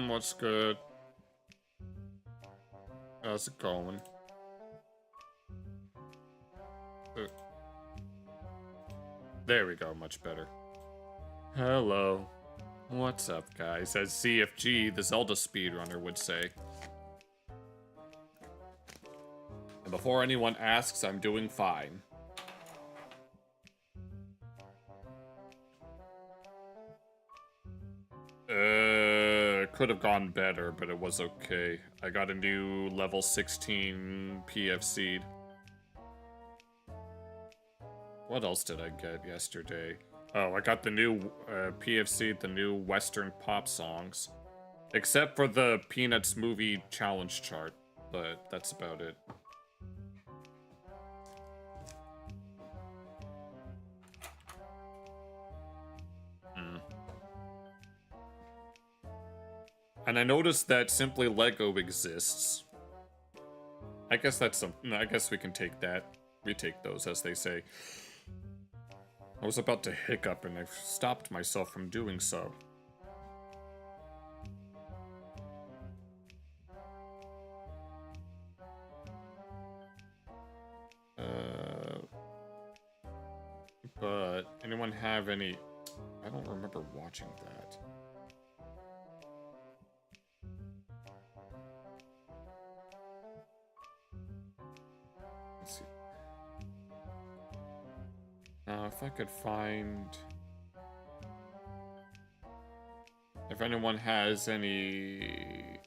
What's good? How's it going? There we go, much better. Hello. What's up, guys? As CFG, the Zelda speedrunner, would say. And before anyone asks, I'm doing fine. Could have gone better, but it was okay. I got a new level 16 PF seed. What else did I get yesterday? Oh, I got the new PFC, the new Western pop songs. Except for the Peanuts movie challenge chart, but that's about it. And I noticed that Simply Lego exists. I guess that's something. I guess we can take that. We take those, as they say. I was about to hiccup and I stopped myself from doing so. But anyone have any... I don't remember watching that. Let's see. Now, if I could find... If anyone has any...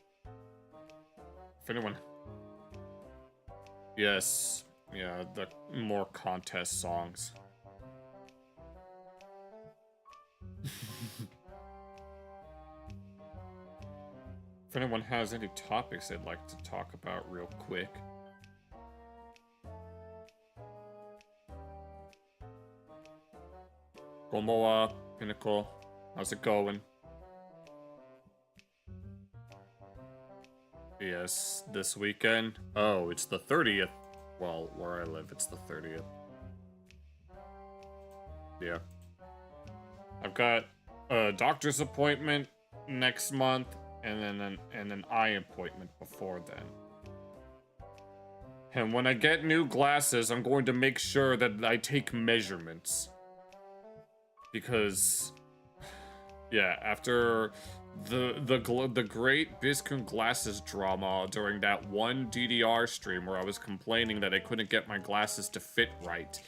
If anyone... Yes. Yeah, the more contest songs. If anyone has any topics they'd like to talk about real quick. Gomoa, Pinnacle, how's it going? Yes, this weekend. Oh, it's the 30th. Well, where I live, it's the 30th. Yeah. I've got a doctor's appointment next month, and then an eye appointment before then. And when I get new glasses, I'm going to make sure that I take measurements. Because, yeah, after the great Biscun glasses drama during that one DDR stream where I was complaining that I couldn't get my glasses to fit right.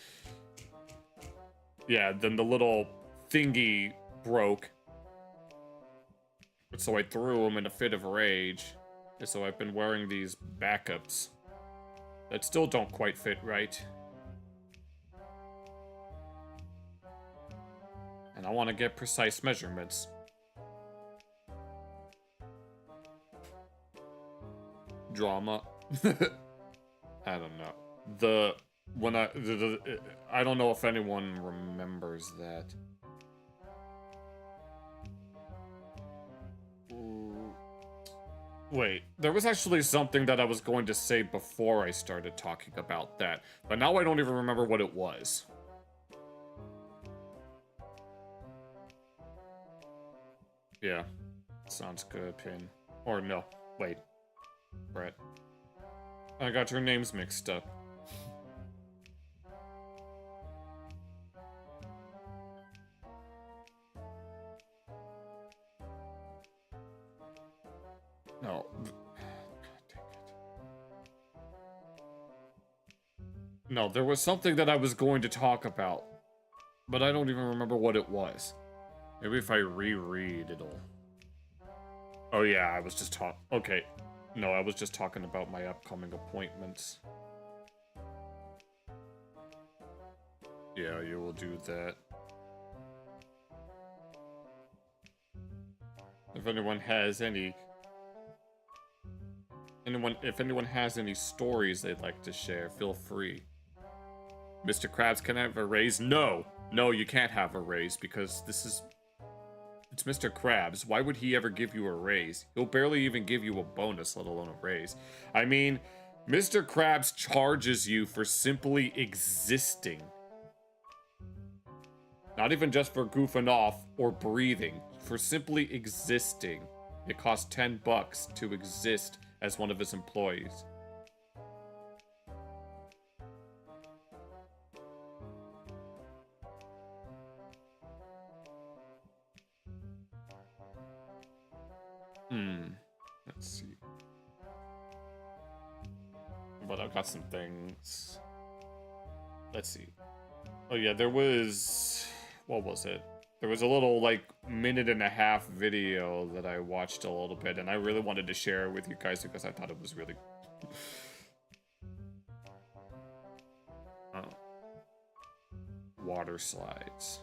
Yeah, then the little thingy broke. So I threw them in a fit of rage. And so I've been wearing these backups that still don't quite fit right. And I want to get precise measurements. Drama. I don't know. I don't know if anyone remembers that. Wait, there was actually something that I was going to say before I started talking about that, but now I don't even remember what it was. Yeah, sounds good, Pin. Or no, wait. Brett. I got your names mixed up. No. No, there was something that I was going to talk about, but I don't even remember what it was. Maybe if I reread, it'll... Oh yeah, I was just okay. No, I was just talking about my upcoming appointments. Yeah, you will do that. If anyone has any... If anyone has any stories they'd like to share, feel free. Mr. Krabs, can I have a raise? No! No, you can't have a raise, because this is... It's Mr. Krabs. Why would he ever give you a raise? He'll barely even give you a bonus, let alone a raise. I mean, Mr. Krabs charges you for simply existing. Not even just for goofing off or breathing, for simply existing. It costs $10 to exist as one of his employees. Let's see. But I've got some things. Let's see. Oh yeah, there was... What was it? There was a little, like, minute-and-a-half video that I watched a little bit, and I really wanted to share it with you guys because I thought it was really... Oh. Water slides.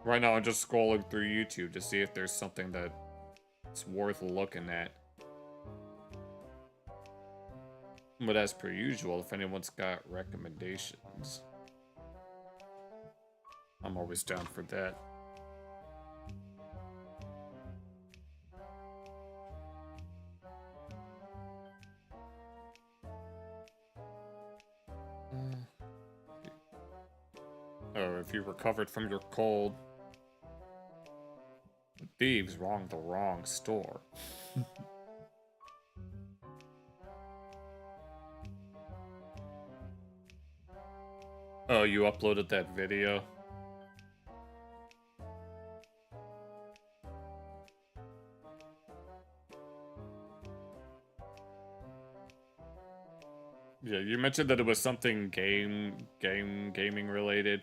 Right now, I'm just scrolling through YouTube to see if there's something that's worth looking at. But as per usual, if anyone's got recommendations, I'm always down for that. Oh, if you recovered from your cold. The thieves wronged the wrong store. Oh, you uploaded that video? Yeah, you mentioned that it was something gaming related.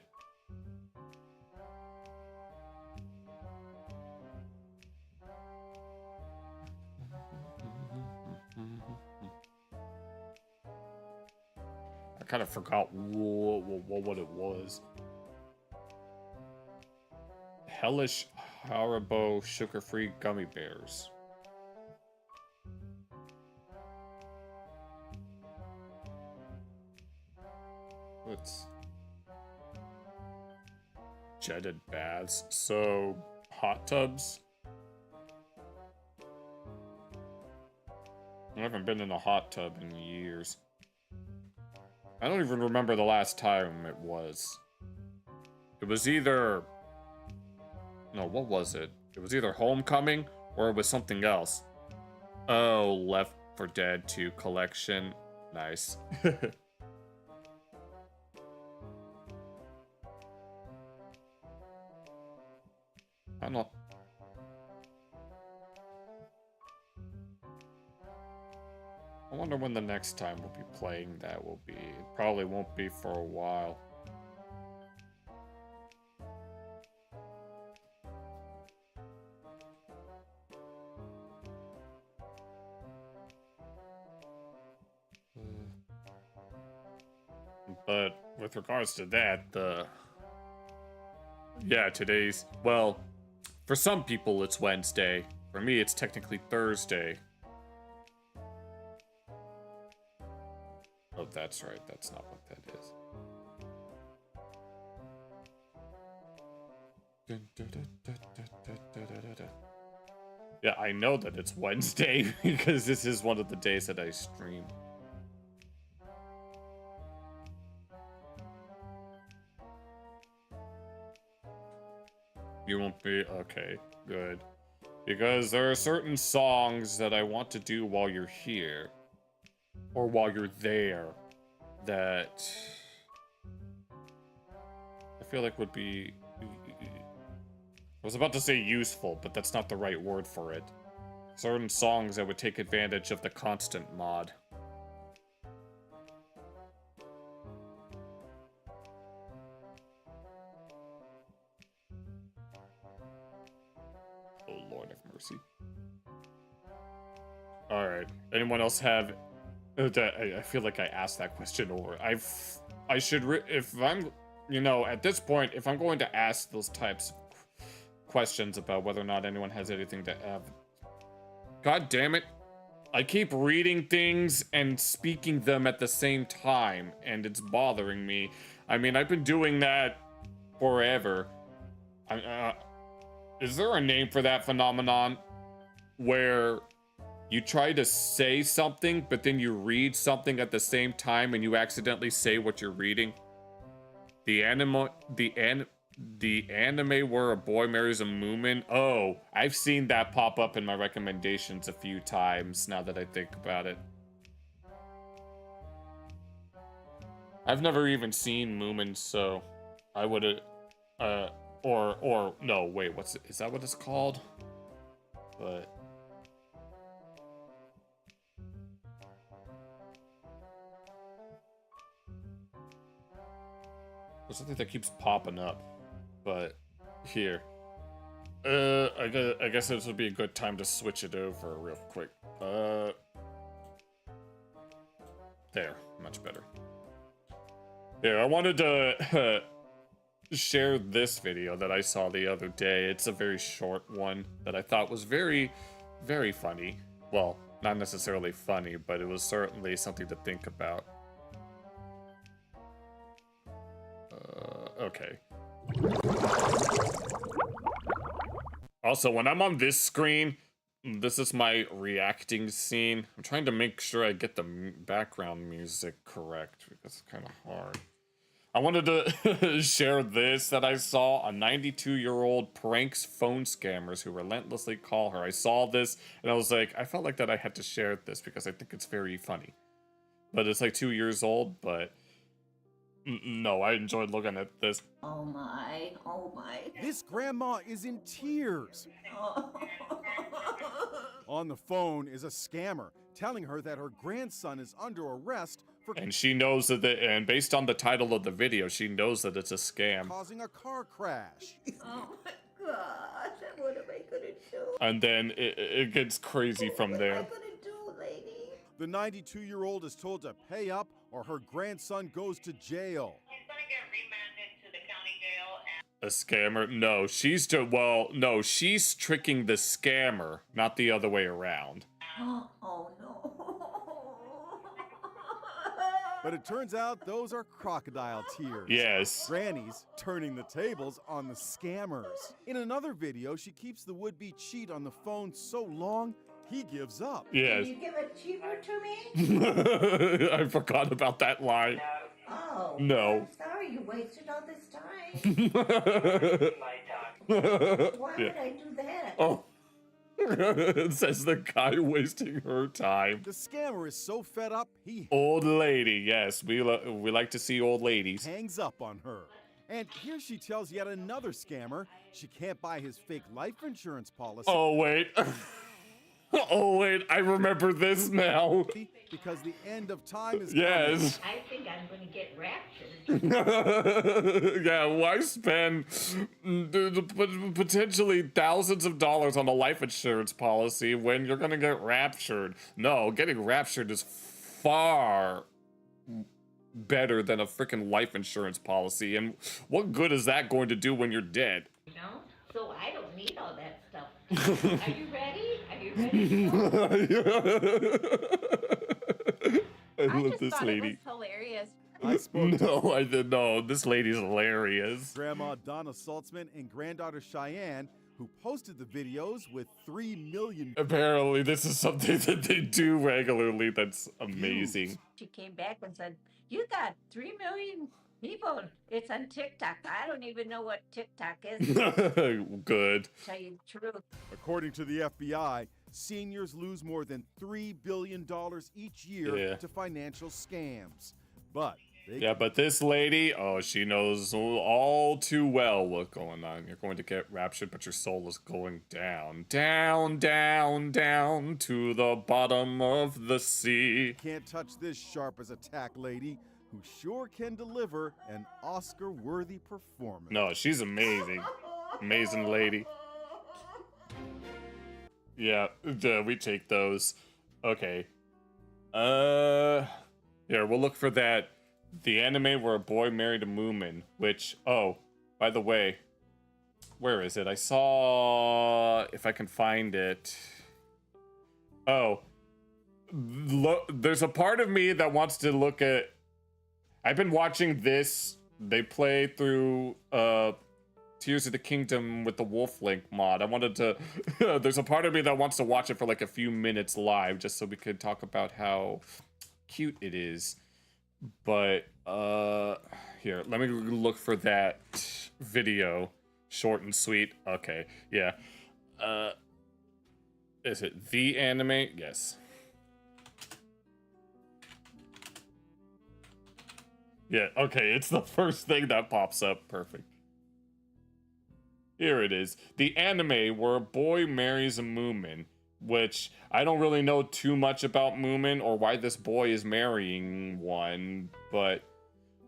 I kind of forgot what it was. Hellish Haribo sugar-free gummy bears. What's jetted baths? So hot tubs? I haven't been in a hot tub in years. I don't even remember the last time it was. It was either... No, what was it? It was either Homecoming or it was something else. Oh, Left 4 Dead 2 collection. Nice. I don't know. I wonder when the next time we'll be playing that will be. It probably won't be for a while. But with regards to that, yeah, today's... Well, for some people it's Wednesday. For me, it's technically Thursday. Oh, that's right. That's not what that is. Yeah, I know that it's Wednesday because this is one of the days that I stream. You won't be? Okay, good. Because there are certain songs that I want to do while you're here. Or while you're there. That... I feel like would be... I was about to say useful, but that's not the right word for it. Certain songs that would take advantage of the constant mod. Oh, Lord have mercy. Alright. Anyone else have... I feel like I asked that question over. I should... if I'm... You know, at this point, if I'm going to ask those types of questions about whether or not anyone has anything to have... God damn it. I keep reading things and speaking them at the same time, and it's bothering me. I mean, I've been doing that forever. Is there a name for that phenomenon? Where You try to say something, but then you read something at the same time and you accidentally say what you're reading. The anime where a boy marries a moomin. Oh, I've seen that pop up in my recommendations a few times now that I think about it. I've never even seen Moomin, so I would or no, wait, is that what it's called? But there's something that keeps popping up. But here. I guess this would be a good time to switch it over real quick. There, much better. Here, I wanted to share this video that I saw the other day. It's a very short one that I thought was very, very funny. Well, not necessarily funny, but it was certainly something to think about. Okay. Also, when I'm on this screen, this is my reacting scene. I'm trying to make sure I get the background music correct because it's kind of hard. I wanted to share this that I saw. A 92-year-old pranks phone scammers who relentlessly call her. I saw this and I was like, I felt like that I had to share this because I think it's very funny. But it's like 2 years old, but no, I enjoyed looking at this. Oh my, oh my. This grandma is in tears. On the phone is a scammer telling her that her grandson is under arrest for... And she knows that, and based on the title of the video, she knows that it's a scam. ...causing a car crash. Oh my gosh, what am I gonna do? And then it gets crazy from there. What am I gonna do, lady? The 92-year-old is told to pay up or her grandson goes to jail. He's gonna get remanded to the county jail. A scammer? No, no, she's tricking the scammer, not the other way around. Oh no. But it turns out those are crocodile tears. Yes. Granny's turning the tables on the scammers. In another video, she keeps the would-be cheat on the phone so long, he gives up. Yes. Can you give a cheaper to me? I forgot about that line. Oh. No. I'm sorry you wasted all this time. Why would I do that? Oh. It says the guy wasting her time. The scammer is so fed up, he Old lady, yes, we like to see old ladies. hangs up on her. And here she tells yet another scammer she can't buy his fake life insurance policy. Oh wait. Oh wait, I remember this now. Because the end of time is Yes. I think I'm gonna get raptured. Yeah, why spend potentially thousands of dollars on a life insurance policy when you're gonna get raptured? No, getting raptured is far better than a freaking life insurance policy. And what good is that going to do when you're dead? You know? So I don't need all that stuff. Are you ready? Are you ready? I love this lady. It was hilarious. I spoke to No, I didn't know. This lady's hilarious. Grandma Donna Saltzman and granddaughter Cheyenne, who posted the videos with 3 million. Apparently, this is something that they do regularly. That's amazing. She came back and said, "You got 3 million people. It's on TikTok. I don't even know what TikTok is." Good. Tell you the truth. According to the FBI, seniors lose more than $3 billion each year to financial scams. But but this lady, oh, she knows all too well what's going on. You're going to get raptured, but your soul is going down, down, down, down to the bottom of the sea. Can't touch this sharp as a tack lady, who sure can deliver an Oscar-worthy performance. No, she's amazing. Amazing lady. Yeah, we take those. Okay. Here, we'll look for that. The anime where a boy married a moomin, which, oh, by the way, where is it? I saw, if I can find it. Oh, there's a part of me that wants to look at, I've been watching this. They play through Tears of the Kingdom with the Wolf Link mod. I wanted to... There's a part of me that wants to watch it for like a few minutes live, just so we could talk about how cute it is. But, here, let me look for that video. Short and sweet. Okay, yeah. Is it the anime? Yes. Yeah, okay, it's the first thing that pops up. Perfect. Here it is. The anime where a boy marries a Moomin, which I don't really know too much about Moomin or why this boy is marrying one, but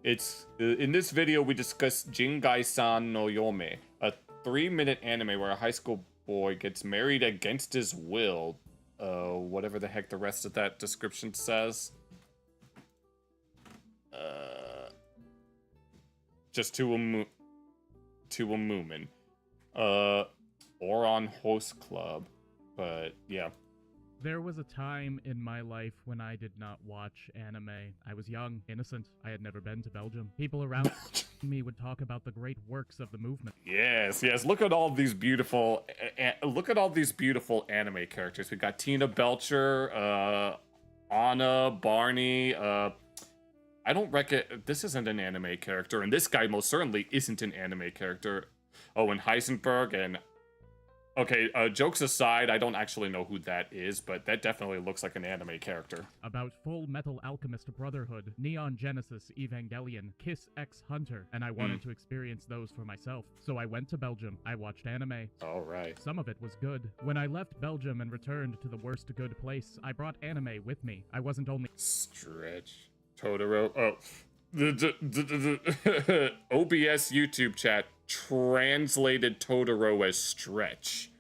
it's... In this video, we discuss Jingai-san no Yome, a 3-minute anime where a high school boy gets married against his will. Whatever the heck the rest of that description says. Just to a Moomin. Or on Host Club. But, yeah. There was a time in my life when I did not watch anime. I was young, innocent. I had never been to Belgium. People around me would talk about the great works of the movement. Yes, yes. Look at all these beautiful... look at all these beautiful anime characters. We got Tina Belcher, Anna, Barney, I don't reckon... This isn't an anime character, and this guy most certainly isn't an anime character. Oh, and Heisenberg, and... Okay, jokes aside, I don't actually know who that is, but that definitely looks like an anime character. About Full Metal Alchemist Brotherhood, Neon Genesis Evangelion, Kiss X Hunter, and I wanted to experience those for myself. So I went to Belgium. I watched anime. Alright. Some of it was good. When I left Belgium and returned to the worst good place, I brought anime with me. I wasn't only... Stretch. Totoro. Oh. The OBS YouTube chat translated Totoro as Stretch,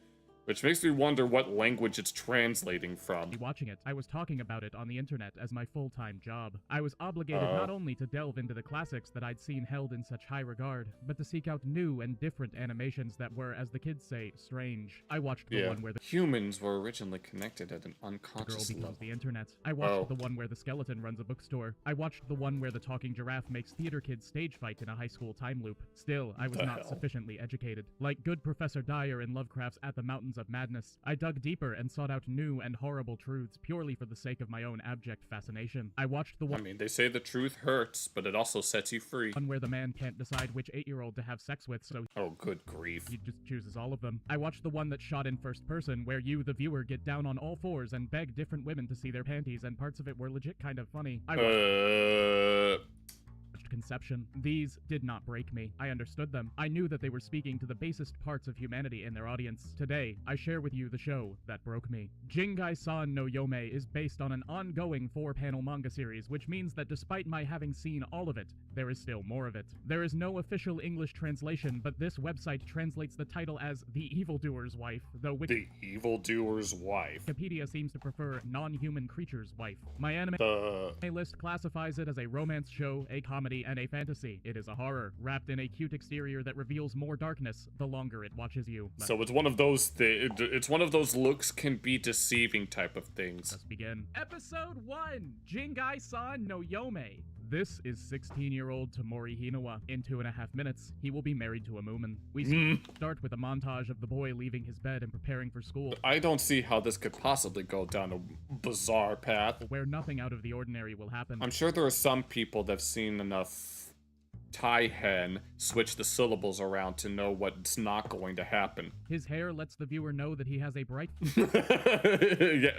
which makes me wonder what language it's translating from. Watching it, I was talking about it on the internet as my full-time job. I was obligated not only to delve into the classics that I'd seen held in such high regard, but to seek out new and different animations that were, as the kids say, strange. I watched the one where the humans were originally connected at an girl unconscious becomes level. the internet. I watched the one where the skeleton runs a bookstore. I watched the one where the talking giraffe makes theater kids stage fight in a high school time loop. Still, I was not sufficiently educated. Like good Professor Dyer in Lovecraft's At the Mountains of Madness, I dug deeper and sought out new and horrible truths purely for the sake of my own abject fascination. I watched the one... I mean, they say the truth hurts, but it also sets you free. One where the man can't decide which 8-year-old to have sex with, so... Oh, good grief. He just chooses all of them. I watched the one that's shot in first person, where you, the viewer, get down on all fours and beg different women to see their panties, and parts of it were legit kind of funny. I watched Conception. These did not break me. I understood them. I knew that they were speaking to the basest parts of humanity in their audience. Today, I share with you the show that broke me. Jingai-san no Yome is based on an ongoing 4-panel manga series, which means that despite my having seen all of it, there is still more of it. There is no official English translation, but this website translates the title as The Evildoer's Wife, though The Evildoer's Wife. Wikipedia seems to prefer non-human creature's wife. My anime list classifies it as a romance show, a comedy, and a fantasy. It is a horror, wrapped in a cute exterior that reveals more darkness the longer it watches you. So it's one of those it's one of those looks can be deceiving type of things. Let's begin. Episode 1, Jingai-san no Yome. This is 16-year-old Tamori Hinawa. In 2.5 minutes, he will be married to a Moomin. We start with a montage of the boy leaving his bed and preparing for school. I don't see how this could possibly go down a bizarre path. Where nothing out of the ordinary will happen. I'm sure there are some people that have seen enough Tai-Hen switch the syllables around to know what's not going to happen. His hair lets the viewer know that he has a bright... Yeah,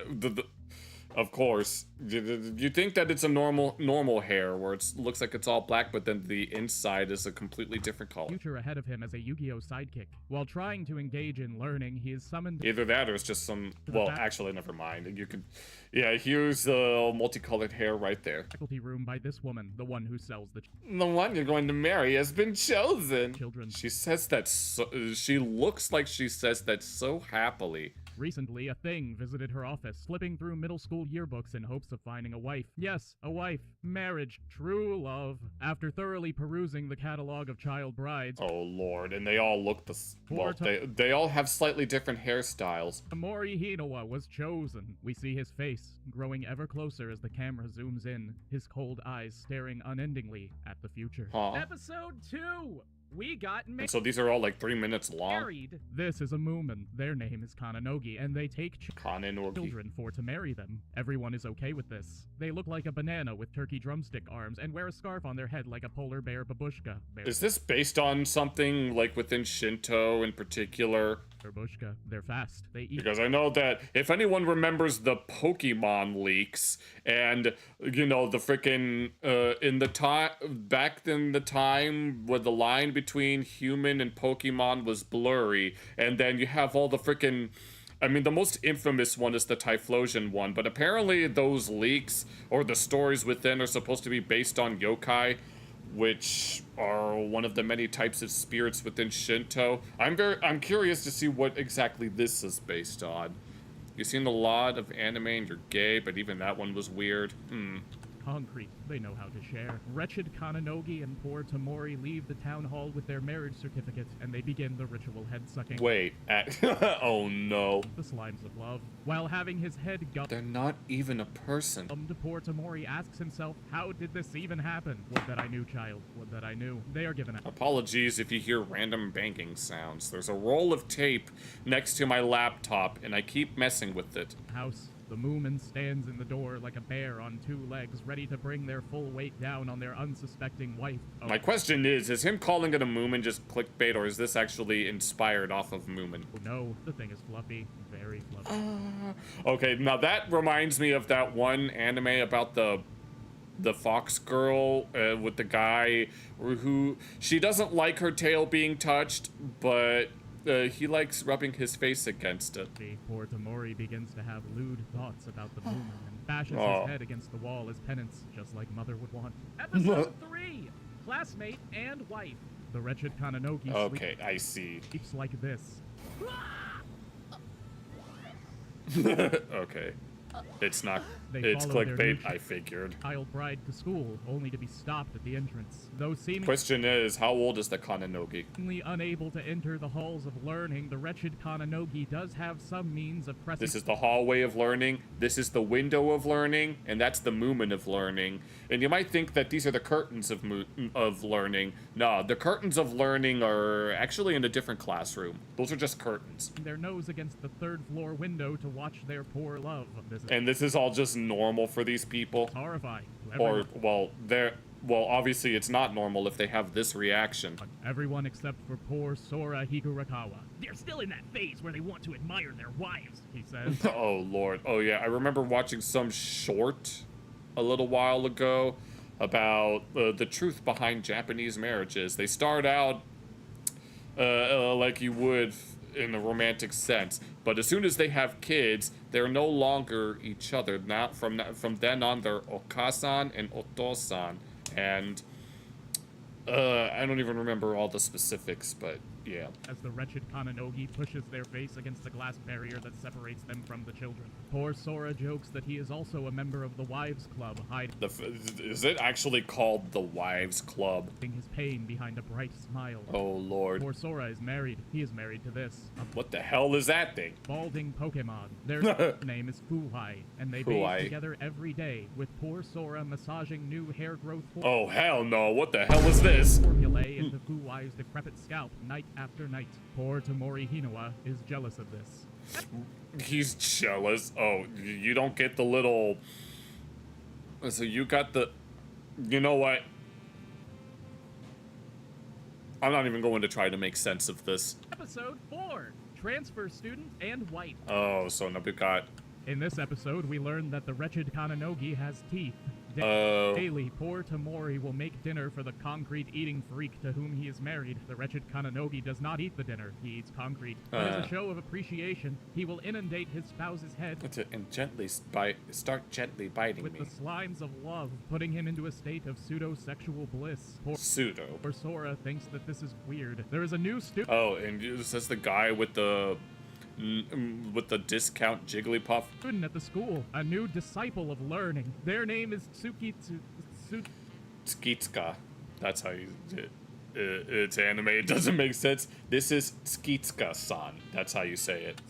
of course. You think that it's a normal hair where it looks like it's all black, but then the inside is a completely different color. Future ahead of him as a Yu-Gi-Oh sidekick. While trying to engage in learning, he is summoned... Either that or it's just some... Well, actually, never mind. You could... Yeah, here's the multicolored hair right there. Faculty room by this woman, the one who sells the... The one you're going to marry has been chosen. Children. She says that so... She looks like she says that so happily. Recently, a thing visited her office, flipping through middle school yearbooks in hopes of finding a wife. Yes, a wife. Marriage. True love. After thoroughly perusing the catalog of child brides... Oh, Lord. And they all look the... Well, they all have slightly different hairstyles. Tamori Hinawa was chosen. We see his face, growing ever closer as the camera zooms in, his cold eyes staring unendingly at the future. Huh. Episode 2! We got And so these are all like 3 minutes long. married. This is a Moomin. Their name is Kananogi, and they take Kananogi. children for to marry them. Everyone is okay with this. They look like a banana with turkey drumstick arms and wear a scarf on their head like a polar bear babushka. Is this based on something like within Shinto in particular? Babushka. They're fast. They eat. Because I know that if anyone remembers the Pokemon leaks and, you know, the freaking, in the time, back in the time where the line between human and Pokemon was blurry, and then you have all the freaking, I mean, the most infamous one is the Typhlosion one, but apparently those leaks or the stories within are supposed to be based on yokai, which are one of the many types of spirits within Shinto. I'm curious to see what exactly this is based on. You've seen a lot of anime and you're gay, but even that one was weird. Concrete. They know how to share. Wretched Kananogi and poor Tamori leave the town hall with their marriage certificate, and they begin the ritual head-sucking. Wait, oh no. The slimes of love. While having his head They're not even a person. poor Tamori asks himself, how did this even happen? Would that I knew, child. Would that I knew. They are given a Apologies if you hear random banging sounds. There's a roll of tape next to my laptop, and I keep messing with it. house. The Moomin stands in the door like a bear on two legs, ready to bring their full weight down on their unsuspecting wife. Oh, My question is him calling it a Moomin just clickbait, or is this actually inspired off of Moomin? no, the thing is fluffy. Very fluffy. Okay, now that reminds me of that one anime about the fox girl with the guy who she doesn't like her tail being touched, but he likes rubbing his face against it. Poor Tamori begins to have lewd thoughts about the Moomin and bashes Oh. his head against the wall as penance, just like mother would want. Episode 3! Classmate and wife. The wretched Kananogi Okay, I see. sleeps like this. Okay. It's not. They It's follow their new clickbait, I figured. child bride to school, only to be stopped at the entrance. Though seemingly Question is, how old is the Kananogi? unable to enter the halls of learning, the wretched Kananogi does have some means of pressing. This is the hallway of learning, this is the window of learning, and that's the Moomin of learning. And you might think that these are the curtains of learning. No, the curtains of learning are actually in a different classroom. Those are just curtains. their nose against the third floor window to watch their poor love. This is And this is all just normal for these people. horrifying. to Or, everyone. well, obviously it's not normal if they have this reaction. Everyone except for poor Sora Higurakawa. They're still in that phase where they want to admire their wives, he says. Oh, Lord. Oh, yeah, I remember watching some short a little while ago about the truth behind Japanese marriages. They start out like you would in a romantic sense, but as soon as they have kids, they're no longer each other. Now, from then on, they're Okasan and Otosan, and I don't even remember all the specifics, but yeah. As the wretched Kananogi pushes their face against the glass barrier that separates them from the children. Poor Sora jokes that he is also a member of the Wives Club, hiding Is it actually called the Wives Club? his pain behind a bright smile. Oh, Lord. Poor Sora is married. He is married to this, a What the hell is that thing? balding Pokemon. Their name is Fuhai, and they Fuhai. bathe together every day, with poor Sora massaging new hair growth Oh, hell no. What the hell is this? formulae into Fuhai's decrepit scalp night after night. Poor Tamori Hinawa is jealous of this. He's jealous. Oh, you don't get the little... So you got the... You know what? I'm not even going to try to make sense of this. Episode 4, Transfer Student and Wife. Oh, so now we've got... In this episode, we learn that the wretched Kananogi has teeth. Oh. Daily, poor Tamori will make dinner for the concrete eating freak to whom he is married. The wretched Kananogi does not eat the dinner, he eats concrete. But as a show of appreciation, he will inundate his spouse's head And gently start gently biting with me. the slimes of love, putting him into a state of pseudo-sexual bliss. Pseudo. Poor Sora thinks that this is weird. There is a new student Oh, and it says the guy with the discount Jigglypuff. at the school, a new disciple of learning. Their name is Skitska. That's how you... It's anime. It doesn't make sense. This is Skitska-san. That's how you say it.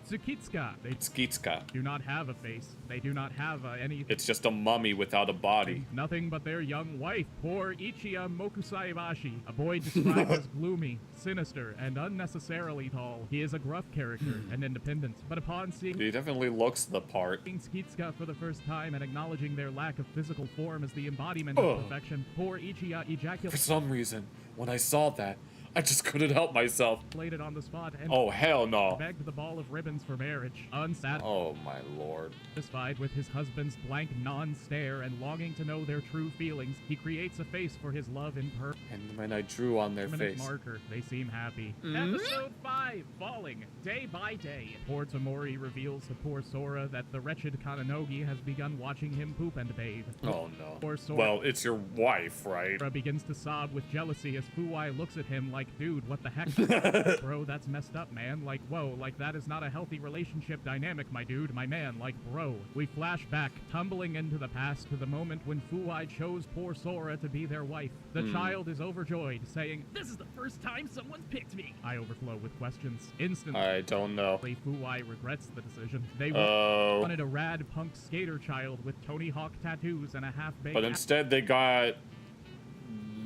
Tsukitsuka. They Skitska. do not have a face. They do not have any... It's just a mummy without a body. Nothing but their young wife, poor Ichiya Mokusaibashi, a boy described as gloomy, sinister, and unnecessarily tall. He is a gruff character and independent, but upon seeing He definitely looks the part. Skitsuka for the first time and acknowledging their lack of physical form as the embodiment of perfection, poor Ichiya For ejaculated some reason, when I saw that, I just couldn't help myself. on the spot and Oh, hell no. begged the ball of ribbons for marriage. Oh, my lord. Unsatisfied with his husband's blank non-stare and longing to know their true feelings, he creates a face for his love in And when I drew on their permanent face. marker. They seem happy. Episode 5, Falling, Day by Day. Poor Tamori reveals to poor Sora that the wretched Kananogi has begun watching him poop and bathe. Oh, no. Poor Sora Well, it's your wife, right? begins to sob with jealousy as Fuwai looks at him like, dude, what the heck? Bro, that's messed up, man. Like, whoa, like that is not a healthy relationship dynamic, my dude, my man. Like, bro. We flash back, tumbling into the past to the moment when Fuwai chose poor Sora to be their wife. The child is overjoyed, saying, "This is the first time someone's picked me." I overflow with questions. Instantly, I don't know. Fuwai regrets the decision. They Oh. wanted a rad punk skater child with Tony Hawk tattoos and a half-baked... But instead they got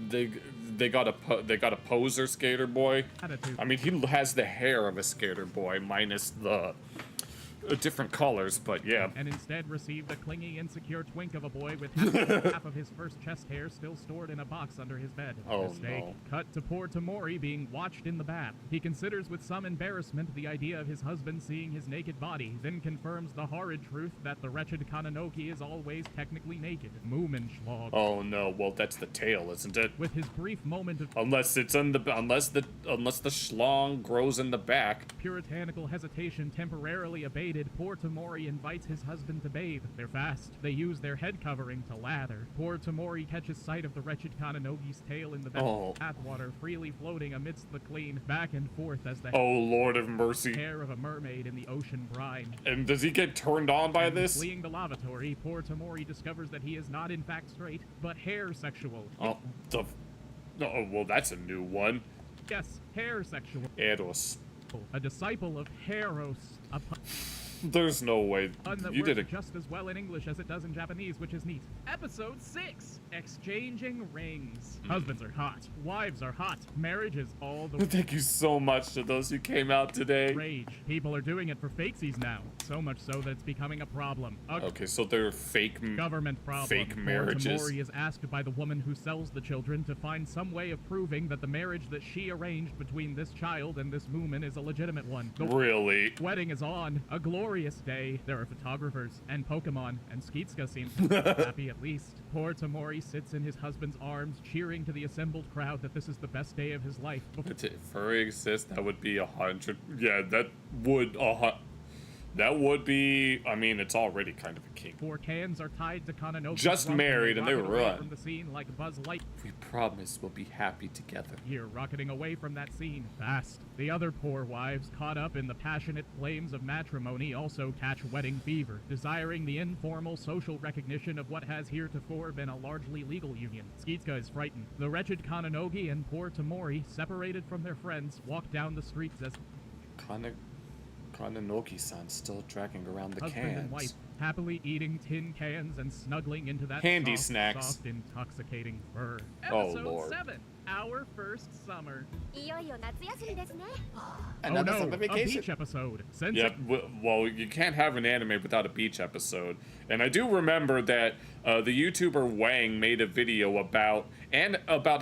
they got a poser skater boy. attitude. I mean, he has the hair of a skater boy minus the different colors, but yeah. And instead received a clingy, insecure twink of a boy with half of his first chest hair still stored in a box under his bed. Oh, Mistake. no. Cut to poor Tamori being watched in the bath. He considers with some embarrassment the idea of his husband seeing his naked body, then confirms the horrid truth that the wretched Kananoki is always technically naked. Moomenschlag. Oh no, well that's the tail, isn't it? With his brief moment of Unless the schlong grows in the back. puritanical hesitation temporarily abated, poor Tamori invites his husband to bathe. They're fast. They use their head covering to lather. Poor Tamori catches sight of the wretched Kananogi's tail in the bathwater, freely floating amidst the clean, back and forth as the Oh Lord of mercy. hair of a mermaid in the ocean brine. And does he get turned on by this? Fleeing the lavatory, poor Tamori discovers that he is not in fact straight, but hair sexual. Oh, well that's a new one. Yes, hair sexual. Eros. A disciple of Heros. A There's no way. pun that You works did it. just as well in English as it does in Japanese, which is neat. Episode 6, Exchanging Rings. Husbands are hot. Wives are hot. Marriage is all the Thank you so much to those who came out today. rage. People are doing it for fakesies now. So much so that it's becoming a problem. A Okay, so they're fake. government problem. Fake Poor marriages. Tamori is asked by the woman who sells the children to find some way of proving that the marriage that she arranged between this child and this Moomin is a legitimate one. The Really? wedding is on. A glorious day. There are photographers and Pokemon, and Skitsuka seems happy at least. Poor Tamori sits in his husband's arms, cheering to the assembled crowd that this is the best day of his life. If furry exists, that would be 100. Yeah, that would be. I mean, it's already kind of a kink. Four cans are tied to Kananoki. Just married and they rocket away run. from the scene like Buzz Lightyear. We promise we'll be happy together. Rocketing away from that scene fast. The other poor wives, caught up in the passionate flames of matrimony, also catch wedding fever, desiring the informal social recognition of what has heretofore been a largely legal union. Skitsuka is frightened. The wretched Kananogi and poor Tamori, separated from their friends, walk down the streets as Kananoki-san still dragging around the husband cans. and wife, happily eating tin cans and snuggling into that Handy soft, snacks. soft, intoxicating fur. Oh, Episode Lord. 7, Our First Summer. いよいよ夏休みですね。 Oh no, a beach episode. Since Yep. Well, you can't have an anime without a beach episode. And I do remember that the YouTuber Wang made a video about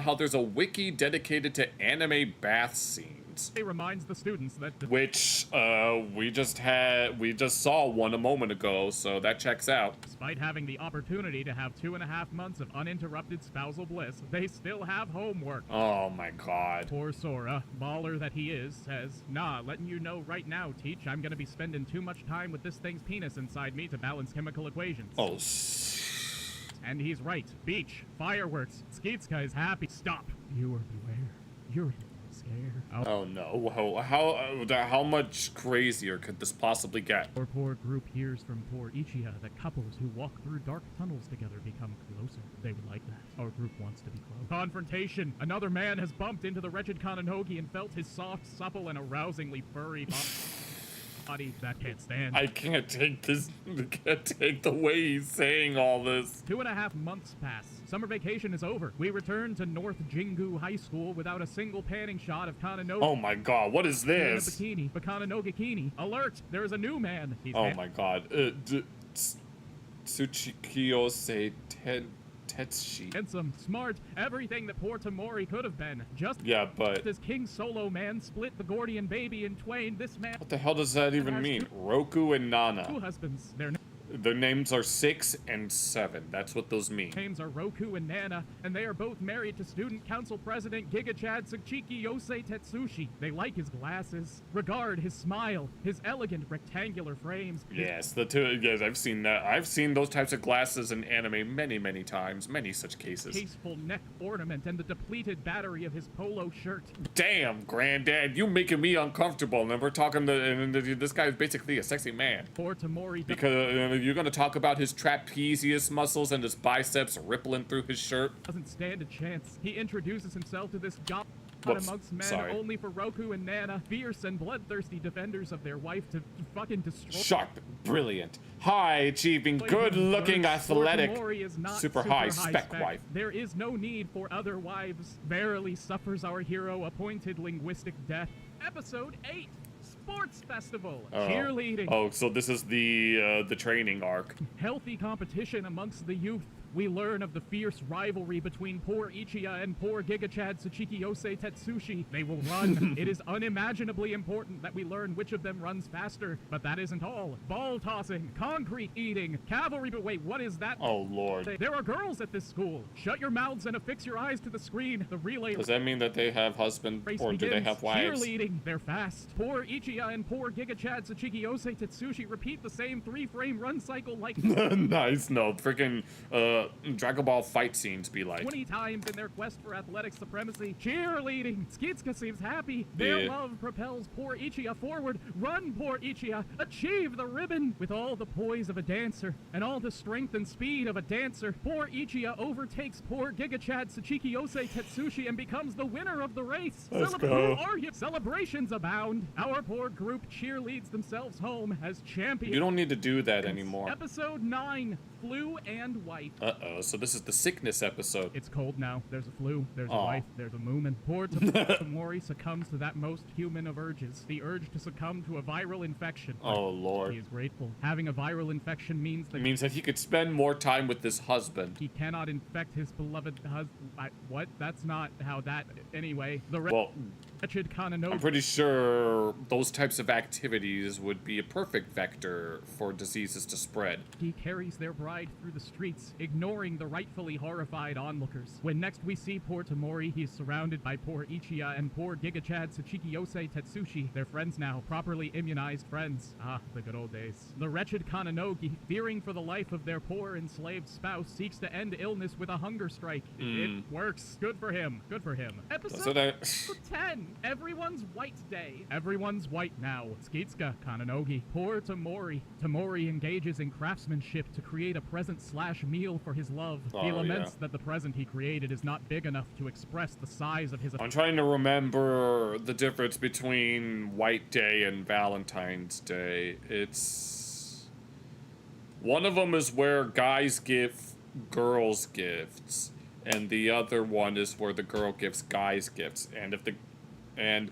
how there's a wiki dedicated to anime bath scenes. it reminds the students that Which we just saw one a moment ago, so that checks out. despite having the opportunity to have 2.5 months of uninterrupted spousal bliss, they still have homework. Oh my god. Poor Sora, baller that he is, says, "Nah, letting you know right now, Teach, I'm gonna be spending too much time with this thing's penis inside me to balance chemical equations." Oh. And he's right. Beach, fireworks, Skitsuka is happy. Stop. Viewer beware. You're in for a scare. Oh no. How much crazier could this possibly get? Our poor group hears from poor Ichiya that couples who walk through dark tunnels together become closer. They would like that. Our group wants to be close. Confrontation! Another man has bumped into the wretched Kananogi and felt his soft, supple, and arousingly furry body. body that can't stand. I can't take this. I can't take the way he's saying all this. 2.5 months pass. Summer vacation is over. We return to North Jingu High School without a single panning shot of Kananogi. Oh my god, what is In a this? bikini, Bakananogakini. Alert! There is a new man. He's Oh my god. Tsuchikyo-se Tetsushi. handsome, smart, everything that poor Tamori could have been. Just Yeah, but as King Solo Man split the Gordian baby in twain, this man what the hell does that even mean? Roku and two Nana. husbands. Their Their names are 6 and 7. That's what those mean. names are Roku and Nana, and they are both married to Student Council President Gigachad Tsuchiki Yosei Tetsushi. They like his glasses, regard his smile, his elegant rectangular frames. Yes, the two. Yes, I've seen that. I've seen those types of glasses in anime many, many times. Many such cases. Tasteful neck ornament and the depleted battery of his polo shirt. Damn, Granddad, you making me uncomfortable. And we're talking to and this guy is basically a sexy man. Poor Tamori Because you're gonna talk about his trapezius muscles and his biceps rippling through his shirt. doesn't stand a chance. He introduces himself to this god Whoops, amongst men sorry. only for Roku and Nana, fierce and bloodthirsty defenders of their wife, to fucking destroy. Sharp, brilliant, high achieving, good looking, athletic, Tamori is not super high spec wife. There is no need for other wives. Verily suffers our hero appointed linguistic death. Episode 8. Sports Festival. Cheerleading. Oh, so this is the training arc. Healthy competition amongst the youth. We learn of the fierce rivalry between poor Ichiya and poor Gigachad Tsuchiki Yosei Tetsushi. They will run. It is unimaginably important that we learn which of them runs faster, but that isn't all. Ball tossing, concrete eating, cavalry, but wait, what is that? Oh lord. There are girls at this school. Shut your mouths and affix your eyes to the screen. The relay Does that mean that they have husband race or do they begins. have wives? Cheerleading. They're fast. Poor Ichiya and poor Gigachad Tsuchiki Yosei Tetsushi repeat the same 3-frame run cycle like Nice. No, freaking Dragon Ball fight scenes be like. 20 times in their quest for athletic supremacy. Cheerleading. Skitsuka seems happy. Their Yeah. love propels poor Ichiya forward. Run, poor Ichiya. Achieve the ribbon. With all the poise of a dancer and all the strength and speed of a dancer, poor Ichiya overtakes poor Gigachad Tsuchiki Yosei Tetsushi and becomes the winner of the race. Let's go. Who are you? Celebrations abound. Our poor group cheerleads themselves home as champions. You don't need to do that anymore. Episode 9. Flu and wife. Uh-oh, so this is the sickness episode. It's cold now. There's a flu. There's a Aw. wife. There's a moomin. Poor Tamori succumbs to that most human of urges, the urge to succumb to a viral infection. Oh He lord. is grateful. Having a viral infection means that It means that he could spend more time with his husband. he cannot infect his beloved husband. What? That's not how that. Anyway, the Well, wretched I'm Kananogi pretty sure those types of activities would be a perfect vector for diseases to spread. carries their bride through the streets, ignoring the rightfully horrified onlookers. When next we see poor Tamori, he is surrounded by poor Ichiya and poor Gigachad Tsuchiki Yosei Tetsushi. They're friends now, properly immunized friends. Ah, the good old days. The wretched Kananogi, fearing for the life of their poor enslaved spouse, seeks to end illness with a hunger strike. It works. Good for him. Good for him. Episode So that 10. Everyone's white day. Everyone's white now. Skitsuka, Kananogi. Poor Tamori. Tamori engages in craftsmanship to create a present/meal for his love. He Oh, laments yeah. that the present he created is not big enough to express the size of his I'm trying to remember the difference between White Day and Valentine's Day. It's one of them is where guys give girls gifts, and the other one is where the girl gives guys gifts. And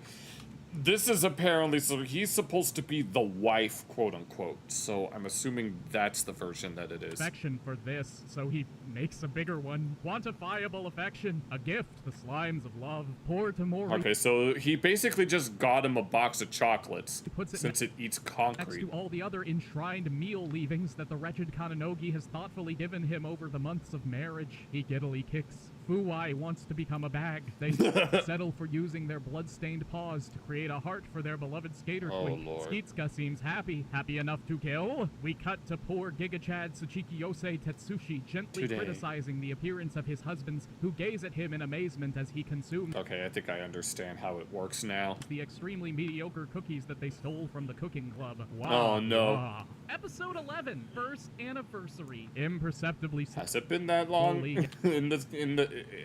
this is apparently, so he's supposed to be the wife, quote unquote. So I'm assuming that's the version that it is. affection for this, so he makes a bigger one. Quantifiable affection. A gift. The slimes of love. Poor Tamori. Okay, so he basically just got him a box of chocolates puts it since it eats Next concrete. to all the other enshrined meal leavings that the wretched Kananogi has thoughtfully given him over the months of marriage, he giddily kicks. Fuwai wants to become a bag. They settle for using their blood-stained paws to create a heart for their beloved skater Oh, queen. Lord. Skitsuka seems happy enough to kill. We cut to poor Gigachad Tsuchiki Yosei Tetsushi gently Today. criticizing the appearance of his husbands, who gaze at him in amazement as he consumes Okay, I think I understand how it works now. the extremely mediocre cookies that they stole from the cooking club. Wow. Oh, no. Wow. Episode 11, first anniversary. Imperceptibly Has it been that long? Slowly.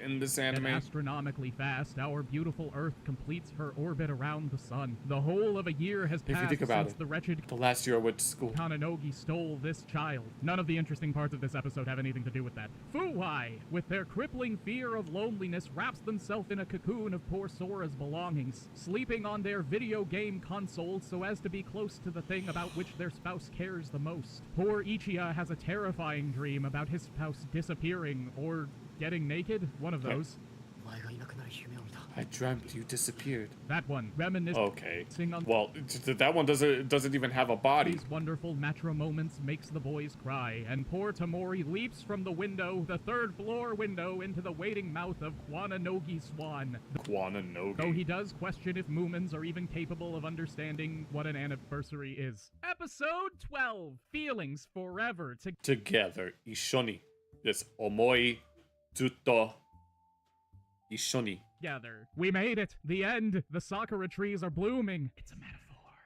in this And anime. astronomically fast, our beautiful Earth completes her orbit around the sun. The whole of a year has you passed think about since it, the wretched The last year I went to school. Kananogi stole this child. None of the interesting parts of this episode have anything to do with that. Fuwai, with their crippling fear of loneliness, wraps themselves in a cocoon of poor Sora's belongings, sleeping on their video game console so as to be close to the thing about which their spouse cares the most. Poor Ichiya has a terrifying dream about his spouse disappearing or getting naked, one of those. I dreamt you disappeared. That one, reminiscing Okay. on Well, that one doesn't even have a body. these wonderful metro moments makes the boys cry, and poor Tamori leaps from the window, the third floor window, into the waiting mouth of Kwananogi Swan. Kwananogi. Though he does question if Moomins are even capable of understanding what an anniversary is. Episode 12, Feelings Forever Together, Ishoni. Yes, omoi zutto Ishoni. together. We made it. The end. The sakura trees are blooming. It's a metaphor.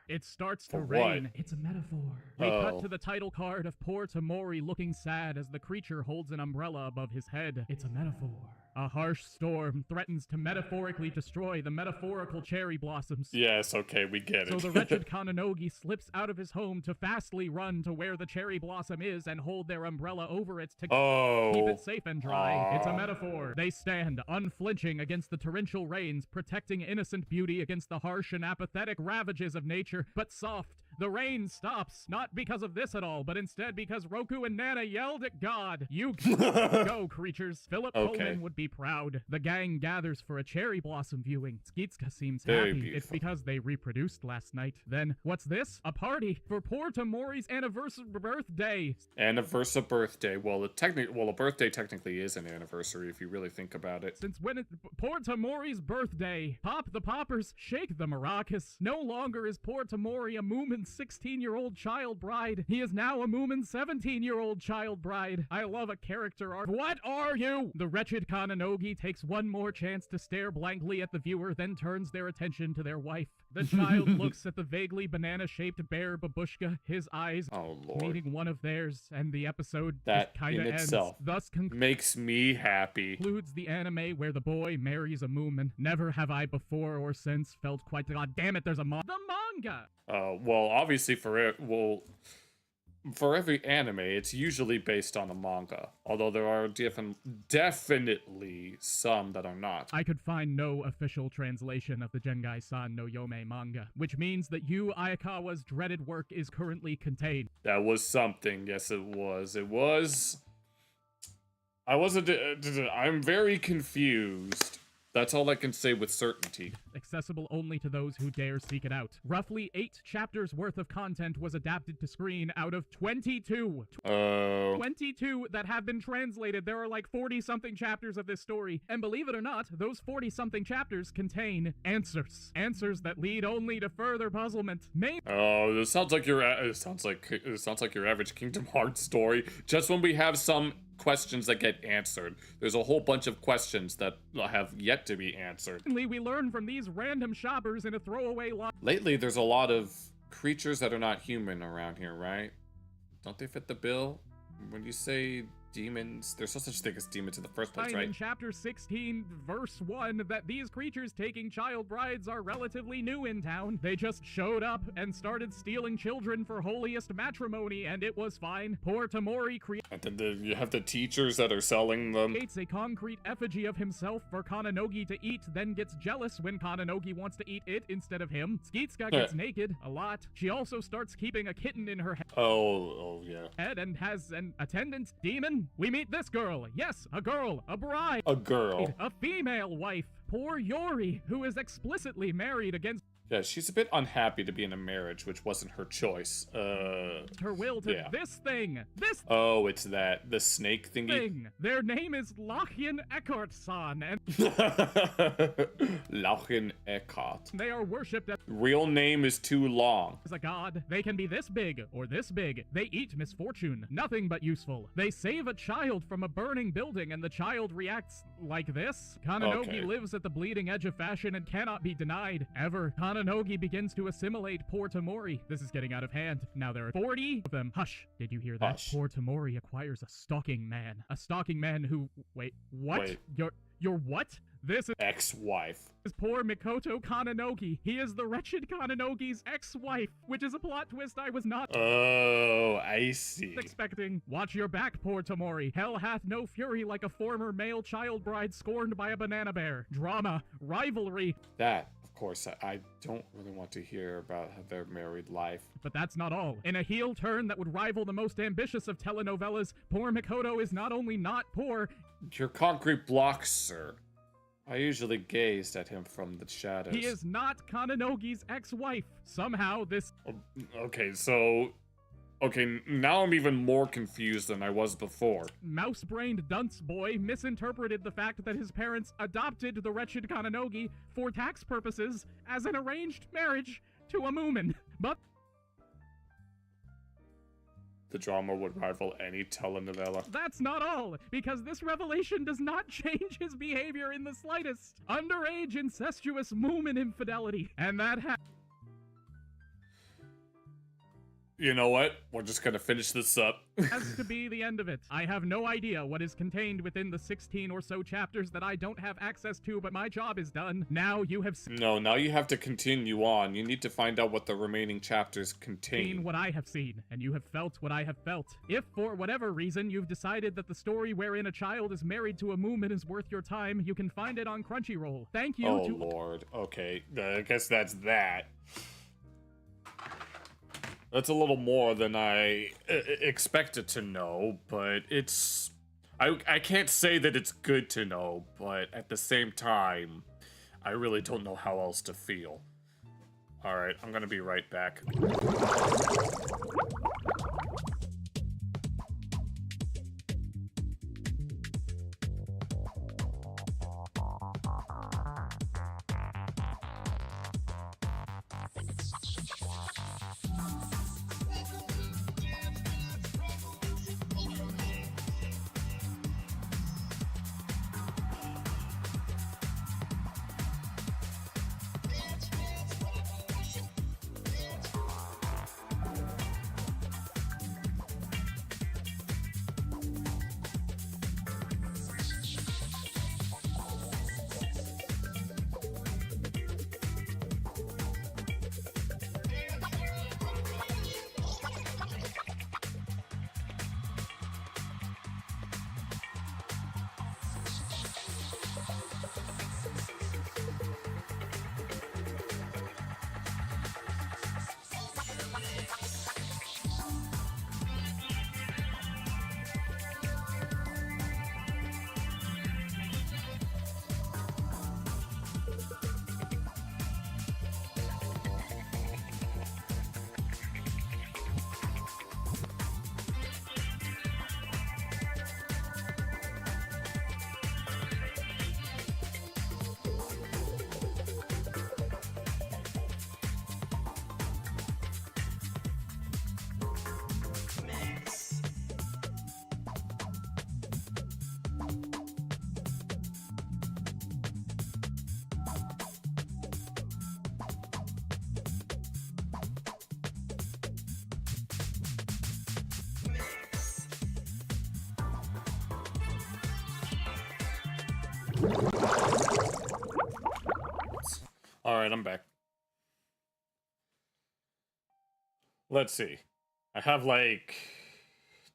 It starts to For rain. what? It's a metaphor. We Oh. cut to the title card of poor Tamori looking sad as the creature holds an umbrella above his head. It's a metaphor. A harsh storm threatens to metaphorically destroy the metaphorical cherry blossoms. Yes, okay, we get So it. the wretched Kananogi slips out of his home to fastly run to where the cherry blossom is and hold their umbrella over it to Oh. keep it safe and dry. It's a Aw. metaphor. They stand, unflinching against the torrential rains, protecting innocent beauty against the harsh and apathetic ravages of nature, but soft. The rain stops, not because of this at all, but instead because Roku and Nana yelled at God. You go, creatures. Philip Okay. Pullman would be proud. The gang gathers for a cherry blossom viewing. Skitsuka seems Very happy. It's beautiful. because they reproduced last night. Then, what's this? A party for poor Tamori's anniversary birthday. Anniversary birthday. Well, a birthday technically is an anniversary if you really think about it. Since when poor Tamori's birthday. Pop the poppers, shake the maracas. No longer is poor Tamori a Moomin 16-year-old child bride. He is now a Moomin 17-year-old child bride. I love a character arc. What are you? The wretched Kananogi takes one more chance to stare blankly at the viewer, then turns their attention to their wife. The child looks at the vaguely banana-shaped bear babushka, his eyes Oh, Lord. meeting one of theirs, and the episode That kind of in ends. itself Thus makes me happy. concludes the anime where the boy marries a Moomin. Never have I before or since felt quite god damn it, there's a the manga! Well, obviously for every anime, it's usually based on a manga. Although there are definitely some that are not. I could find no official translation of the Gengai-san no Yome manga, which means that Yu Ayakawa's dreaded work is currently contained. That was something. Yes, it was. It was. I wasn't. I'm very confused. That's all I can say with certainty. Accessible only to those who dare seek it out. Roughly 8 chapters worth of content was adapted to screen out of 22. Oh. 22 that have been translated. There are like 40-something chapters of this story. And believe it or not, those 40-something chapters contain answers. Answers that lead only to further puzzlement. Oh, this sounds like it sounds like your average Kingdom Hearts story. Just when we have some questions that get answered, there's a whole bunch of questions that have yet to be answered. Mainly, we learn from these random shoppers in a throwaway line. Lately, there's a lot of creatures that are not human around here, right? Don't they fit the bill? When you say demons, there's no such thing as demons in the first place, right? In chapter 16, verse 1, that these creatures taking child brides are relatively new in town. They just showed up and started stealing children for holiest matrimony, and it was fine. Poor Tamori And then you have the teachers that are selling them. creates a concrete effigy of himself for Kananogi to eat, then gets jealous when Kananogi wants to eat it instead of him. Skitsuka gets naked a lot. She also starts keeping a kitten in her Oh, yeah. head and has an attendant demon. We meet this girl. Yes, a girl, a bride. A girl. A female wife. Poor Yori, who is explicitly married against Yeah, she's a bit unhappy to be in a marriage, which wasn't her choice. her will to Yeah. this thing. This Oh, it's that. The snake thingy. thing. Their name is Lachien Eckhart-san, and Lauchen Eckhart. they are worshipped as Real name is too long. a god. They can be this big or this big. They eat misfortune. Nothing but useful. They save a child from a burning building, and the child reacts like this. Kananogi Okay. lives is at the bleeding edge of fashion and cannot be denied. Ever, Kananogi begins to assimilate poor Tamori. This is getting out of hand. Now there are 40 of them. Hush. Did you hear that? Hush. Poor Tamori acquires a stalking man. A stalking man who... Wait, what? Wait. Your what? This Ex-wife. is poor Mikoto Kananogi. He is the wretched Kananogi's ex-wife, which is a plot twist I was not Oh, I see. expecting. Watch your back, poor Tamori. Hell hath no fury like a former male child bride scorned by a banana bear. Drama, rivalry. That, of course, I don't really want to hear about their married life. But that's not all. In a heel turn that would rival the most ambitious of telenovelas, poor Mikoto is not only not poor, Your concrete blocks, sir. I usually gazed at him from the shadows. he is not Kananogi's ex-wife. Somehow this Okay, now I'm even more confused than I was before. mouse-brained dunce boy misinterpreted the fact that his parents adopted the wretched Kananogi for tax purposes as an arranged marriage to a Moomin. But The drama would rival any telenovela. that's not all, because this revelation does not change his behavior in the slightest. Underage incestuous Moomin infidelity. And that You know what? We're just gonna finish this up. has to be the end of it. I have no idea what is contained within the 16 or so chapters that I don't have access to, but my job is done. Now you have No, now you have to continue on. You need to find out what the remaining chapters seen contain. what I have seen, and you have felt what I have felt. If, for whatever reason, you've decided that the story wherein a child is married to a Moomin is worth your time, you can find it on Crunchyroll. Thank you Oh to... lord. Okay, I guess that's that. That's a little more than I expected to know, but it's... I can't say that it's good to know, but at the same time, I really don't know how else to feel. Alright, I'm gonna be right back. Alright, I'm back. Let's see. I have like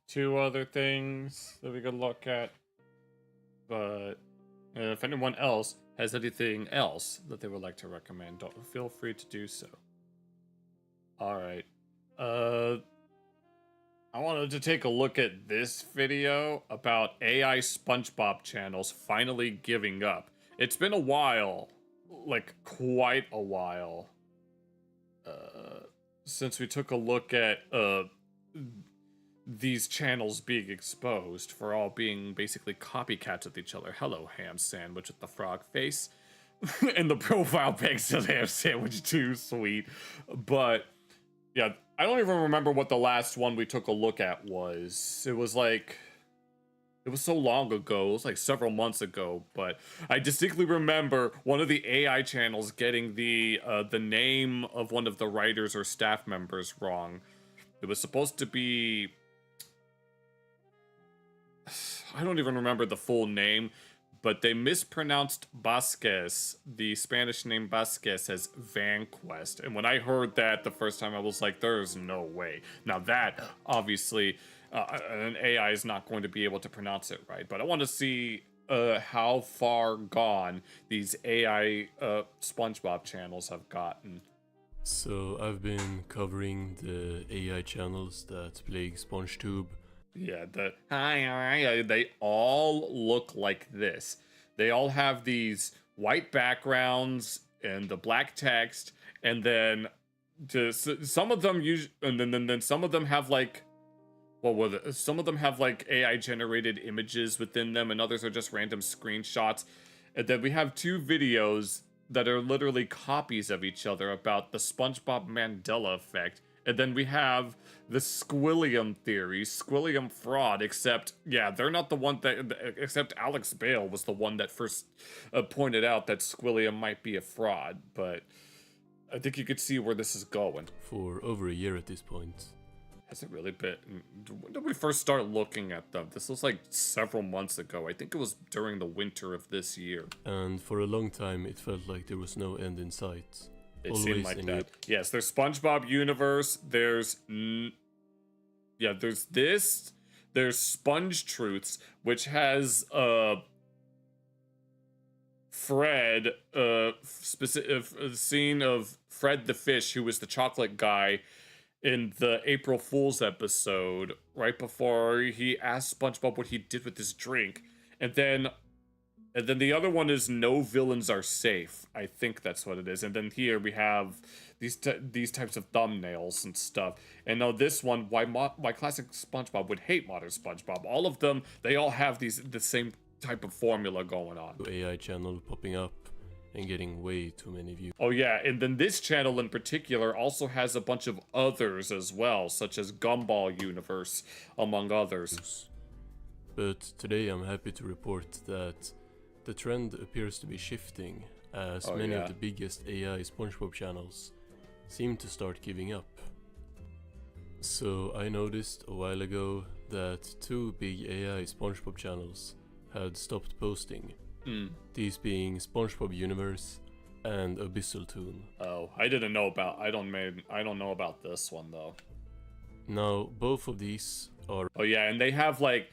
2 other things that we could look at. But if anyone else has anything else that they would like to recommend, feel free to do so. Alright. I wanted to take a look at this video about AI SpongeBob channels finally giving up. It's been a while, like quite a while, since we took a look at these channels being exposed for all being basically copycats of each other. Hello, ham sandwich with the frog face. And the profile pics of ham sandwich too, sweet. But yeah, I don't even remember what the last one we took a look at was. It was It was so long ago. It was like several months ago, but I distinctly remember one of the AI channels getting the name of one of the writers or staff members wrong. It was supposed to be, I don't even remember the full name, but they mispronounced Vasquez, the Spanish name Vasquez, as Vanquest. And when I heard that the first time, I was like, there's no way. Now that, obviously, an AI is not going to be able to pronounce it right. But I want to see how far gone these AI SpongeBob channels have gotten. So I've been covering the AI channels that plague SpongeTube. Yeah, they all look like this. They all have these white backgrounds and the black text, and then some of them and then some of them have like, some of them have like AI generated images within them, and others are just random screenshots. And then we have two videos that are literally copies of each other about the SpongeBob Mandela effect. And then we have the Squilliam theory, Squilliam fraud, except, yeah, they're not the one that, except Alex Bale was the one that first pointed out that Squilliam might be a fraud, but I think you could see where this is going. For over a year at this point. Has it really been? When did we first start looking at them? This was like several months ago. I think it was during the winter of this year. And for a long time, it felt like there was no end in sight. It seemed like that. Yes, there's SpongeBob Universe. There's there's this. There's Sponge Truths, which has Fred, specific scene of Fred the fish, who was the chocolate guy in the April Fool's episode, right before he asked SpongeBob what he did with his drink, and then the other one is No Villains Are Safe. I think that's what it is. And then here we have these types of thumbnails and stuff. And now this one, why classic SpongeBob would hate modern SpongeBob. All of them, they all have the same type of formula going on. AI channel popping up and getting way too many views. Oh yeah, and then this channel in particular also has a bunch of others as well, such as Gumball Universe, among others. But today I'm happy to report that the trend appears to be shifting, as many of the biggest AI SpongeBob channels seem to start giving up. So I noticed a while ago that two big AI SpongeBob channels had stopped posting. These being SpongeBob Universe and Abyssal Toon. Oh, I didn't know about. I don't know about this one though. Now both of these are. Oh yeah, and they have like.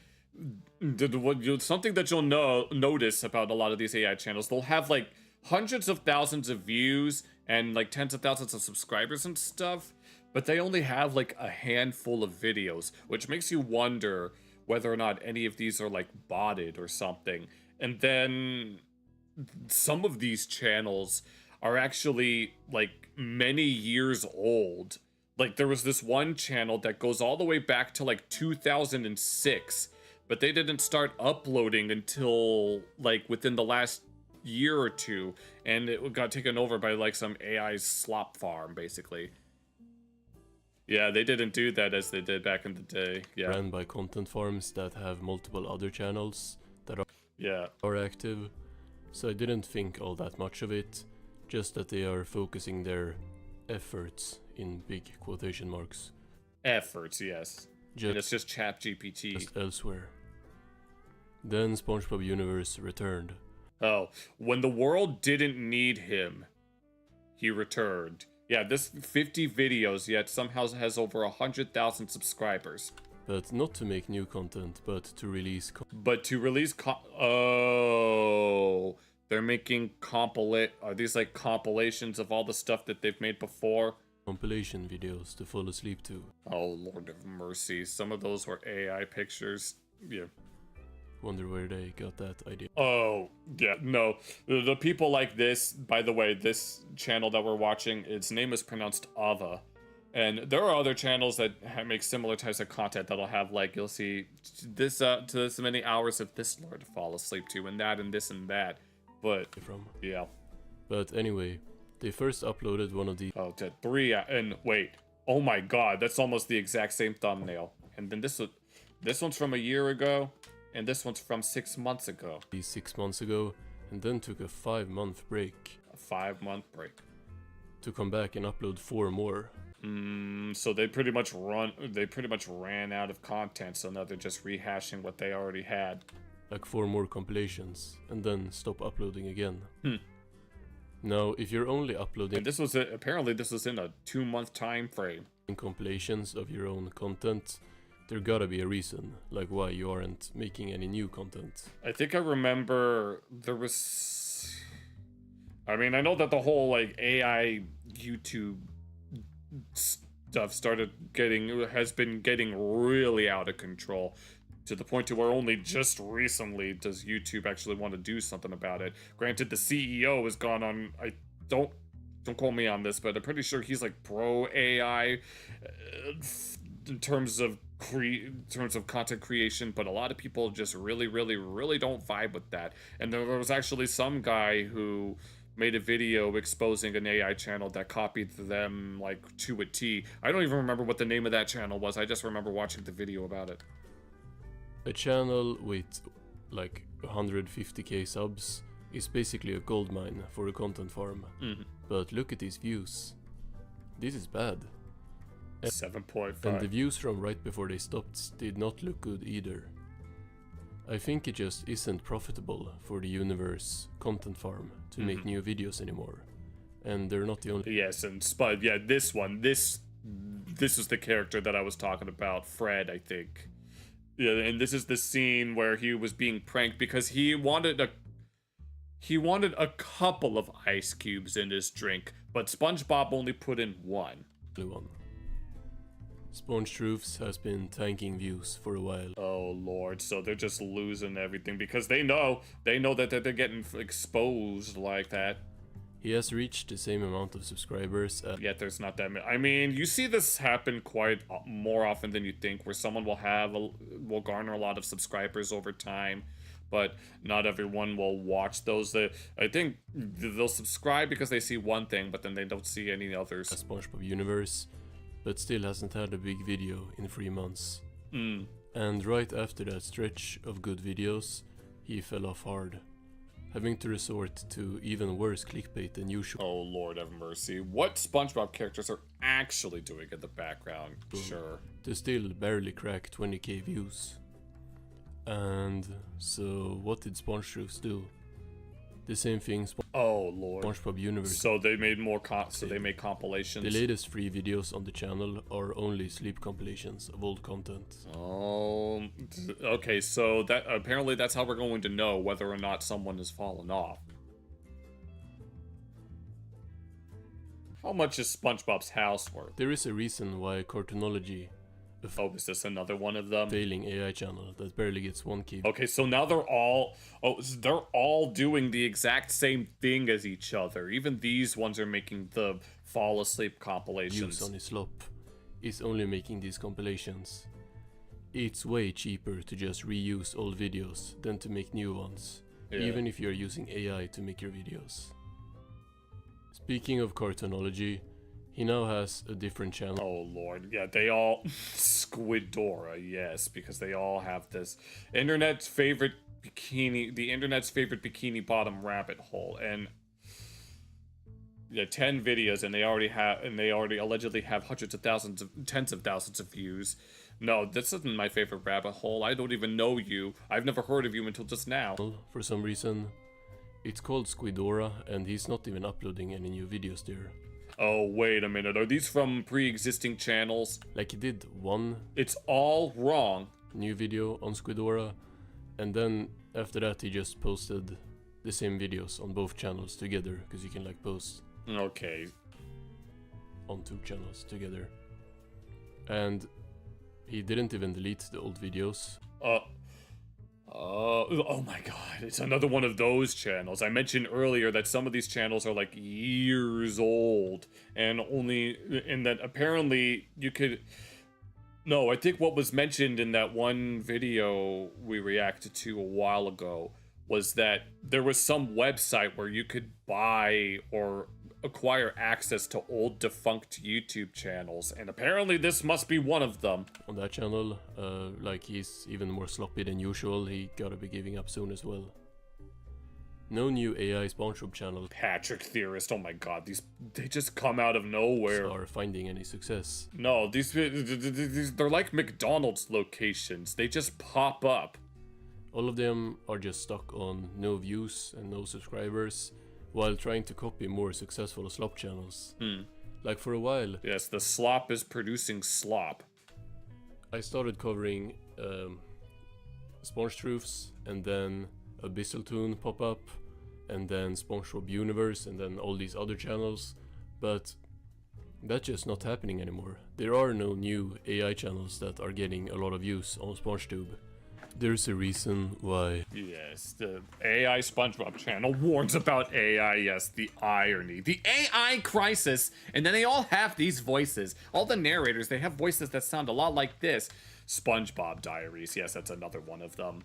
Something that you'll notice about a lot of these AI channels, they'll have like hundreds of thousands of views and like tens of thousands of subscribers and stuff, but they only have like a handful of videos, which makes you wonder whether or not any of these are like botted or something. And then some of these channels are actually like many years old. Like there was this one channel that goes all the way back to like 2006, but they didn't start uploading until like within the last year or two, and it got taken over by like some AI slop farm, basically. Yeah, they didn't do that as they did back in the day. Yeah. Ran by content farms that have multiple other channels that are active. So I didn't think all that much of it, just that they are focusing their efforts in big quotation marks. Efforts, yes. And it's just ChatGPT. Just elsewhere. Then SpongeBob Universe returned. Oh, when the world didn't need him, he returned. Yeah, this 50 videos, yet somehow has over 100,000 subscribers. But not to make new content, but to release. Oh, they're making Are these like compilations of all the stuff that they've made before? Compilation videos to fall asleep to. Oh, Lord of mercy. Some of those were AI pictures. Yeah. Wonder where they got that idea. Oh, yeah, no. The people like this, by the way, this channel that we're watching, its name is pronounced Ava. And there are other channels that make similar types of content that'll have, like, you'll see this, to this many hours of this lore to fall asleep to, and that, and this, and that. But, yeah. But anyway, they first uploaded one of the. Oh, to 3, and wait. Oh my god, that's almost the exact same thumbnail. And then this one's from a year ago. And this one's from 6 months ago. 6 months ago, and then took a 5-month break. A 5-month break. To come back and upload 4 more. So they pretty much ran out of content, so now they're just rehashing what they already had. Like 4 more compilations, and then stop uploading again. Now, if you're only uploading... And this was apparently this was in a 2-month time frame. Compilations of your own content, there gotta be a reason, like why you aren't making any new content. I think I remember there was... I mean, I know that the whole, like, AI YouTube stuff has been getting really out of control, to the point to where only just recently does YouTube actually want to do something about it. Granted, the CEO has gone on, don't quote me on this, but I'm pretty sure he's like pro AI in terms of content creation, but a lot of people just really don't vibe with that. And there was actually some guy who made a video exposing an AI channel that copied them like to a T. I don't even remember what the name of that channel was. I just remember watching the video about it. A channel with like 150k subs is basically a goldmine for a content farm. But look at these views. This is bad. 7.5. And the views from right before they stopped did not look good either. I think it just isn't profitable for the universe content farm to make new videos anymore. And they're not the only... Yes, and Spud, yeah, this is the character that I was talking about, Fred, I think. Yeah, and this is the scene where he was being pranked because he wanted a couple of ice cubes in his drink, but SpongeBob only put in one. Sponge Truths has been tanking views for a while. Oh lord, so they're just losing everything because they know that they're getting exposed like that. He has reached the same amount of subscribers as... Yet there's not that many. I mean, you see this happen quite more often than you think, where someone will garner a lot of subscribers over time, but not everyone will watch those. I think they'll subscribe because they see one thing, but then they don't see any others. SpongeBob universe, but still hasn't had a big video in 3 months. And right after that stretch of good videos, he fell off hard, having to resort to even worse clickbait than usual. Oh lord have mercy. What SpongeBob characters are actually doing in the background? Sure. To still barely crack 20k views. And so what did Sponge Truths do? The same thing oh lord. SpongeBob universe. So they made more they made compilations. The latest 3 videos on the channel are only sleep compilations of old content. Oh, okay, so that apparently that's how we're going to know whether or not someone has fallen off. How much is SpongeBob's house worth? There is a reason why Cartoonology, oh, is this another one of them? Failing AI channel that barely gets 1k. Okay, so now they're all doing the exact same thing as each other. Even these ones are making the fall asleep compilations. Views on his slop is only making these compilations. It's way cheaper to just reuse old videos than to make new ones, even if you're using AI to make your videos. Speaking of Cartoonology, he now has a different channel. Oh lord, yeah, they all... Squidora, yes, because they all have this the internet's favorite bikini bottom rabbit hole, and... Yeah, 10 videos, and they already allegedly have tens of thousands of views. No, this isn't my favorite rabbit hole. I don't even know you. I've never heard of you until just now. For some reason, it's called Squidora, and he's not even uploading any new videos there. Oh, wait a minute. Are these from pre-existing channels? Like he did one... It's all wrong. ...new video on Squidora, and then after that he just posted the same videos on both channels together, because you can like post... Okay. ...on 2 channels together. And he didn't even delete the old videos. Oh my god, it's another one of those channels. I mentioned earlier that some of these channels are like years old, and that apparently you could... No, I think what was mentioned in that one video we reacted to a while ago was that there was some website where you could buy or acquire access to old defunct YouTube channels, and apparently this must be one of them. On that channel, like he's even more sloppy than usual, he gotta be giving up soon as well. No new AI SpongeBob channel Patrick Theorist, oh my god, they just come out of nowhere. are finding any success. No, these they're like McDonald's locations. They just pop up. All of them are just stuck on no views and no subscribers, while trying to copy more successful slop channels. Like for a while, Yes, the slop is producing slop. I started covering Sponge Truths, and then Abyssaltoon pop up, and then SpongeBob Universe, and then all these other channels, but that's just not happening anymore. There are no new AI channels that are getting a lot of views on SpongeTube. There's a reason why. Yes, the AI SpongeBob channel warns about AI. Yes, the irony. The AI crisis. And then they all have these voices. All the narrators, they have voices that sound a lot like this. SpongeBob Diaries. Yes, that's another one of them.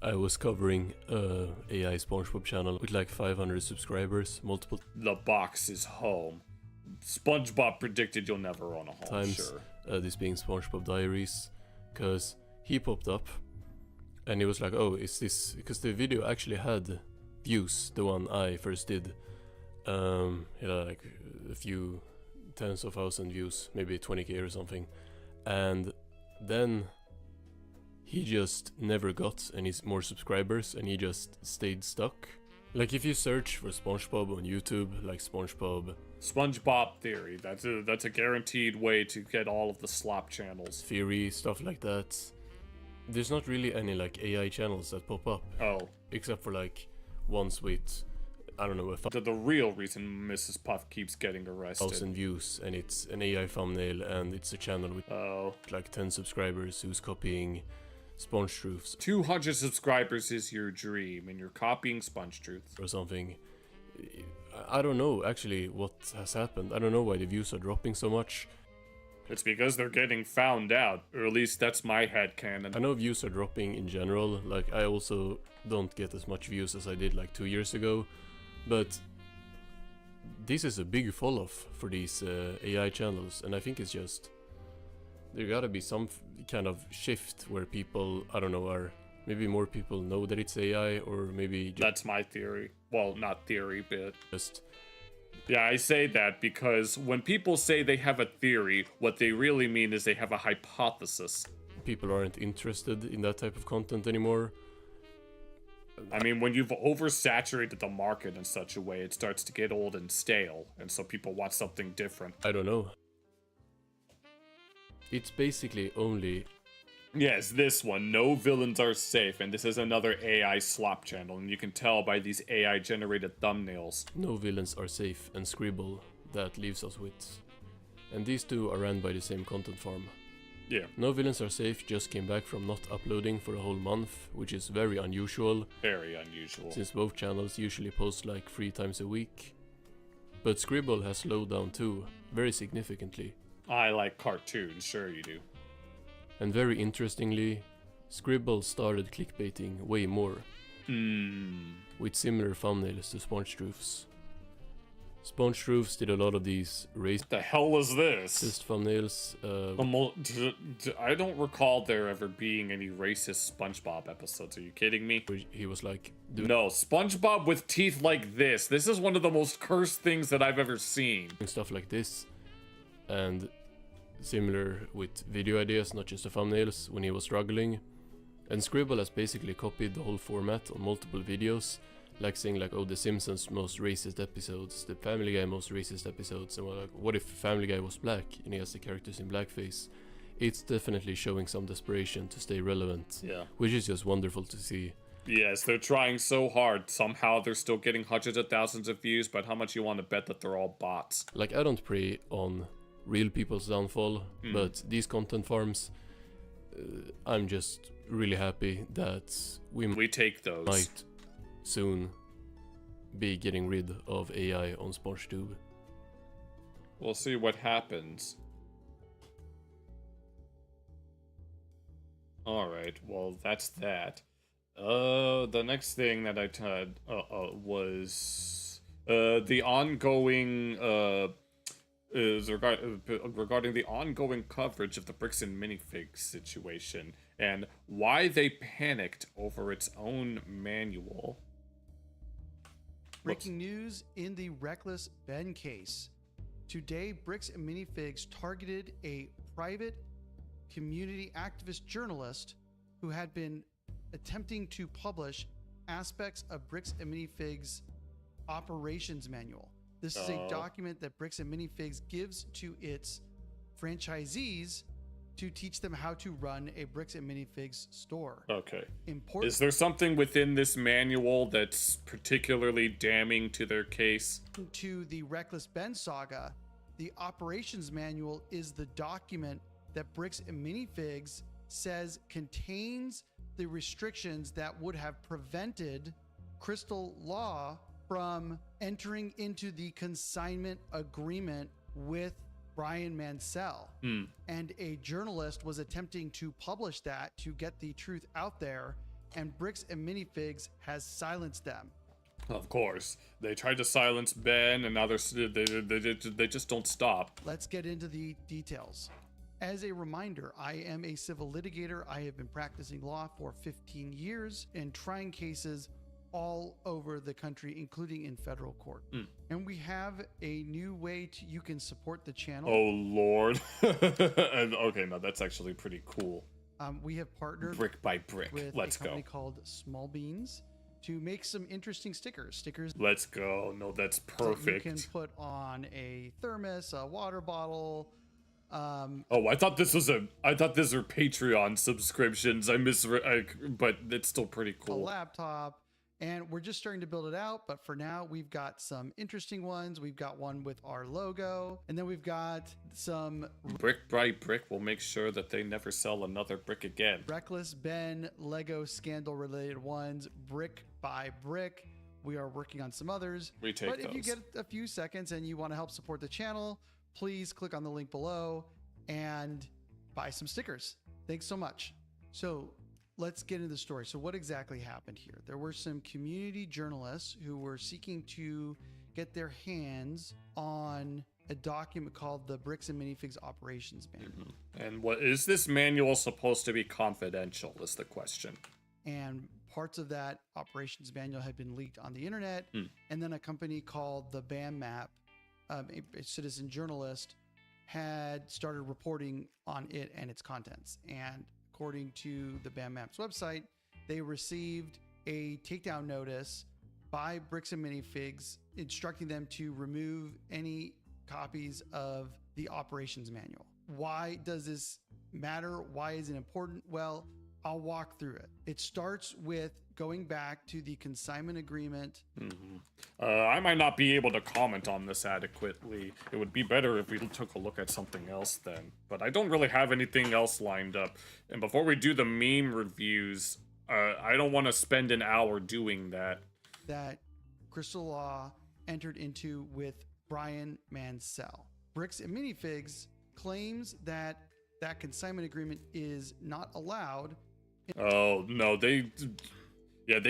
I was covering a AI SpongeBob channel with like 500 subscribers multiple The box is home. SpongeBob predicted you'll never own a home, times, sure. this being SpongeBob Diaries, because he popped up and he was like, oh, is this, because the video actually had views, the one I first did. It had like a few tens of thousand views, maybe 20k or something, and then he just never got any more subscribers and he just stayed stuck. Like if you search for SpongeBob on YouTube, like SpongeBob Theory. That's a guaranteed way to get all of the slop channels. Theory, stuff like that, there's not really any like AI channels that pop up. Oh. Except for like ones with, I don't know, The real reason Mrs. Puff keeps getting arrested. 1,000 views, and it's an AI thumbnail, and it's a channel with like 10 subscribers who's copying Sponge Truths 200 subscribers is your dream, and you're copying Sponge Truths. or something. I don't know actually what has happened. I don't know why the views are dropping so much. It's because they're getting found out, or at least that's my headcanon. I know views are dropping in general, like I also don't get as much views as I did like 2 years ago, but this is a big fall off for these AI channels, and I think it's just, there gotta be some kind of shift where people, I don't know, are maybe more people know that it's AI, or maybe That's my theory. Well, not theory, but just yeah, I say that because when people say they have a theory, what they really mean is they have a hypothesis. people aren't interested in that type of content anymore. I mean, when you've oversaturated the market in such a way, it starts to get old and stale, and so people want something different. I don't know. It's basically only Yes, this one. No villains are safe, and this is another AI slop channel, and you can tell by these AI-generated thumbnails. No Villains Are Safe and Scribble that leaves us with. And these two are ran by the same content farm. Yeah, No Villains Are Safe just came back from not uploading for a whole month, which is very unusual, very unusual. since both channels usually post like 3 times a week. But Scribble has slowed down too, very significantly. I like cartoons, sure you do. And very interestingly, Scribble started clickbaiting way more, with similar thumbnails to Sponge Truths. Sponge Truths did a lot of these racist The hell is this? thumbnails. I don't recall there ever being any racist SpongeBob episodes. Are you kidding me? Where he was like, doing No, SpongeBob with teeth like this. This is one of the most cursed things that I've ever seen. stuff like this, and similar with video ideas, not just the thumbnails, when he was struggling. And Scribble has basically copied the whole format on multiple videos, like saying like, oh, The Simpsons most racist episodes, The Family Guy most racist episodes, and we're like, what if Family Guy was black and he has the characters in blackface? It's definitely showing some desperation to stay relevant, Yeah. which is just wonderful to see. Yes, they're trying so hard. Somehow they're still getting hundreds of thousands of views, but how much you want to bet that they're all bots? Like, I don't prey on real people's downfall, but these content farms, I'm just really happy that We take those. might soon be getting rid of AI on SpongeTube. We'll see what happens. Alright, well, that's that. The next thing that I had was The ongoing is regarding the ongoing coverage of the bricks and minifigs situation and why they panicked over its own manual. Breaking news in the Reckless Ben case. Today, Bricks and Minifigs targeted a private community activist journalist who had been attempting to publish aspects of Bricks and Minifigs operations manual. This is a document that Bricks and Minifigs gives to its franchisees to teach them how to run a Bricks and Minifigs store. Okay. Important. Is there something within this manual that's particularly damning to their case? To the Reckless Ben saga, the operations manual is the document that Bricks and Minifigs says contains the restrictions that would have prevented Crystal Law from entering into the consignment agreement with Brian Mansell. And a journalist was attempting to publish that to get the truth out there, and Bricks and Minifigs has silenced them. Of course. They tried to silence Ben, and now they just don't stop. Let's get into the details. As a reminder, I am a civil litigator. I have been practicing law for 15 years and trying cases all over the country, including in federal court. And we have a new way you can support the channel. Oh, Lord. Okay, no, that's actually pretty cool. We have partnered brick by brick. with Let's a company go. called Small Beans to make some interesting stickers. Let's go. No, that's perfect. That you can put on a thermos, a water bottle. Oh, I thought these were Patreon subscriptions. But it's still pretty A cool. laptop. And we're just starting to build it out, but for now we've got some interesting ones. We've got one with our logo, and then we've got some Brick by brick will make sure that they never sell another brick again. Reckless Ben Lego scandal related ones, brick by brick. We are working on some others. We take But if you those. get a few seconds and you want to help support the channel, please click on the link below and buy some stickers. Thanks so much. So let's get into the story. So what exactly happened here? There were some community journalists who were seeking to get their hands on a document called the Bricks and Minifigs Operations Manual. And what is this manual supposed to be confidential is the question. And parts of that operations manual had been leaked on the internet. And then a company called the BAM Map, a citizen journalist, had started reporting on it and its contents. And according to the BAM Maps website, they received a takedown notice by Bricks and Minifigs instructing them to remove any copies of the operations manual. Why does this matter? Why is it important? Well, I'll walk through it. It starts with going back to the consignment agreement. I might not be able to comment on this adequately. It would be better if we took a look at something else then. But I don't really have anything else lined up. And before we do the meme reviews, I don't want to spend an hour doing that. That Crystal Law entered into with Brian Mansell. Bricks and Minifigs claims that that consignment agreement is not allowed. Oh, no, they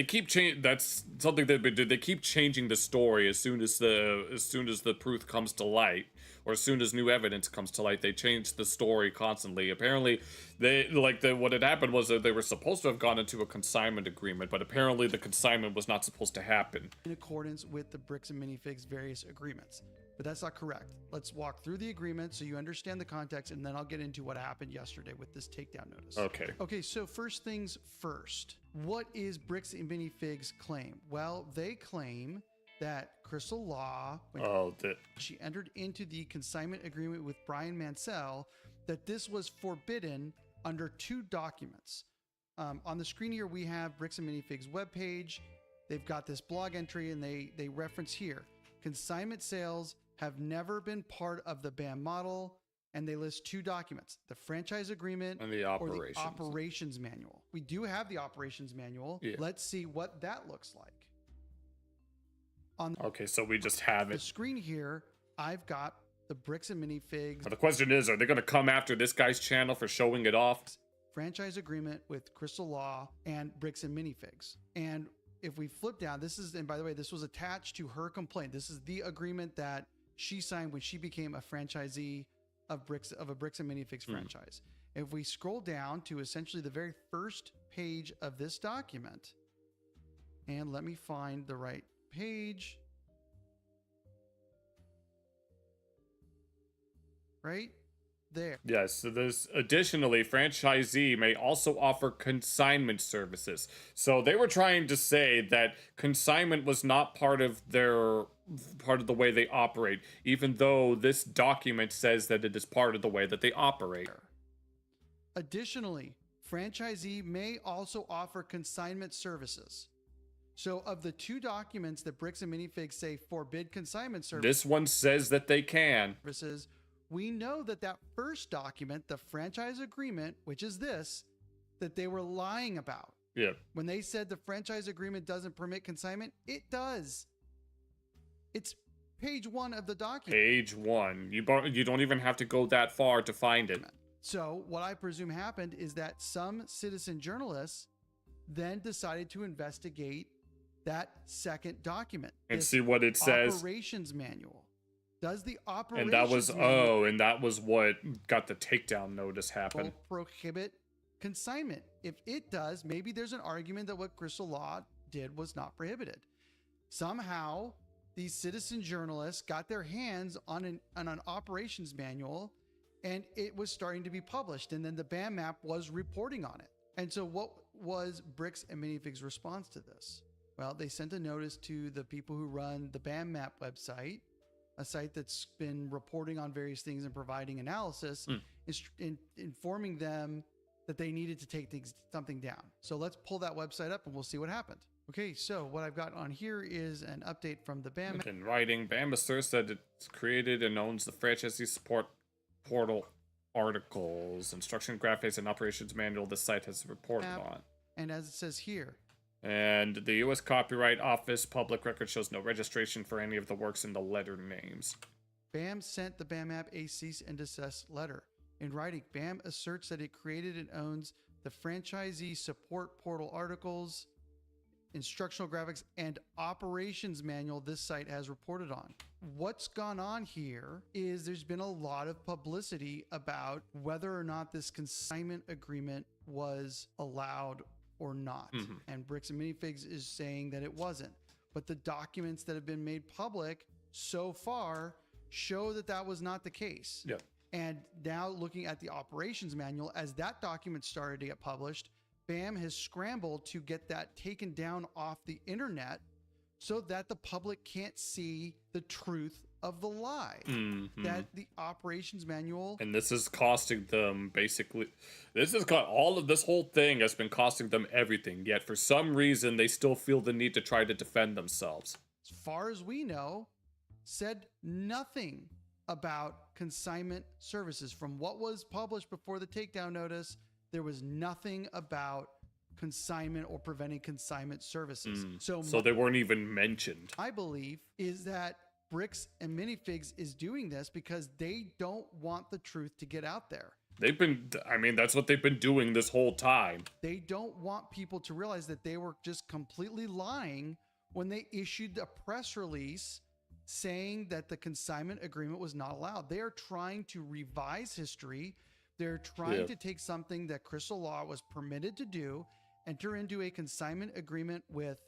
keep changing. That's something that they do. They keep changing the story as soon as the truth comes to light, or as soon as new evidence comes to light. They change the story constantly. Apparently, what had happened was that they were supposed to have gone into a consignment agreement, but apparently the consignment was not supposed to happen. In accordance with the Bricks and Minifigs various agreements. But that's not correct. Let's walk through the agreement so you understand the context, and then I'll get into what happened yesterday with this takedown notice. Okay, so first things first. What is Bricks and Minifigs' claim? Well, they claim that Crystal Law, when she entered into the consignment agreement with Brian Mansell, that this was forbidden under two documents. On the screen here, we have Bricks and Minifigs' webpage. They've got this blog entry, and they reference here, consignment sales have never been part of the BAM model, and they list two documents, the franchise agreement and the operations manual. We do have the operations manual. Yeah. Let's see what that looks like. Okay, so we just have The it. screen here, I've got the Bricks and Minifigs The question is, are they going to come after this guy's channel for showing it off? franchise agreement with Crystal Law and Bricks and Minifigs. And if we flip down, this is, and by the way, this was attached to her complaint. This is the agreement that she signed when she became a franchisee of a Bricks and Minifigs franchise. If we scroll down to essentially the very first page of this document, and let me find the right page. Right there. Yes, so there's additionally, franchisee may also offer consignment services. So they were trying to say that consignment was not part of the way they operate, even though this document says that it is part of the way that they operate. Additionally, franchisee may also offer consignment services. So of the two documents that Bricks and Minifigs say forbid consignment services, this one says that they can. We know that first document, the franchise agreement, which is this, that they were lying about. Yeah. When they said the franchise agreement doesn't permit consignment, it does. It's page 1 of the document. Page 1. You don't even have to go that far to find it. So what I presume happened is that some citizen journalists then decided to investigate that second document and see what it says. Operations manual. Does the operations and that was what got the takedown notice happen. Prohibit consignment? If it does, maybe there's an argument that what Crystal Law did was not prohibited. Somehow, these citizen journalists got their hands on an operations manual, and it was starting to be published, and then the BAM map was reporting on it. And so what was Bricks and Minifigs' response to this? Well, they sent a notice to the people who run the BAM map website, a site that's been reporting on various things and providing analysis, informing them that they needed to take something down. So let's pull that website up and we'll see what happened. Okay, so what I've got on here is an update from the BAM. In writing, BAM asserts that it's created and owns the franchisee support portal articles, instruction graphics, and operations manual the site has reported on. And as it says here, and the U.S. Copyright Office public record shows no registration for any of the works in the letter names. BAM sent the BAM app a cease and desist letter. In writing, BAM asserts that it created and owns the franchisee support portal articles, instructional graphics, and operations manual this site has reported on. What's gone on here is there's been a lot of publicity about whether or not this consignment agreement was allowed or not. And Bricks and Minifigs is saying that it wasn't. But the documents that have been made public so far show that that was not the case. Yep. And now looking at the operations manual, as that document started to get published, BAM has scrambled to get that taken down off the internet so that the public can't see the truth of the lie. That the operations manual. And this is costing them basically, this whole thing has been costing them everything. Yet for some reason, they still feel the need to try to defend themselves. As far as we know, said nothing about consignment services. From what was published before the takedown notice, there was nothing about consignment or preventing consignment services. So they weren't even mentioned. I believe is that Bricks and Minifigs is doing this because they don't want the truth to get out there. That's what they've been doing this whole time. They don't want people to realize that they were just completely lying when they issued a press release saying that the consignment agreement was not allowed. They are trying to revise history. They're trying to take something that Crystal Law was permitted to do, enter into a consignment agreement with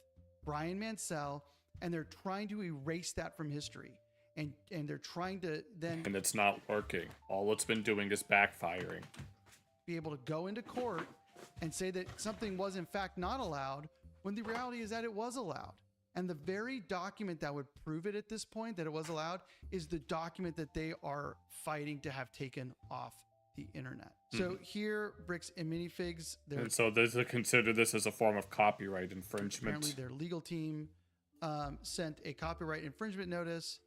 Brian Mansell, and they're trying to erase that from history. And they're trying to then... And it's not working. All it's been doing is backfiring. Be able to go into court and say that something was in fact not allowed, when the reality is that it was allowed. And the very document that would prove it at this point, that it was allowed, is the document that they are fighting to have taken off the internet. So here, Bricks and Minifigs, and so they consider this as a form of copyright infringement. Apparently their legal team sent a copyright infringement notice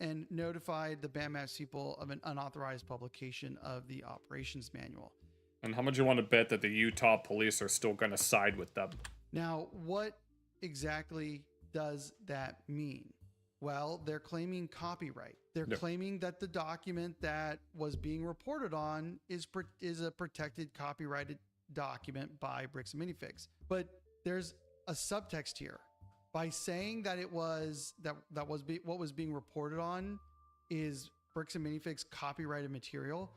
and notified the BAM Maps people of an unauthorized publication of the operations manual. And how much you want to bet that the Utah police are still going to side with them? Now, what exactly does that mean? Well, they're claiming copyright. They're claiming that the document that was being reported on is a protected copyrighted document by Bricks and Minifigs. But there's a subtext here. By saying that it was what was being reported on is Bricks and Minifigs copyrighted material,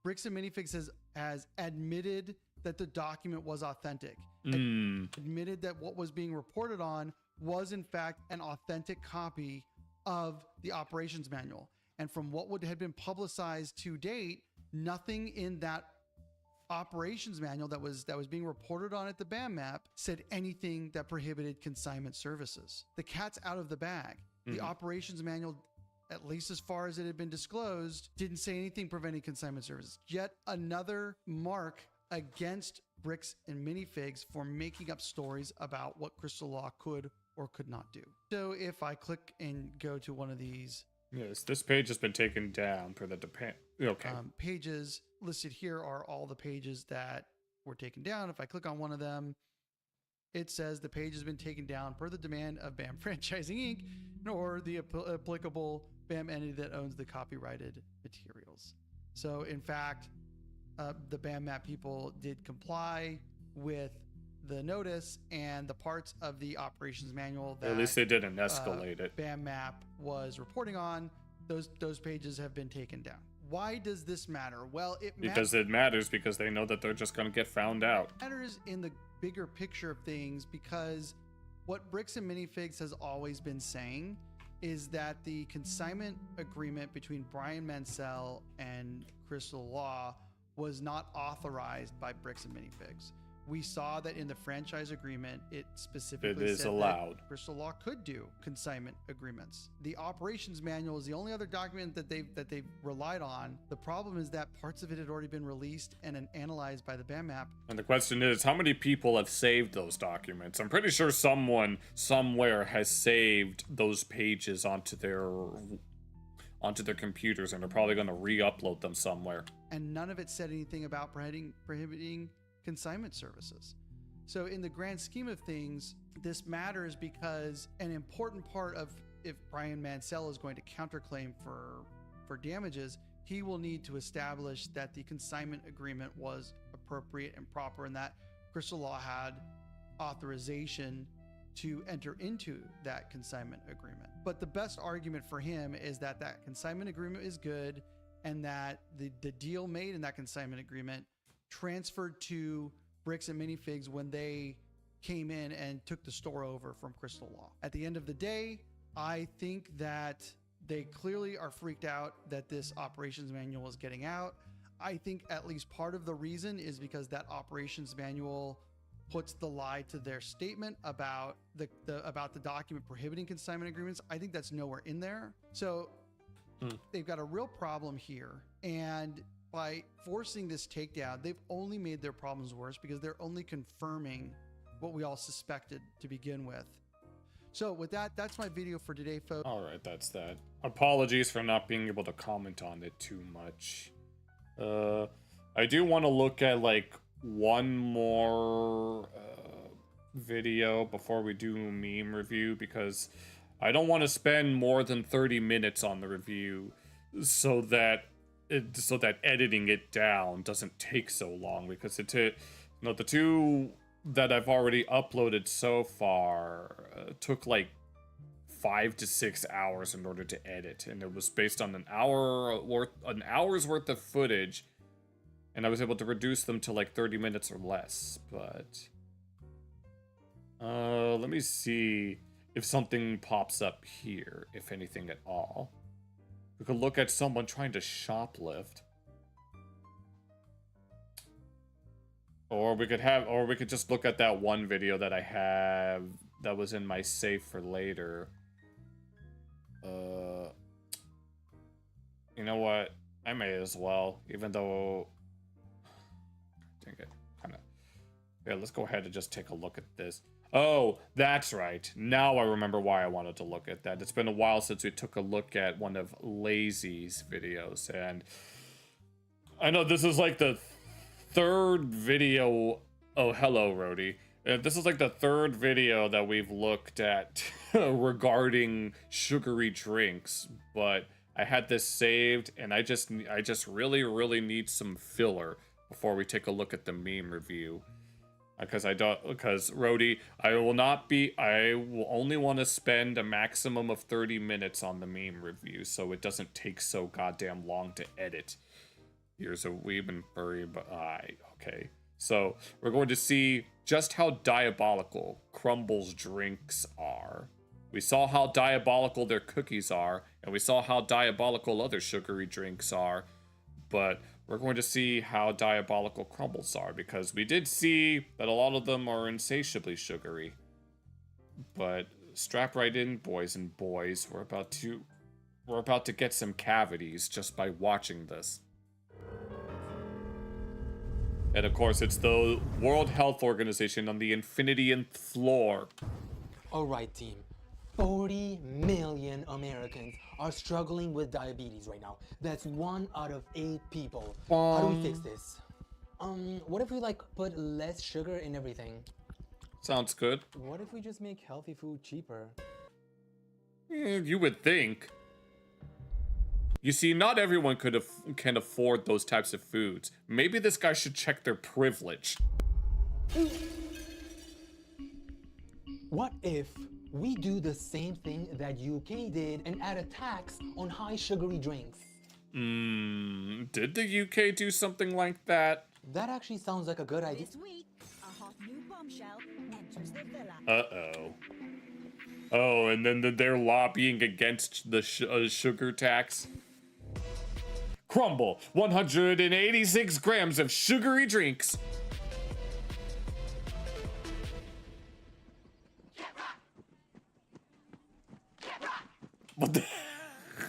Bricks and Minifigs has admitted that the document was authentic. Admitted that what was being reported on was in fact an authentic copy of the operations manual. And from what had been publicized to date, nothing in that operations manual that was being reported on at the BAM map said anything that prohibited consignment services. The cat's out of the bag. The operations manual, at least as far as it had been disclosed, didn't say anything preventing consignment services. Yet another mark against Bricks and Minifigs for making up stories about what Crystal Law could or could not do. So if I click and go to one of these, yes, this page has been taken down for the pages listed here are all the pages that were taken down. If I click on one of them, it says the page has been taken down per the demand of BAM Franchising Inc. or the applicable BAM entity that owns the copyrighted materials. So in fact, the BAM map people did comply with the notice and the parts of the operations manual that at least they didn't escalate it. BAM map was reporting on. Those pages have been taken down. Why does this matter? Well, it matters because they know that they're just going to get found out. It matters in the bigger picture of things because what Bricks and Minifigs has always been saying is that the consignment agreement between Brian Mansell and Crystal Law was not authorized by Bricks and Minifigs. We saw that in the franchise agreement, it specifically said allowed. that Crystal Law could do consignment agreements. The operations manual is the only other document that they've relied on. The problem is that parts of it had already been released and analyzed by the BAM map. And the question is, how many people have saved those documents? I'm pretty sure someone somewhere has saved those pages onto their computers, and they're probably going to re-upload them somewhere. And none of it said anything about prohibiting consignment services. So in the grand scheme of things, this matters because an important part of if Brian Mansell is going to counterclaim for damages, he will need to establish that the consignment agreement was appropriate and proper and that Crystal Law had authorization to enter into that consignment agreement. But the best argument for him is that that consignment agreement is good and that the deal made in that consignment agreement transferred to Bricks and Minifigs when they came in and took the store over from Crystal Law. At the end of the day, I think that they clearly are freaked out that this operations manual is getting out. I think at least part of the reason is because that operations manual puts the lie to their statement about the document prohibiting consignment agreements. I think that's nowhere in there. So they've got a real problem here. And by forcing this takedown, they've only made their problems worse because they're only confirming what we all suspected to begin with. So with that, that's my video for today, folks. All right, that's that. Apologies for not being able to comment on it too much. I do want to look at like one more video before we do a meme review because I don't want to spend more than 30 minutes on the review so that editing it down doesn't take so long because the two that I've already uploaded so far took like 5 to 6 hours in order to edit, and it was based on an hour's worth of footage, and I was able to reduce them to like 30 minutes or less. But let me see if something pops up here, if anything at all. We could look at someone trying to shoplift. Or we could just look at that one video that I have that was in my save for later. You know what? I may as well, even though... Dang it. Yeah, let's go ahead and just take a look at this. Oh, that's right. Now I remember why I wanted to look at that. It's been a while since we took a look at one of Lazy's videos, and I know this is like the third video. Oh, hello, Rhodey. This is like the third video that we've looked at regarding sugary drinks, but I had this saved, and I just really need some filler before we take a look at the meme review. Because Rhodey, I will only want to spend a maximum of 30 minutes on the meme review, so it doesn't take so goddamn long to edit. Here's a weeb and furry, but okay. So we're going to see just how diabolical Crumble's drinks are. We saw how diabolical their cookies are, and we saw how diabolical other sugary drinks are, but we're going to see how diabolical Crumbles are, because we did see that a lot of them are insatiably sugary. But strap right in, boys and boys. We're about to get some cavities just by watching this. And of course, it's the World Health Organization on the infinitieth floor. All right, team. 40 million Americans are struggling with diabetes right now. That's 1 out of 8 people. How do we fix this? What if we put less sugar in everything? Sounds good. What if we just make healthy food cheaper? You would think. You see, not everyone can afford those types of foods. Maybe this guy should check their privilege. What if we do the same thing that UK did and add a tax on high sugary drinks? Did the UK do something like that? That actually sounds like a good idea. This week, a hot new bombshell enters the villa. Uh-oh. Oh, and then they're lobbying against the sugar tax. Crumble, 186 grams of sugary drinks.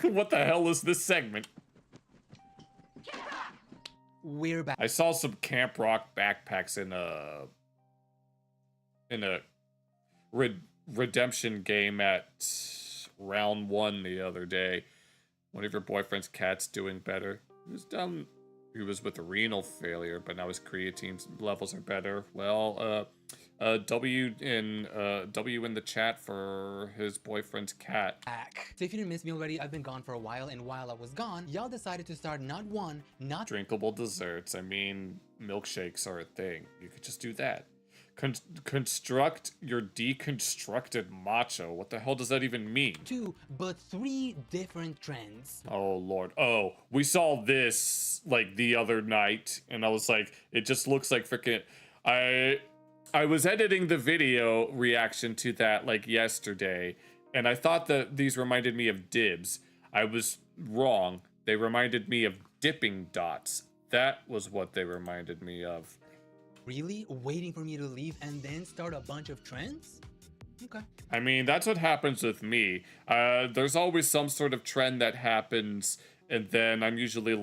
What the hell is this segment? We're back. I saw some Camp Rock backpacks in a redemption game at round 1 the other day. One of your boyfriend's cat's doing better. He was with a renal failure, but now his creatine levels are better. Well, W in the chat for his boyfriend's cat. So if you didn't miss me already, I've been gone for a while, and while I was gone, y'all decided to start not drinkable desserts. I mean, milkshakes are a thing. You could just do that. Construct your deconstructed macho. What the hell does that even mean? 2, but 3 different trends. Oh lord. Oh, we saw this the other night, and I was like, it just looks like freaking. I was editing the video reaction to that yesterday, and I thought that these reminded me of dibs. I was wrong. They reminded me of dipping dots. That was what they reminded me of. Really? Waiting for me to leave and then start a bunch of trends? Okay. I mean, that's what happens with me. There's always some sort of trend that happens, and then I'm usually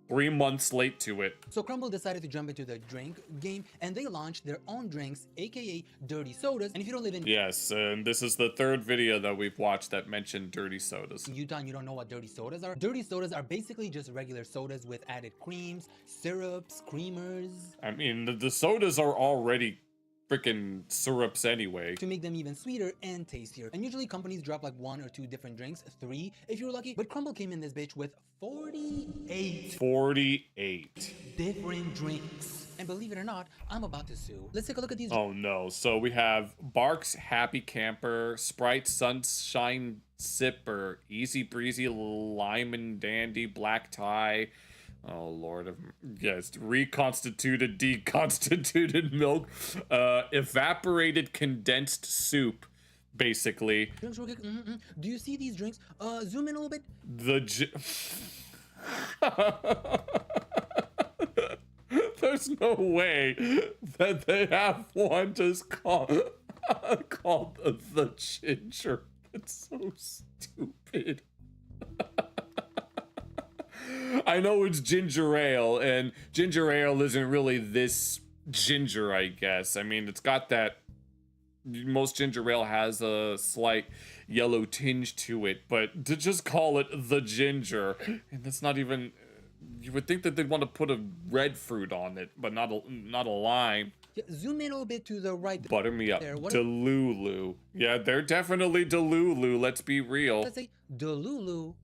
3 months late to it. So Crumble decided to jump into the drink game, and they launched their own drinks, aka dirty sodas. And if you don't live in Yes, and this is the 3rd video that we've watched that mentioned dirty sodas. Utah and you don't know what dirty sodas are? Dirty sodas are basically just regular sodas with added creams, syrups, creamers. I mean, the sodas are already freaking syrups anyway. To make them even sweeter and tastier. And usually companies drop 1 or 2 different drinks, 3 if you're lucky. But Crumble came in this bitch with 48 different drinks. And believe it or not, I'm about to sue. Let's take a look at these. Oh no. So we have Barks Happy Camper, Sprite Sunshine Sipper, Easy Breezy Lime and Dandy Black Tie. Oh lord of yes, reconstituted deconstituted milk, evaporated condensed soup, basically. Drinks real quick. Do you see these drinks? Zoom in a little bit. There's no way that they have one just called the ginger. It's so stupid. I know it's ginger ale, and ginger ale isn't really this ginger, I guess. I mean, it's got that. Most ginger ale has a slight yellow tinge to it, but to just call it the ginger, and that's not even. You would think that they'd want to put a red fruit on it, but not a lime. Yeah, zoom in a little bit to the right. Butter me up. Delulu. Yeah, they're definitely Delulu. Let's be real. Let's say Delulu.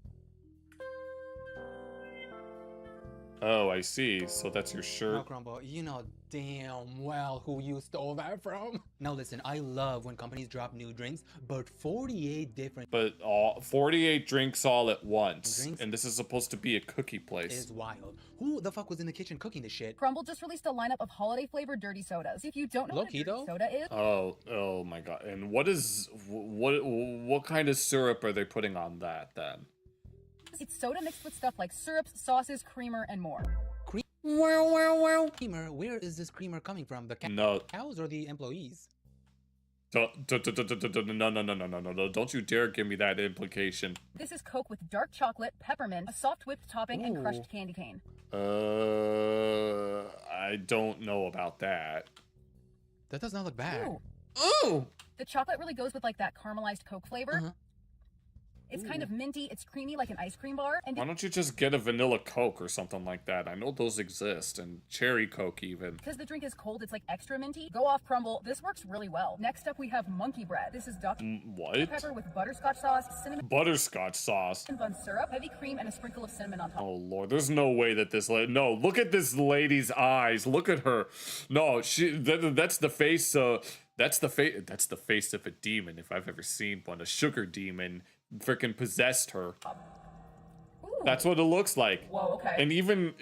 Oh, I see. So that's your Now, shirt. Crumble, you know damn well who you stole that from. Now listen, I love when companies drop new drinks, but 48 different But 48 drinks all at once. Drinks? And this is supposed to be a cookie place. is wild. Who the fuck was in the kitchen cooking this shit? Crumble just released a lineup of holiday flavored dirty sodas. If you don't know what a Low-key, dirty though? soda is, Oh my god. And what kind of syrup are they putting on that then? it's soda mixed with stuff like syrups, sauces, creamer, and more. Creamer, where is this creamer coming from? The No. cows or the employees? No. Don't you dare give me that implication. This is Coke with dark chocolate, peppermint, a soft whipped topping, and crushed candy cane. I don't know about that. That does not look bad. Ooh. Ooh! The chocolate really goes with like that caramelized Coke flavor. Uh-huh. It's kind of minty, it's creamy like an ice cream bar. And Why don't you just get a vanilla Coke or something like that? I know those exist, and cherry Coke even. because the drink is cold, it's like extra minty. Go off, Crumble. This works really well. Next up, we have monkey bread. This is Dr. What? Pepper with butterscotch sauce, cinnamon Butterscotch sauce. bun syrup, heavy cream, and a sprinkle of cinnamon on top. Oh lord, there's no way that this no, look at this lady's eyes. Look at her. No, that's the face that's the face of a demon if I've ever seen one. A sugar demon freaking possessed her. Ooh. That's what it looks like. Whoa, okay. And even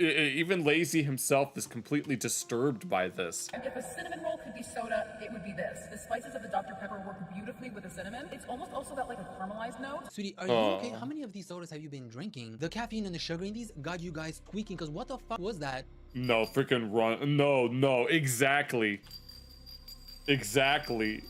Lazy himself is completely disturbed by this. And if a cinnamon roll could be soda, it would be this. The spices of the Dr. Pepper work beautifully with the cinnamon. It's almost also got like a caramelized note. Sweetie, are you okay? How many of these sodas have you been drinking? The caffeine and the sugar in these got you guys squeaking, because what the fuck was that? No, freaking run. No, exactly. Exactly.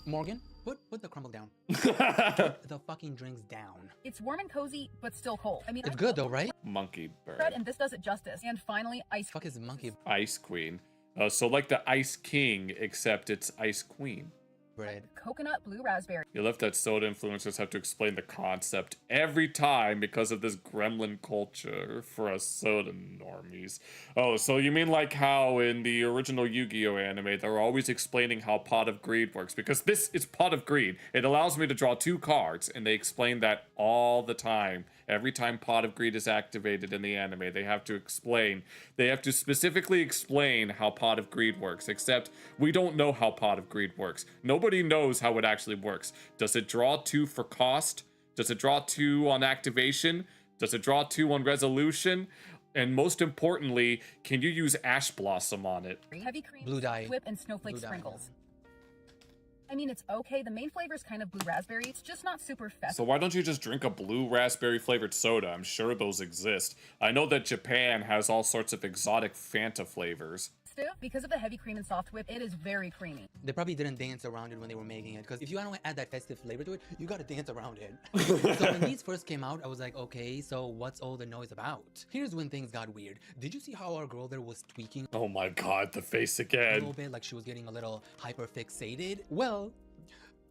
Morgan, put the Crumble down. Put the fucking drinks down. It's warm and cozy, but still cold. I mean, It's good though, right? Monkey bread, bird. and this does it justice. And finally, ice Fuck is monkey Ice Queen. So like the Ice King, except it's Ice Queen. bread. coconut blue raspberry. You left that soda influencers have to explain the concept every time because of this gremlin culture for us soda normies. Oh, so you mean like how in the original Yu-Gi-Oh anime, they're always explaining how Pot of Greed works, because this is Pot of Greed. It allows me to draw 2 cards, and they explain that all the time. Every time Pot of Greed is activated in the anime, they have to specifically explain how Pot of Greed works, except we don't know how Pot of Greed works. Nobody knows how it actually works. Does it draw 2 for cost? Does it draw 2 on activation? Does it draw 2 on resolution? And most importantly, can you use Ash Blossom on it? Heavy cream, Blue dye. whip, and snowflake Blue dye. sprinkles. I mean, it's okay. The main flavor is kind of blue raspberry. It's just not super festive. So why don't you just drink a blue raspberry flavored soda? I'm sure those exist. I know that Japan has all sorts of exotic Fanta flavors. Because of the heavy cream and soft whip, it is very creamy. They probably didn't dance around it when they were making it, because if you want to add that festive flavor to it, you gotta dance around it. So when these first came out, I was like, okay, so what's all the noise about? Here's when things got weird. Did you see how our girl there was tweaking Oh my god, the face a again. little bit, like she was getting a little hyper fixated? Well,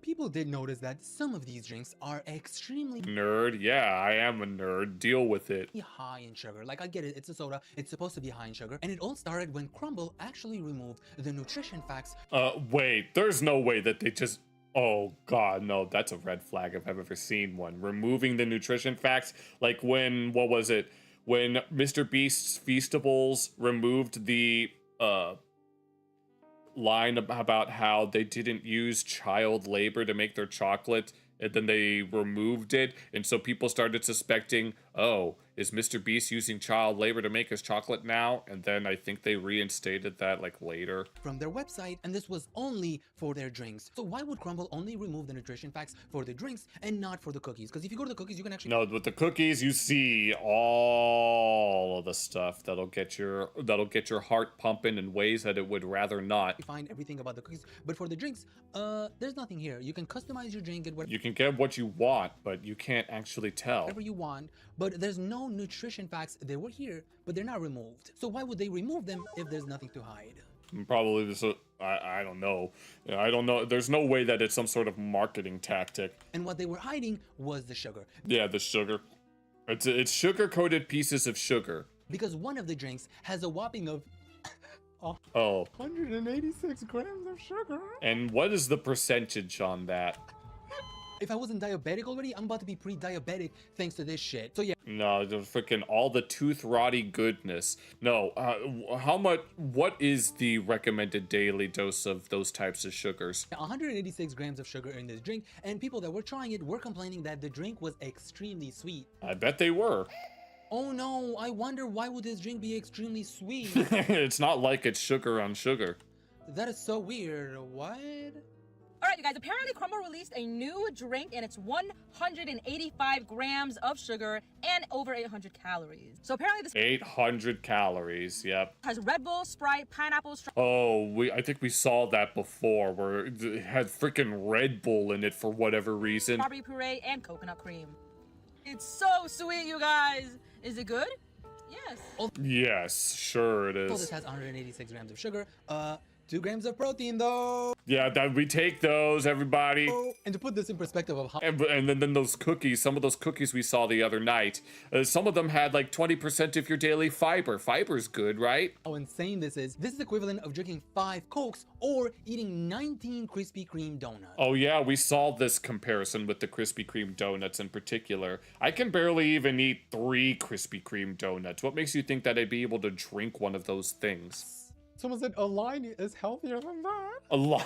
people did notice that some of these drinks are extremely Nerd, yeah, I am a nerd. Deal with it. high in sugar. Like, I get it, it's a soda, it's supposed to be high in sugar. And it all started when Crumble actually removed the nutrition facts. Wait, there's no way that they just... Oh god, no, that's a red flag if I've ever seen one. Removing the nutrition facts, like when, what was it? When Mr. Beast's Feastables removed the, line about how they didn't use child labor to make their chocolate, and then they removed it, and so people started suspecting, oh, is Mr. Beast using child labor to make his chocolate now? And then I think they reinstated that like later. From their website, and this was only for their drinks. So why would Crumble only remove the nutrition facts for the drinks and not for the cookies? Because if you go to the cookies, you can actually... No, with the cookies, you see all of the stuff that'll get your heart pumping in ways that it would rather not. find everything about the cookies, but for the drinks, there's nothing here. You can customize your drink, get You can get what you want, but you can't actually tell. whatever you want, but there's no nutrition facts. They were here, but they're not removed. So why would they remove them if there's nothing to hide? Probably this. I don't know. I don't know. There's no way that it's some sort of marketing tactic. And what they were hiding was the sugar. Yeah, the sugar. It's sugar-coated pieces of sugar. Because one of the drinks has a whopping of Oh. 186 grams of sugar. And what is the percentage on that? If I wasn't diabetic already, I'm about to be pre-diabetic thanks to this shit. So yeah. No, the freaking all the tooth rotty goodness. No, what is the recommended daily dose of those types of sugars? 186 grams of sugar in this drink, and people that were trying it were complaining that the drink was extremely sweet. I bet they were. Oh no, I wonder why would this drink be extremely sweet? It's not like it's sugar on sugar. That is so weird. What? All right, you guys, apparently Crumble released a new drink and it's 185 grams of sugar and over 800 calories. So apparently this 800 calories, yep. has Red Bull, Sprite, pineapple, I think we saw that before, where it had freaking Red Bull in it for whatever reason. strawberry puree, and coconut cream. It's so sweet, you guys. Is it good? Yes. Yes, sure it So is. this has 186 grams of sugar, 2 grams of protein though. Yeah, that we take those, everybody. And to put this in perspective of how And then those cookies, some of those cookies we saw the other night, some of them had like 20% of your daily fiber. Fiber's good, right? how insane this is equivalent of drinking 5 Cokes or eating 19 Krispy Kreme donuts. Oh yeah, we saw this comparison with the Krispy Kreme donuts in particular. I can barely even eat 3 Krispy Kreme donuts. What makes you think that I'd be able to drink one of those things? Someone said a line is healthier than that. A line?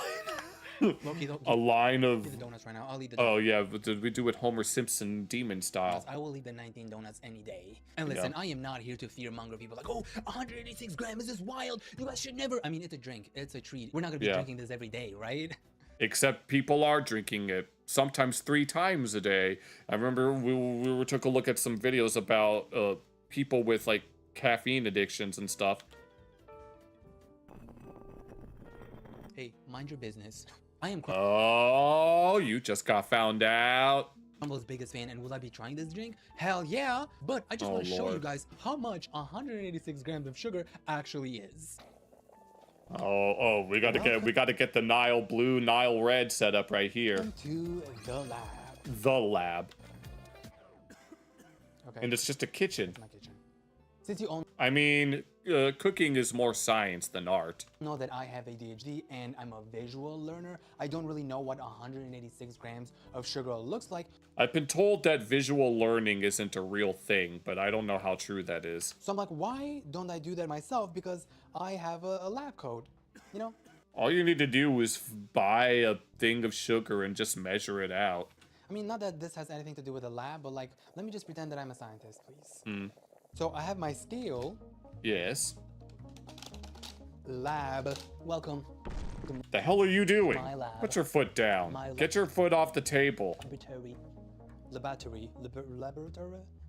Loki, A line of... eat the donuts right now. I'll eat the donuts. Oh yeah, but did we do it Homer Simpson demon style? I will eat the 19 donuts any day. And listen, I am not here to fearmonger people like, oh, 186 grams, this is wild. You guys should never. I mean, it's a drink. It's a treat. We're not going to be drinking this every day, right? Except people are drinking it, sometimes 3 times a day. I remember we took a look at some videos about people with like caffeine addictions and stuff. Hey, mind your business. I am Oh, you just got found out. Crumble's biggest fan, and will I be trying this drink? Hell yeah! But I just want to show you guys how much 186 grams of sugar actually is. We gotta get the Nile blue, Nile red set up right here. To the lab. The lab. Okay. And it's just a kitchen. It's my kitchen. Since you all I mean, cooking is more science than art. know that I have ADHD and I'm a visual learner, I don't really know what 186 grams of sugar looks like. I've been told that visual learning isn't a real thing, but I don't know how true that is. So I'm like, why don't I do that myself? Because I have a lab coat, you know? All you need to do is buy a thing of sugar and just measure it out. I mean, not that this has anything to do with the lab, but like, let me just pretend that I'm a scientist, please. So I have my scale. Yes. Lab. Welcome. The hell are you doing? My lab. Put your foot down. My lab. Get your foot off the table. Laboratory.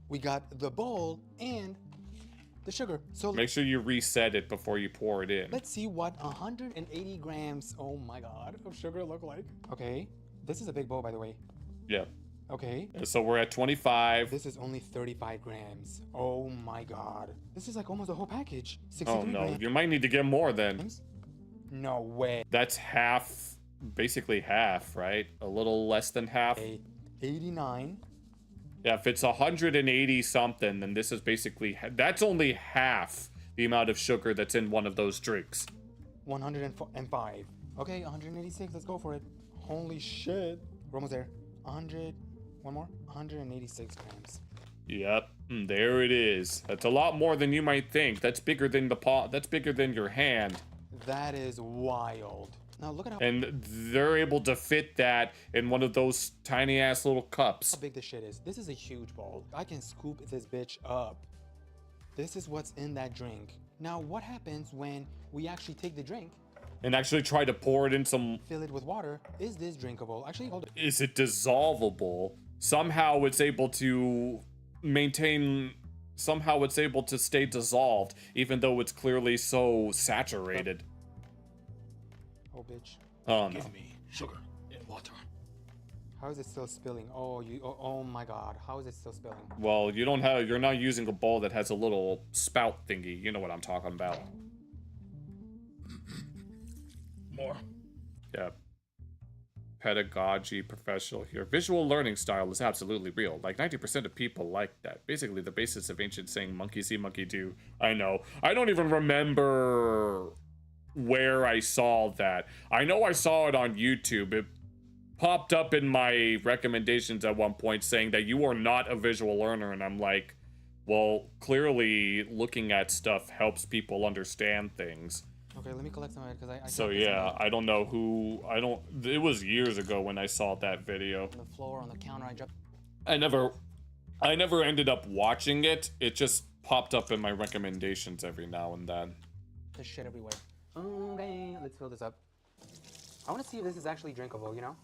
We got the bowl and the sugar. So Make sure you reset it before you pour it in. let's see what 180 grams, oh my god, of sugar look like. Okay, this is a big bowl, by the way. Yeah. Okay. So we're at 25. This is only 35 grams. Oh my god. This is like almost a whole package. 63 Oh no, grams. you might need to get more then. No way. That's half, basically half, right? A little less than half. 89. Yeah, if it's 180 something, then this is basically, that's only half the amount of sugar that's in one of those drinks. 105. Okay, 186. Let's go for it. Holy shit. We're almost there. 100. One more. 186 grams. Yep, there it is. That's a lot more than you might think. That's bigger than the pot. That's bigger than your hand. That is wild. Now look at how And they're able to fit that in one of those tiny ass little cups. big this shit is. This is a huge bowl. I can scoop this bitch up. This is what's in that drink. Now what happens when we actually take the drink, And actually try to pour it in some. fill it with water? Is this drinkable? Actually, hold it. Is it dissolvable? Somehow it's able to maintain. Somehow it's able to stay dissolved, even though it's clearly so saturated. Oh, bitch. Oh no. Give me sugar and water. How is it still spilling? Oh, oh my god. How is it still spilling? Well, you're not using a bowl that has a little spout thingy. You know what I'm talking about. More. Yeah. Pedagogy professional here. Visual learning style is absolutely real. Like 90% of people like that. Basically the basis of ancient saying monkey see, monkey do. I know. I don't even remember where I saw that. I know I saw it on YouTube. popped up in my recommendations at one point saying that you are not a visual learner, and I'm like, well, clearly looking at stuff helps people understand things. Okay, let me collect some because I so yeah, I don't know who, it was years ago when I saw that video. On the floor, on the counter, I dropped. I never ended up watching it. It just popped up in my recommendations every now and then. There's shit everywhere. Okay, let's fill this up. I want to see if this is actually drinkable, you know?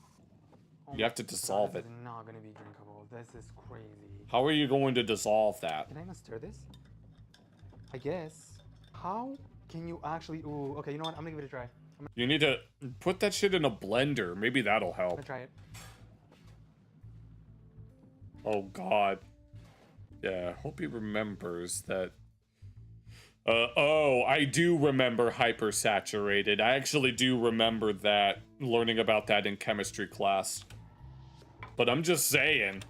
Oh You have to dissolve it. This is not gonna be drinkable. This is crazy. How are you going to dissolve that? Can I even stir this? I guess. How can you actually? Ooh, okay. You know what? I'm gonna give it a try. You need to put that shit in a blender. Maybe that'll I'm help. gonna try it. Oh God. Yeah. Hope he remembers that. Oh, I do remember hypersaturated. I actually do remember that, learning about that in chemistry class. But I'm just saying.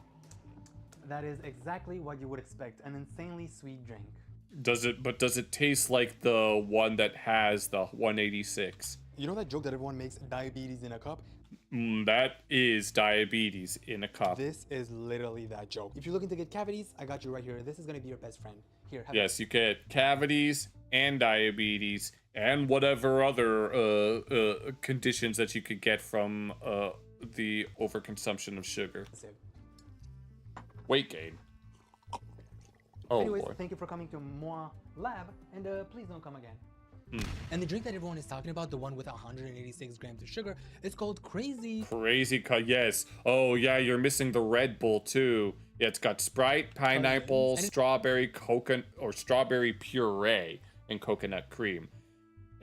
That is exactly what you would expect. An insanely sweet drink. Does it taste like the one that has the 186? You know that joke that everyone makes, diabetes in a cup? That is diabetes in a cup. This is literally that joke. If you're looking to get cavities, I got you right here. This is gonna be your best friend. Here, have Yes, you get cavities and diabetes and whatever other conditions that you could get from the overconsumption of sugar. Weight gain. Oh, anyways, boy. thank you for coming to Moi Lab, and please don't come again. And the drink that everyone is talking about, the one with 186 grams of sugar, it's called Crazy. Yes. Oh, yeah, you're missing the Red Bull, too. Yeah, it's got Sprite, pineapple, strawberry coconut, or strawberry puree, and coconut cream.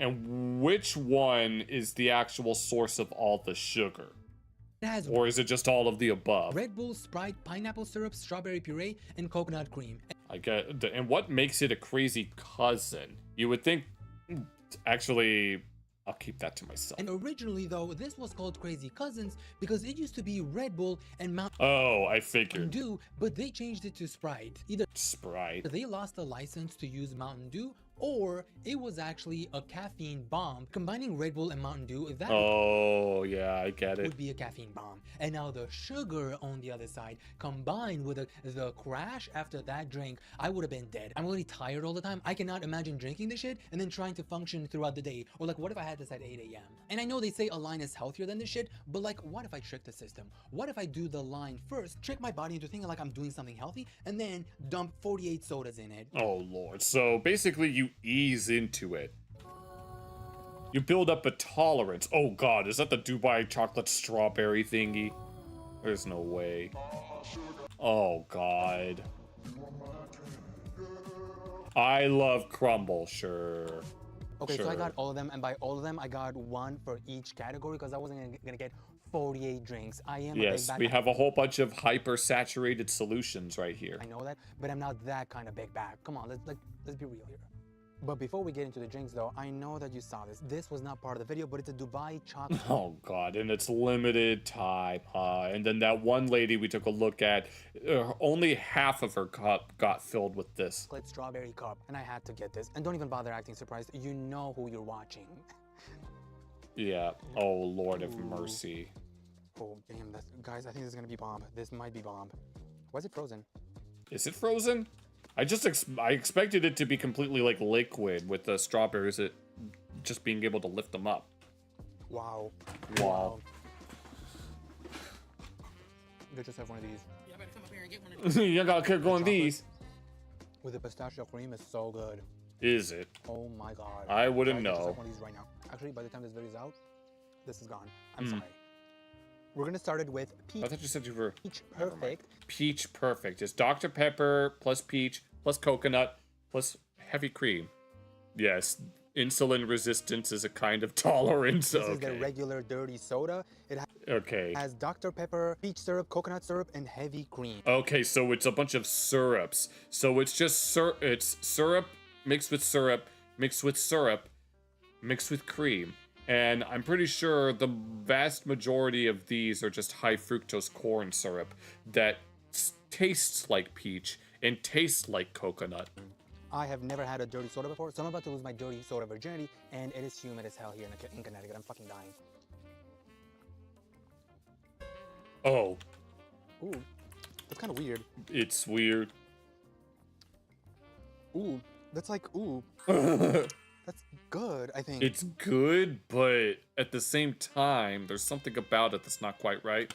And which one is the actual source of all the sugar? It has Or is it just all of the above? Red Bull, Sprite, pineapple syrup, strawberry puree, and coconut cream. I get. And what makes it a crazy cousin? You would think. Actually, I'll keep that to myself. And originally, though, this was called Crazy Cousins because it used to be Red Bull and Mountain Oh, I figured. Dew, but they changed it to Sprite. Either Sprite. they lost the license to use Mountain Dew, or it was actually a caffeine bomb. Combining Red Bull and Mountain Dew, if that Oh, yeah, I get it. would be a caffeine bomb. And now the sugar on the other side, combined with the crash after that drink, I would have been dead. I'm already tired all the time. I cannot imagine drinking this shit and then trying to function throughout the day. Or like, what if I had this at 8 a.m.? And I know they say a line is healthier than this shit, but like, what if I trick the system? What if I do the line first, trick my body into thinking like I'm doing something healthy, and then dump 48 sodas in it? Oh, Lord. So basically, you ease into it. You build up a tolerance. Oh, God. Is that the Dubai chocolate strawberry thingy? There's no way. Oh, God. I love crumble, sure. Okay, sure. so I got all of them, and by all of them, I got one for each category because I wasn't gonna get 48 drinks. I am Yes, a big we bag. have a whole bunch of hyper-saturated solutions right here. I know that, but I'm not that kind of big bag. Come on, let's be real here. But before we get into the drinks though, I know that you saw this. This was not part of the video, but it's a Dubai chocolate. Oh, God, and it's limited time, huh? And then that one lady we took a look at, only half of her cup got filled with this. Strawberry cup, and I had to get this. And don't even bother acting surprised. You know who you're watching. Yeah. Oh, Lord of mercy. Oh, damn. Guys, I think this is gonna be bomb. This might be bomb. Why is it frozen? Is it frozen? I expected it to be completely like liquid with the strawberries, it just being able to lift them up. Wow. Wow. Get yourself one of these. Yeah, I better come up here and get one of these. You gotta keep going these. With the pistachio cream, it's so good. Is it? Oh my god. I wouldn't Get know. yourself one of these right now. Actually, by the time this video's out, this is gone. I'm Hmm. sorry. We're gonna start it with peach. I thought you said you were Peach perfect. peach perfect. It's Dr. Pepper plus peach plus coconut plus heavy cream. Yes, insulin resistance is a kind of tolerance. This is the regular dirty soda. It has Dr. Pepper, peach syrup, coconut syrup, and heavy cream. Okay, so it's a bunch of syrups. So it's just it's syrup mixed with syrup mixed with syrup mixed with cream. And I'm pretty sure the vast majority of these are just high fructose corn syrup that tastes like peach and tastes like coconut. I have never had a dirty soda before, so I'm about to lose my dirty soda virginity, and it is humid as hell here in Connecticut. I'm fucking dying. Oh. Ooh, that's kind of weird. It's weird. Ooh, that's like, ooh. That's good, I think. It's good, but at the same time, there's something about it that's not quite right.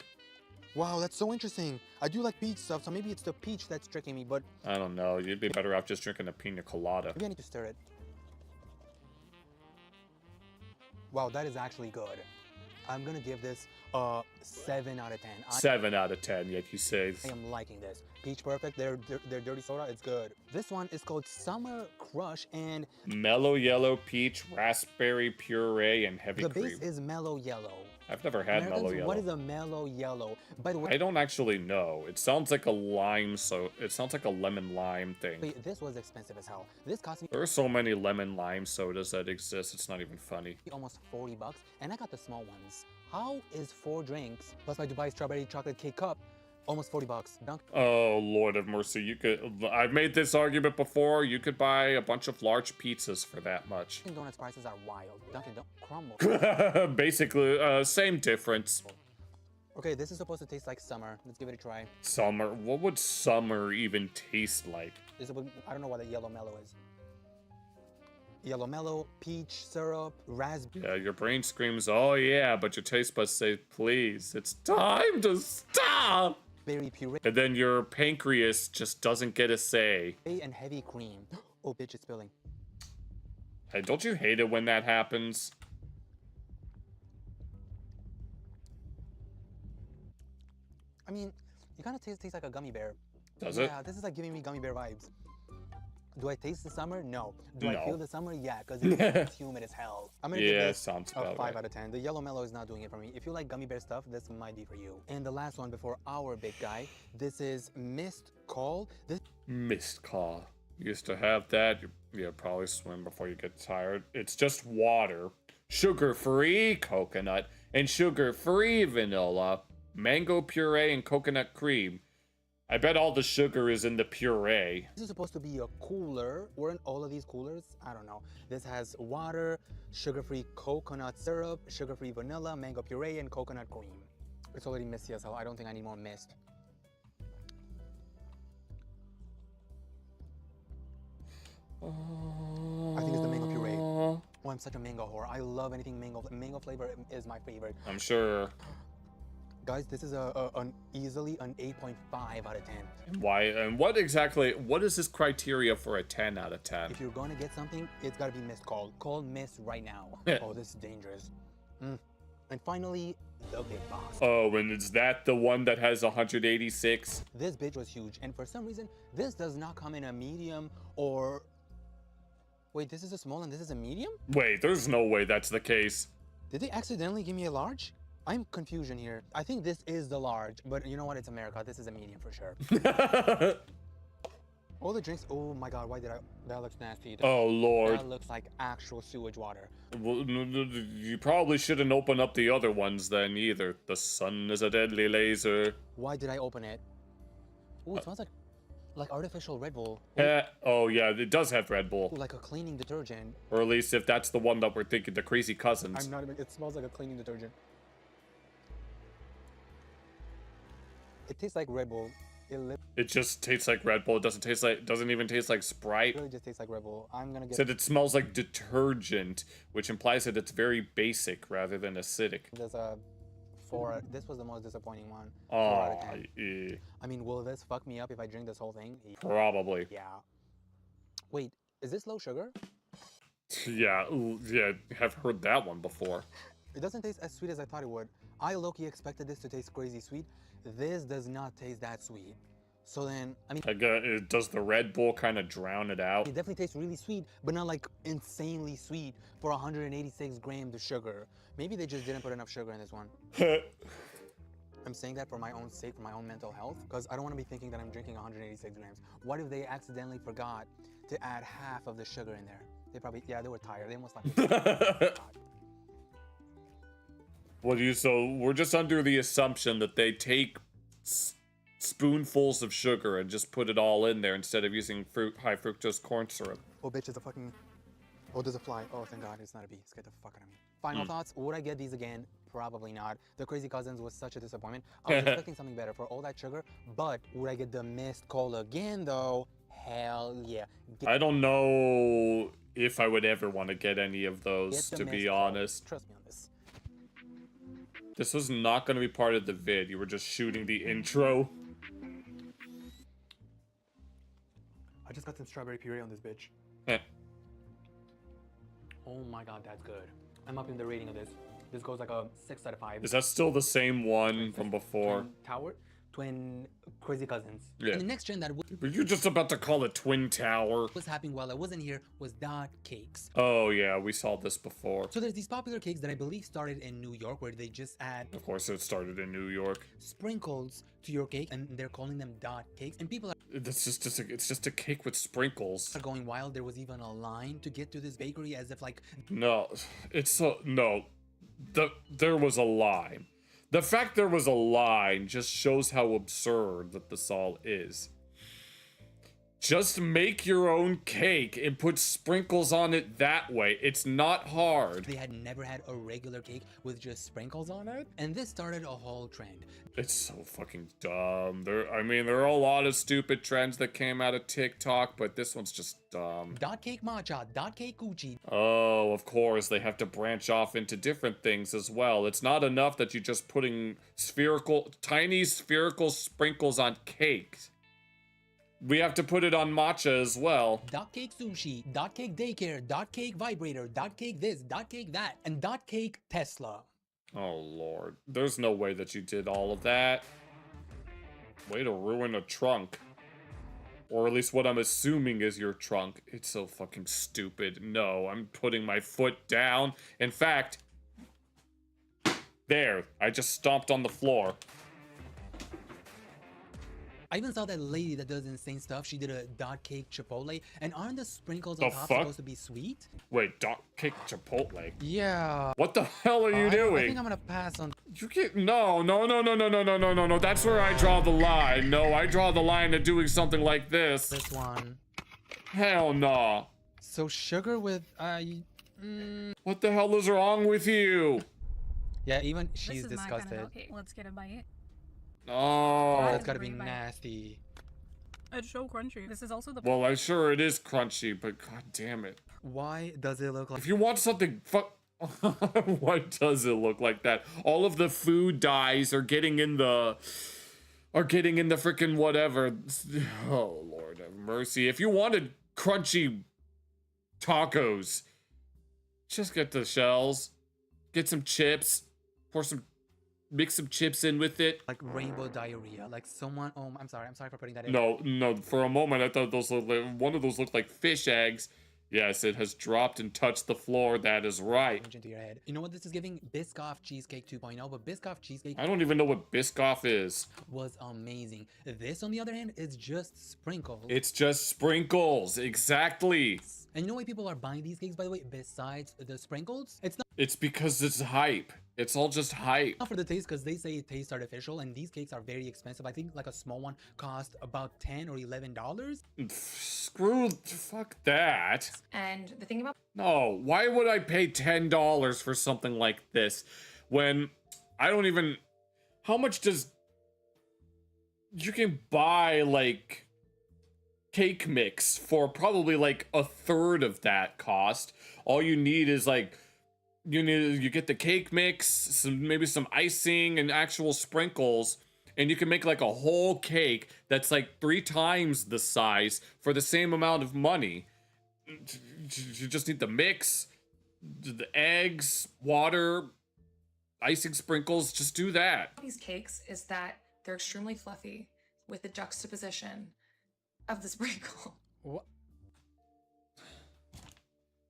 Wow, that's so interesting. I do like peach stuff, so maybe it's the peach that's tricking me, but... I don't know. You'd be better off just drinking a pina colada. Maybe I need to stir it. Wow, that is actually good. I'm gonna give this a 7 out of 10. 7 out of 10, yet you say. I am liking this. Peach Perfect, their dirty soda, it's good. This one is called Summer Crush and... Mellow Yellow Peach, Raspberry Puree, and Heavy The Cream. base is Mellow Yellow. I've never had Americans, Mellow Yellow. What is a Mellow Yellow? By the way... I don't actually know. It sounds like a lime, so it sounds like a lemon lime thing. Wait, this was expensive as hell. This cost me... There are so many lemon lime sodas that exist, it's not even funny. Almost 40 bucks, and I got the small ones. How is 4 drinks, plus my Dubai Strawberry Chocolate Cake Cup, almost 40 bucks? Oh, Lord of mercy. You could... I've made this argument before. You could buy a bunch of large pizzas for that much. Dunkin' Donuts prices are wild. Dunkin' Donuts crumble. Basically, same difference. Okay, this is supposed to taste like summer. Let's give it a try. Summer? What would summer even taste like? I don't know what a yellow mellow is. Yellow mellow, peach syrup, raspberry. Yeah, your brain screams, oh yeah, but your taste buds say, please, it's time to stop! Berry puree. And then your pancreas just doesn't get a say. And heavy cream. Oh, bitch, it's spilling. Hey, don't you hate it when that happens? I mean, it kind of tastes like a gummy bear. Does it? Yeah, this is like giving me gummy bear vibes. Do I taste the summer? No. Do No. I feel the summer? Yeah, because it's humid as hell. I'm gonna give this sounds a about 5 right. out of 10. The yellow mellow is not doing it for me. If you like gummy bear stuff, this might be for you. And the last one before our big guy, this is Mist Call. Mist Call. You used to have that. You probably swim before you get tired. It's just water, sugar-free coconut, and sugar-free vanilla, mango puree, and coconut cream. I bet all the sugar is in the puree. This is supposed to be a cooler. Weren't all of these coolers? I don't know. This has water, sugar-free coconut syrup, sugar-free vanilla, mango puree, and coconut cream. It's already misty as hell. I don't think I need more mist. I think it's the mango puree. Oh, I'm such a mango whore. I love anything mango. Mango flavor is my favorite. I'm sure. Guys, this is easily an 8.5 out of 10. Why? And what exactly? What is this criteria for a 10 out of 10? If you're gonna get something, it's gotta be Mist Call. Call Mist right now. Oh, this is dangerous. And finally, the big boss. Oh, and is that the one that has 186? This bitch was huge, and for some reason, this does not come in a medium or... Wait, this is a small and this is a medium? Wait, there's no way that's the case. Did they accidentally give me a large? I'm confusion here. I think this is the large, but you know what? It's America. This is a medium for sure. All the drinks. Oh my God! Why did I? That looks nasty. Oh Lord. That looks like actual sewage water. Well, you probably shouldn't open up the other ones then either. The sun is a deadly laser. Why did I open it? Oh, it smells like artificial Red Bull. Oh yeah, it does have Red Bull. Ooh, like a cleaning detergent. Or at least if that's the one that we're thinking, the Crazy Cousins. I'm not even. It smells like a cleaning detergent. It tastes like Red Bull. It just tastes like Red Bull. It doesn't even taste like Sprite. It really just tastes like Red Bull. I'm gonna get. Said it smells like detergent, which implies that it's very basic rather than acidic. There's a 4. This was the most disappointing one. 4 Oh, out of 10. yeah. I mean, will this fuck me up if I drink this whole thing? Probably. Yeah. Wait, is this low sugar? Yeah, I've heard that one before. It doesn't taste as sweet as I thought it would. I low-key expected this to taste crazy sweet. This does not taste that sweet. So then, I mean... does the Red Bull kind of drown it out? It definitely tastes really sweet, but not like insanely sweet for 186 grams of sugar. Maybe they just didn't put enough sugar in this one. I'm saying that for my own sake, for my own mental health, because I don't want to be thinking that I'm drinking 186 grams. What if they accidentally forgot to add half of the sugar in there? They probably, yeah, they were tired. They most likely So we're just under the assumption that they take spoonfuls of sugar and just put it all in there instead of using high fructose corn syrup. Oh, bitch, it's a fucking... Oh, there's a fly. Oh, thank God, it's not a bee. It's get the fuck out of me. Final thoughts, would I get these again? Probably not. The Crazy Cousins was such a disappointment. I was expecting something better for all that sugar, but would I get the mist cola again though? Hell yeah. I don't know if I would ever want to get any of those, to be honest. Trust me on this. This was not going to be part of the vid. You were just shooting the intro. I just got some strawberry puree on this bitch. Oh my god, that's good. I'm up in the rating of this. This goes like a 6 out of 5. Is that still the same one from before? Twin Crazy Cousins. Yeah. And the next trend that Were you just about to call it Twin Tower? was happening while I wasn't here was dot cakes. Oh yeah, we saw this before. So there's these popular cakes that I believe started in New York where they just add, Of course it started in New York. sprinkles to your cake and they're calling them dot cakes. And people It's just a cake with sprinkles. are going wild. There was even a line to get to this bakery as if like... No, there was a line. The fact there was a line just shows how absurd that this all is. Just make your own cake and put sprinkles on it that way. It's not hard. They had never had a regular cake with just sprinkles on it. And this started a whole trend. It's so fucking dumb. There are a lot of stupid trends that came out of TikTok, but this one's just dumb. Dot cake matcha, dot cake coochie. Oh, of course, they have to branch off into different things as well. It's not enough that you're just putting tiny spherical sprinkles on cakes. We have to put it on matcha as well. Dot cake sushi, dot cake daycare, dot cake vibrator, dot cake this, dot cake that, and dot cake Tesla. Oh lord, there's no way that you did all of that. Way to ruin a trunk. Or at least what I'm assuming is your trunk. It's so fucking stupid. No, I'm putting my foot down. In fact, there, I just stomped on the floor. I even saw that lady that does insane stuff. She did a dot cake chipotle, and aren't the sprinkles on top supposed to be sweet? Wait, dot cake chipotle? Yeah. What the hell are you doing? I think I'm gonna pass on. You can't. No. That's where I draw the line. No, I draw the line at doing something like this. This one. Hell no. So sugar with What the hell is wrong with you? Yeah, even she's this is disgusted. My kind of milkcake. Let's get a bite. Oh, that's gotta be nasty. It's so crunchy. This is also the. Well, I'm sure it is crunchy, but god damn it. Why does it look like? If you want something, what does it look like that? All of the food dyes are getting in the freaking whatever. Oh Lord have mercy. If you wanted crunchy tacos, just get the shells, get some chips, mix some chips in with it. Like rainbow diarrhea. Like someone. Oh, I'm sorry for putting that in. No. For a moment, I thought one of those looked like fish eggs. Yes, it has dropped and touched the floor. That is right. Into your head. You know what this is giving? Biscoff cheesecake 2.0. But Biscoff cheesecake. I don't even know what Biscoff is. Was amazing. This, on the other hand, is just sprinkles. It's just sprinkles. Exactly. And you know why people are buying these cakes, by the way, besides the sprinkles? It's not. It's because it's hype. It's all just hype. Not for the taste, because they say it tastes artificial, and these cakes are very expensive. I think like a small one cost about $10 or $11. Fuck that. And the thing about. No, why would I pay $10 for something like this when I don't even. How much does. You can buy like cake mix for probably like a third of that cost. All you need is like. You get the cake mix, maybe some icing and actual sprinkles, and you can make like a whole cake that's like 3 times the size for the same amount of money. You just need the mix, the eggs, water, icing, sprinkles. Just do that. These cakes is that they're extremely fluffy with the juxtaposition of the sprinkle. What?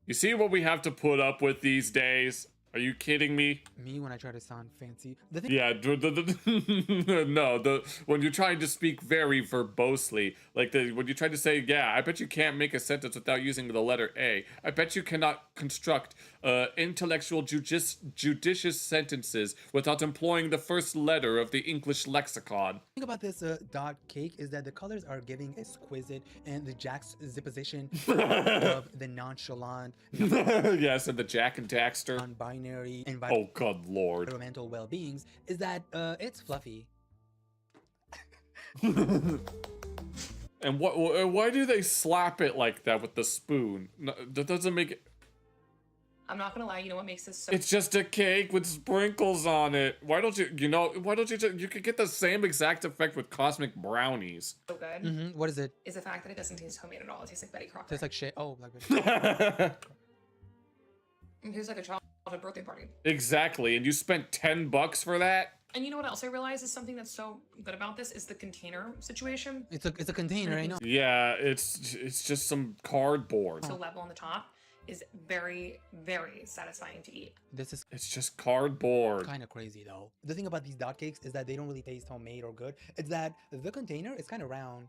You see what we have to put up with these days? Are you kidding me? Me when I try to sound fancy. Yeah, when you're trying to speak very verbosely, like when you try to say, yeah, I bet you can't make a sentence without using the letter A. I bet you cannot construct intellectual judicious sentences without employing the first letter of the English lexicon. The thing about this dot cake is that the colors are giving exquisite, and the juxtaposition of the nonchalant. Yes, and the Jack and Daxter. Non-binary non-binary Oh, good lord. environmental well-beings is that it's fluffy. And why do they slap it like that with the spoon? No, that doesn't make it... I'm not gonna lie, you know what makes this so It's just a cake with sprinkles on it. Why don't you, why don't you just, you could get the same exact effect with cosmic brownies. good What is it? is the fact that it doesn't taste homemade at all. It tastes like Betty Crocker. Tastes like shit. Oh, like It tastes like a childhood birthday party. Exactly, and you spent $10 for that? And you know what else I realize is something that's so good about this is the container situation. It's a container, I know. Yeah, it's just some cardboard. So level on the top is very, very satisfying to eat. It's just cardboard. Kind of crazy though. The thing about these dot cakes is that they don't really taste homemade or good. It's that the container is kind of round.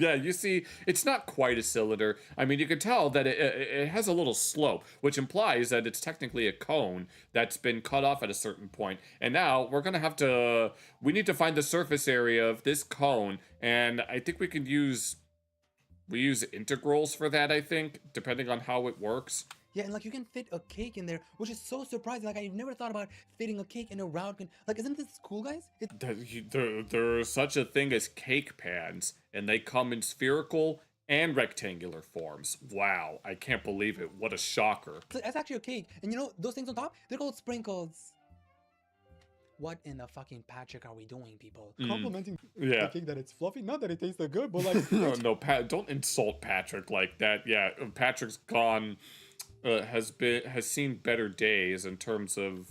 Yeah, you see, it's not quite a cylinder. I mean, you can tell that it has a little slope, which implies that it's technically a cone that's been cut off at a certain point. And now we're gonna have to, we need to find the surface area of this cone, and I think we can use, we use integrals for that, I think, depending on how it works. Yeah, and like you can fit a cake in there, which is so surprising. Like I've never thought about fitting a cake in a round. Like, isn't this cool, guys? There's such a thing as cake pans, and they come in spherical and rectangular forms. Wow, I can't believe it. What a shocker. That's actually a cake. And you know, those things on top, they're called sprinkles. What in the fucking Patrick are we doing, people? Complimenting the cake that it's fluffy, not that it tastes so good, but like... No, don't insult Patrick like that. Yeah, Patrick's gone... has seen better days in terms of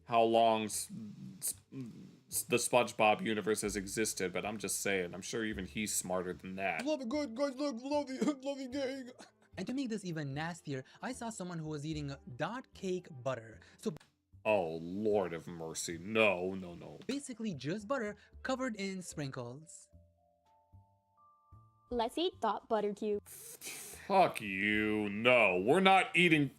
how long the SpongeBob universe has existed, but I'm just saying, I'm sure even he's smarter than that. Love it, good, guys, look, love the cake. And to make this even nastier, I saw someone who was eating dot cake butter. So oh, Lord of mercy. No. basically just butter covered in sprinkles. Let's eat dot butter cube. Fuck you. No, we're not eating...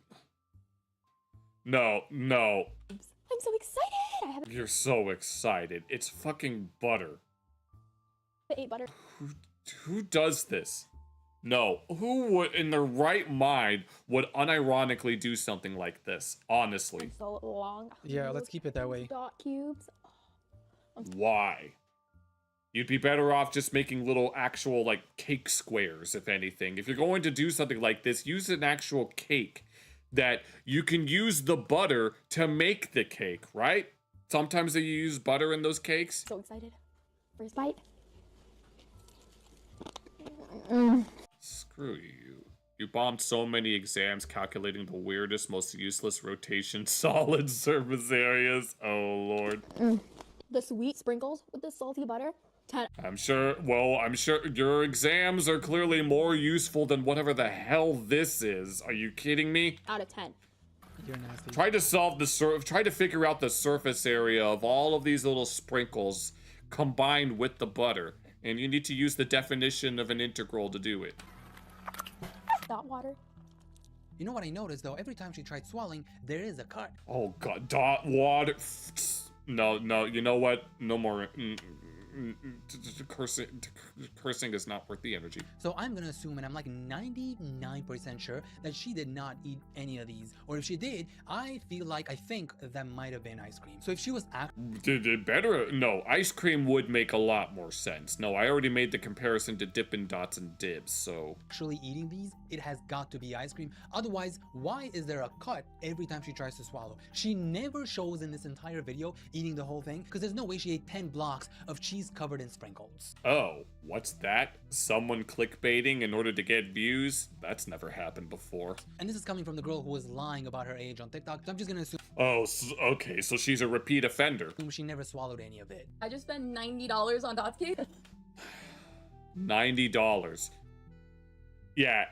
No. I'm so excited! You're so excited. It's fucking butter. I ate butter. Who does this? No, who would, in their right mind, would unironically do something like this? Honestly. So long. Yeah, let's keep it that way. Dot cubes. Why? You'd be better off just making little actual, like, cake squares, if anything. If you're going to do something like this, use an actual cake that you can use the butter to make the cake, right? Sometimes they use butter in those cakes. So excited. First bite. Screw you. You bombed so many exams calculating the weirdest, most useless rotation solid surface areas. Oh, Lord. The sweet sprinkles with the salty butter. 10. I'm sure your exams are clearly more useful than whatever the hell this is. Are you kidding me? Out of 10. You're nasty. Try to figure out the surface area of all of these little sprinkles combined with the butter. And you need to use the definition of an integral to do it. Dot water. You know what I noticed though? Every time she tried swallowing, there is a cut. Oh god, dot water. No, you know what? No more. Cursing is not worth the energy. So I'm gonna assume, and I'm like 99% sure, that she did not eat any of these. Or if she did, I think that might have been ice cream. So if she was No, ice cream would make a lot more sense. No, I already made the comparison to Dippin' Dots and Dibs, so... actually eating these, it has got to be ice cream. Otherwise, why is there a cut every time she tries to swallow? She never shows in this entire video eating the whole thing, because there's no way she ate 10 blocks of cheese covered in sprinkles. Oh, what's that? Someone clickbaiting in order to get views? That's never happened before. And this is coming from the girl who was lying about her age on TikTok, so I'm just gonna assume... oh, okay, so she's a repeat offender. She never swallowed any of it. I just spent $90 on dot cake. $90. Yeah,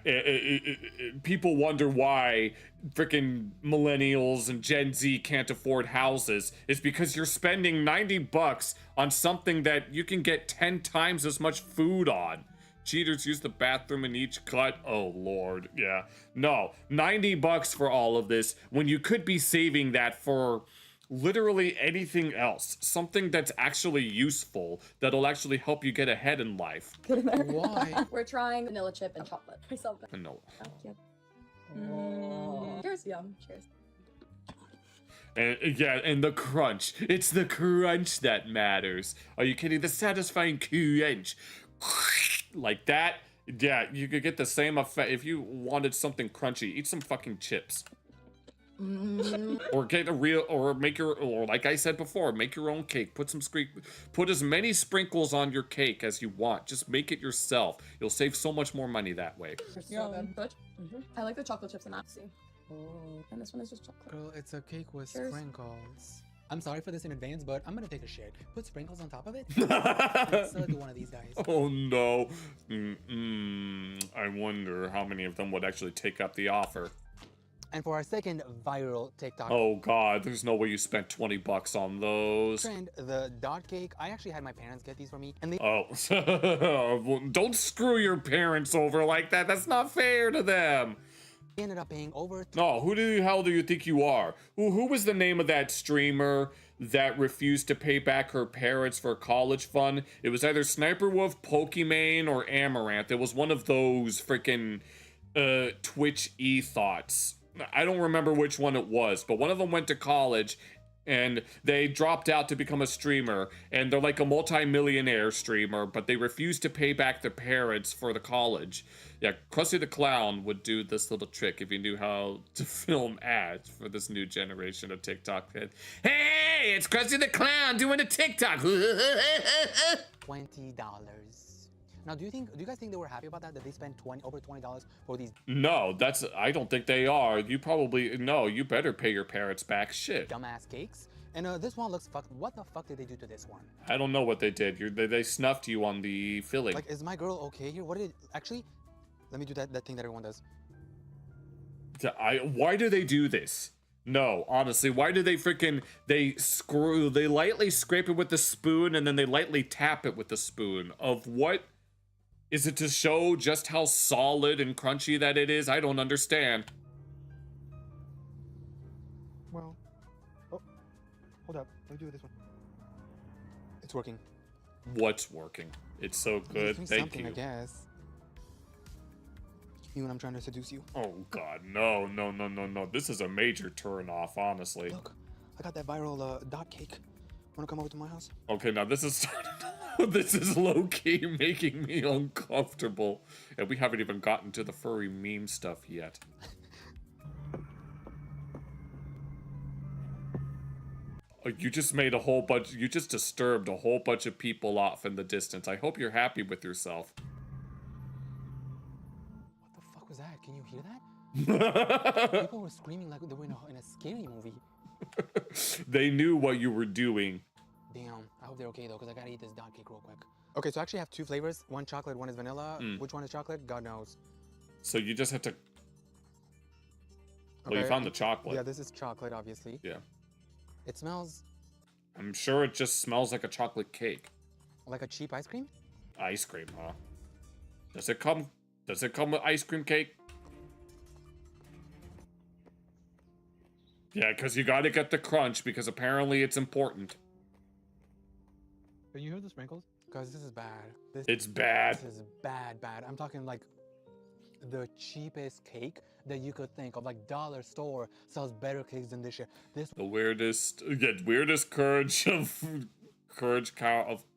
people wonder why freaking millennials and Gen Z can't afford houses. It's because you're spending $90 on something that you can get 10 times as much food on. Cheaters use the bathroom in each cut. Oh, Lord. Yeah. No, $90 for all of this when you could be saving that for literally anything else. Something that's actually useful, that'll actually help you get ahead in life. Get in there. Why? We're trying vanilla chip and chocolate. No. Thank you. Cheers, yum. Cheers. And yeah, and the crunch. It's the crunch that matters. Are you kidding? The satisfying crunch. Like that. Yeah, you could get the same effect if you wanted something crunchy. Eat some fucking chips. Or get a real, or make your, or like I said before, make your own cake. Put as many sprinkles on your cake as you want. Just make it yourself. You'll save so much more money that way. So good. I like the chocolate chips in that. See. And this one is just chocolate. Girl, it's a cake with Cheers. sprinkles. I'm sorry for this in advance, but I'm gonna take a shit. Put sprinkles on top of it. Let's sell it to one of these guys. Oh no. I wonder how many of them would actually take up the offer. And for our second viral TikTok. Oh god, there's no way you spent 20 bucks on those. Trend, the dot cake. I actually had my parents get these for me, and they. Oh, don't screw your parents over like that. That's not fair to them. Ended up paying over. No, who the hell do you think you are? Who was the name of that streamer that refused to pay back her parents for college fund? It was either Sniper Wolf, Pokimane, or Amaranth. It was one of those freaking Twitch e-thoughts. I don't remember which one it was, but one of them went to college and they dropped out to become a streamer, and they're like a multi-millionaire streamer, but they refused to pay back their parents for the college. Yeah, Krusty the Clown would do this little trick if he knew how to film ads for this new generation of TikTok kids. Hey, it's Krusty the Clown doing a TikTok. $20. Now, do you guys think they were happy about that? That they spent over $20 for these? No, I don't think they are. You better pay your parents back. Shit. Dumbass cakes. And this one looks fucked. What the fuck did they do to this one? I don't know what they did. They snuffed you on the filling. Like, is my girl okay here? What did actually? Let me do that thing that everyone does. Why do they do this? No, honestly, why do they they lightly scrape it with the spoon and then they lightly tap it with the spoon? Of what? Is it to show just how solid and crunchy that it is? I don't understand. Well, oh, hold up. Let me do this one. It's working. What's working? It's so good. Thank you. I guess. You and I'm trying to seduce you. Oh God, no. This is a major turn off, honestly. Look, I got that viral dot cake. Wanna come over to my house? Okay, now this is this is low-key making me uncomfortable. And we haven't even gotten to the furry meme stuff yet. You just made you just disturbed a whole bunch of people off in the distance. I hope you're happy with yourself. What the fuck was that? Can you hear that? People were screaming like they were in a scary movie. They knew what you were doing. Damn, I hope they're okay though, because I gotta eat this dot cake real quick. Okay, so I actually have two flavors. One chocolate, one is vanilla. Which one is chocolate? God knows. So you just have to... Well, you found the chocolate. Yeah, this is chocolate, obviously. Yeah. It smells... I'm sure it just smells like a chocolate cake. Like a cheap ice cream? Ice cream, huh? Does it come with ice cream cake? Yeah, because you gotta get the crunch, because apparently it's important. Can you hear the sprinkles? Guys, this is bad. It's bad. This is bad. I'm talking like the cheapest cake that you could think of. Like dollar store sells better cakes than this shit. The weirdest courage of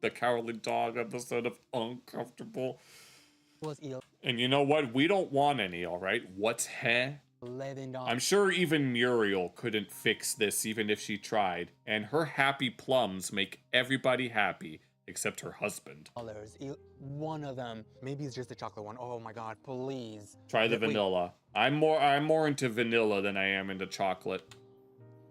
the Cowardly Dog episode of Uncomfortable. Was ill. And you know what? We don't want any, all right? What's $11. I'm sure even Muriel couldn't fix this even if she tried. And her happy plums make everybody happy except her husband. One of them. Maybe it's just the chocolate one. Oh my god, please. Try the vanilla. I'm more into vanilla than I am into chocolate.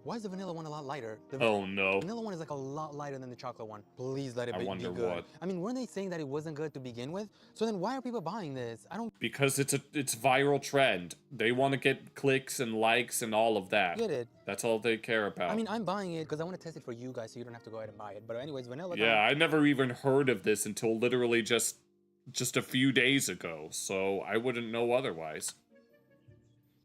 Why is the vanilla one a lot lighter? Oh no. The vanilla one is like a lot lighter than the chocolate one. Please let it be good. I wonder what. I mean, weren't they saying that it wasn't good to begin with? So then why are people buying this? I don't... Because it's viral trend. They want to get clicks and likes and all of that. Get it. That's all they care about. I mean, I'm buying it because I want to test it for you guys so you don't have to go ahead and buy it. But anyways, vanilla... Yeah, I never even heard of this until literally just a few days ago. So I wouldn't know otherwise.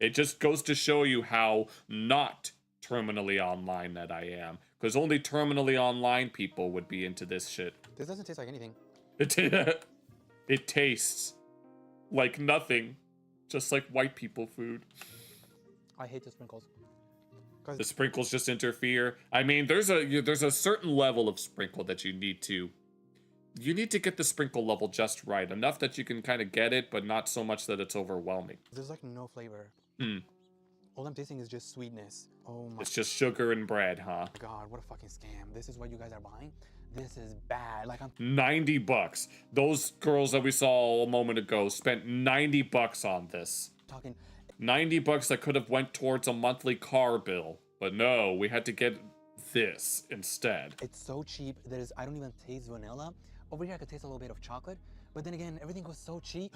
It just goes to show you how not terminally online that I am, because only terminally online people would be into this shit. This doesn't taste like anything. It tastes like nothing. Just like white people food. I hate the sprinkles. The sprinkles just interfere. I mean, there's a certain level of sprinkle that you need to get the sprinkle level just right. Enough that you can kind of get it, but not so much that it's overwhelming. There's like no flavor. All I'm tasting is just sweetness. Oh my. It's just sugar and bread, huh? God, what a fucking scam. This is what you guys are buying? This is bad. Like, I'm $90. Those girls that we saw a moment ago spent $90 on this. talking. $90 that could have went towards a monthly car bill. But no, we had to get this instead. It's so cheap. I don't even taste vanilla. Over here I could taste a little bit of chocolate. But then again, everything was so cheap.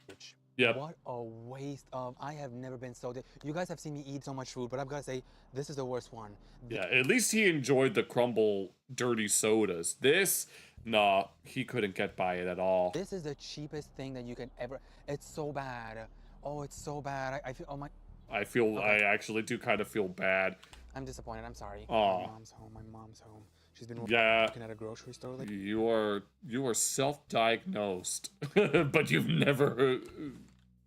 Bitch. Yep. What a waste of. I have never been so. You guys have seen me eat so much food, but I've got to say, this is the worst one. Yeah, at least he enjoyed the crumble dirty sodas. This, nah, he couldn't get by it at all. This is the cheapest thing that you can ever. It's so bad. Oh, it's so bad. I feel. Oh my. I actually do kind of feel bad. I'm disappointed. I'm sorry. Aw. My mom's home. My mom's home. She's been working at a grocery store. Like, you are self-diagnosed, but you've never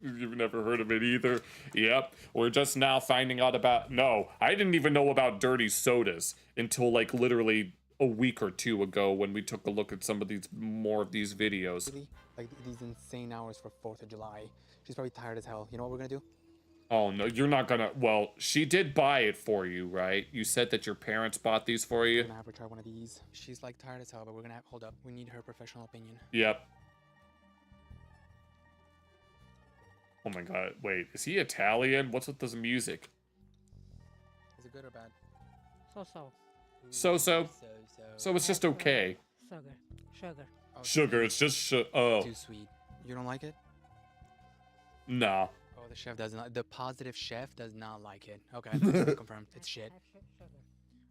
heard of it either. Yep, we're just now finding out about. No, I didn't even know about dirty sodas until like literally a week or two ago when we took a look at some of these more of these videos. like these insane hours for 4th of July. She's probably tired as hell. You know what we're gonna do? Oh no, you're not gonna. Well, she did buy it for you, right? You said that your parents bought these for you. We're gonna have her try one of these. She's like tired as hell, but we're gonna hold up. We need her professional opinion. Yep. Oh my god, wait, is he Italian? What's with this music? Is it good or bad? So. So it's just okay. Sugar. Oh, Sugar, it's just oh. Too sweet. You don't like it? Nah. Oh, the chef does not. The positive chef does not like it. Okay, confirmed. It's shit.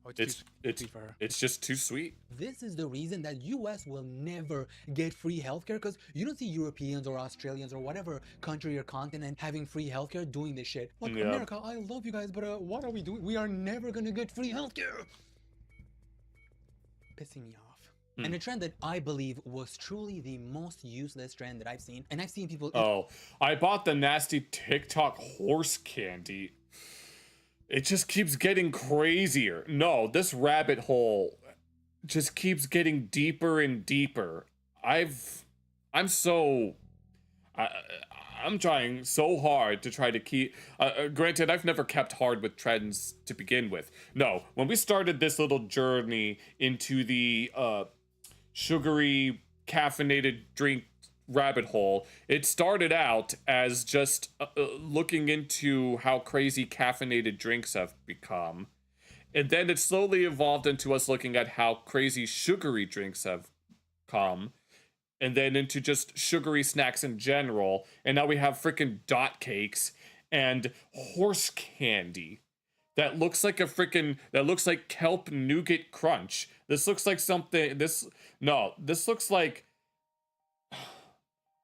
Oh, it's too sweet for her. It's just too sweet. This is the reason that US will never get free healthcare, because you don't see Europeans or Australians or whatever country or continent having free healthcare doing this shit. Like, Yeah. America, I love you guys, but what are we doing? We are never gonna get free healthcare. Pissing me off. And a trend that I believe was truly the most useless trend that I've seen. And I've seen people. Oh, I bought the nasty TikTok horse candy. It just keeps getting crazier. No, this rabbit hole just keeps getting deeper and deeper. I'm trying so hard to try to keep. Granted, I've never kept hard with trends to begin with. No, when we started this little journey into the sugary caffeinated drink rabbit hole, it started out as just looking into how crazy caffeinated drinks have become, and then it slowly evolved into us looking at how crazy sugary drinks have come, and then into just sugary snacks in general, and now we have freaking dot cakes and horse candy that looks like kelp nougat crunch. This looks like something. This looks like.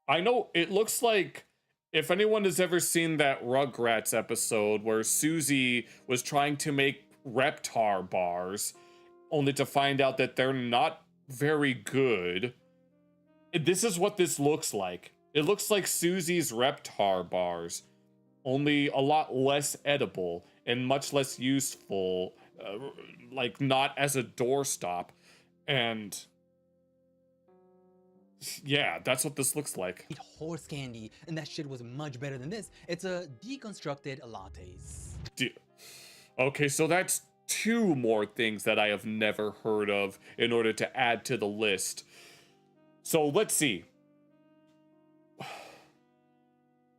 I know it looks like, if anyone has ever seen that Rugrats episode where Susie was trying to make Reptar bars, only to find out that they're not very good. This is what this looks like. It looks like Susie's Reptar bars, only a lot less edible and much less useful, like not as a doorstop. And yeah, that's what this looks like. Eat horse candy, and that shit was much better than this. It's a deconstructed lattes. Okay, so that's 2 more things that I have never heard of in order to add to the list. So let's see.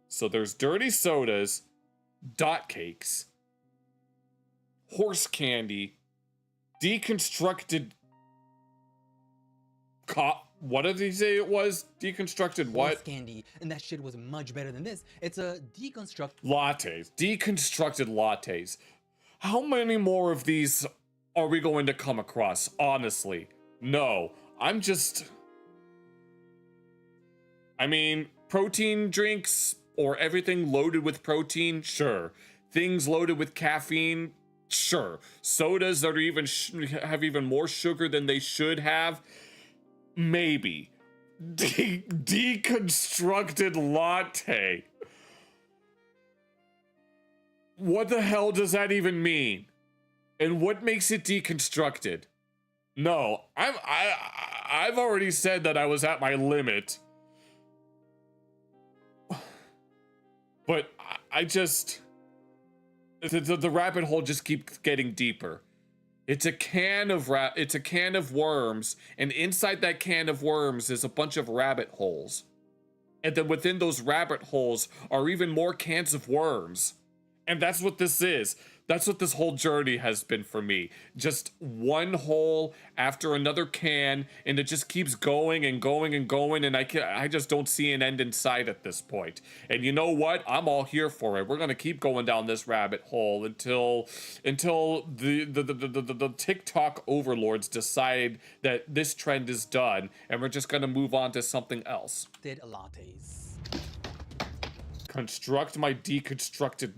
So there's dirty sodas, dot cakes, horse candy, deconstructed what did he say it was? Deconstructed what? Horse candy, and that shit was much better than this. It's a deconstructed lattes. Deconstructed lattes. How many more of these are we going to come across? Honestly, no. I mean, protein drinks or everything loaded with protein, sure. Things loaded with caffeine, sure. Sodas that are have even more sugar than they should have, maybe. Deconstructed latte. What the hell does that even mean? And what makes it deconstructed? No, I've already said that I was at my limit. But I just... The rabbit hole just keeps getting deeper. It's a can of worms, and inside that can of worms is a bunch of rabbit holes. And then within those rabbit holes are even more cans of worms. And that's what this is. That's what this whole journey has been for me. Just one hole after another can, and it just keeps going and going and going, and I just don't see an end in sight at this point. And you know what? I'm all here for it. We're gonna keep going down this rabbit hole until the TikTok overlords decide that this trend is done, and we're just gonna move on to something else. Did lattes. Construct my deconstructed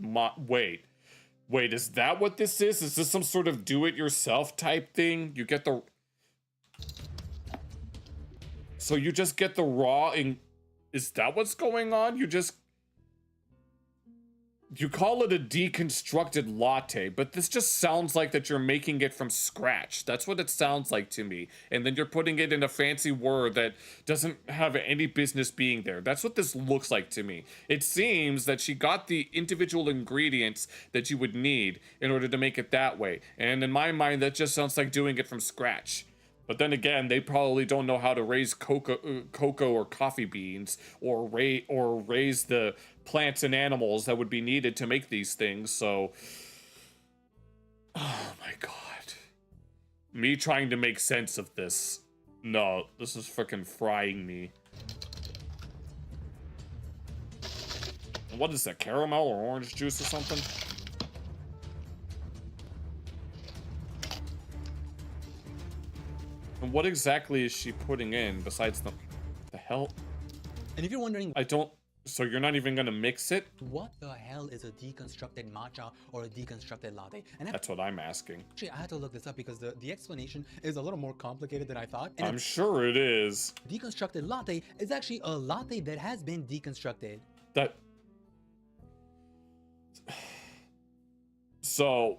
Wait, is that what this is? Is this some sort of do-it-yourself type thing? You get the... So you just get the raw Is that what's going on? You call it a deconstructed latte, but this just sounds like that you're making it from scratch. That's what it sounds like to me. And then you're putting it in a fancy word that doesn't have any business being there. That's what this looks like to me. It seems that she got the individual ingredients that you would need in order to make it that way. And in my mind, that just sounds like doing it from scratch. But then again, they probably don't know how to raise cocoa or coffee beans, or raise the plants and animals that would be needed to make these things. So, oh my god, me trying to make sense of this. No, this is freaking frying me. What is that? Caramel or orange juice or something? And what exactly is she putting in besides the hell? And if you're wondering, so you're not even gonna mix it? What the hell is a deconstructed matcha or a deconstructed latte? And that's what I'm asking. Actually, I had to look this up because the explanation is a little more complicated than I thought. And I'm sure it is. Deconstructed latte is actually a latte that has been deconstructed. So,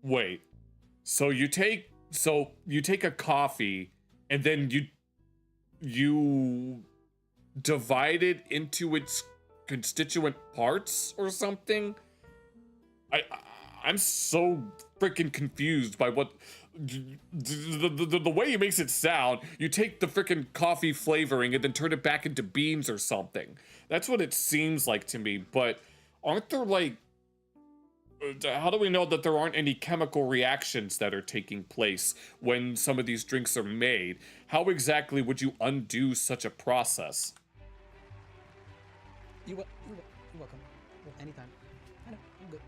wait. So you take a coffee and then you divide it into its constituent parts or something? I'm so freaking confused by what the way he makes it sound. You take the freaking coffee flavoring and then turn it back into beans or something. That's what it seems like to me, but aren't there like... How do we know that there aren't any chemical reactions that are taking place when some of these drinks are made? How exactly would you undo such a process? You're welcome. Anytime. I know, I'm good.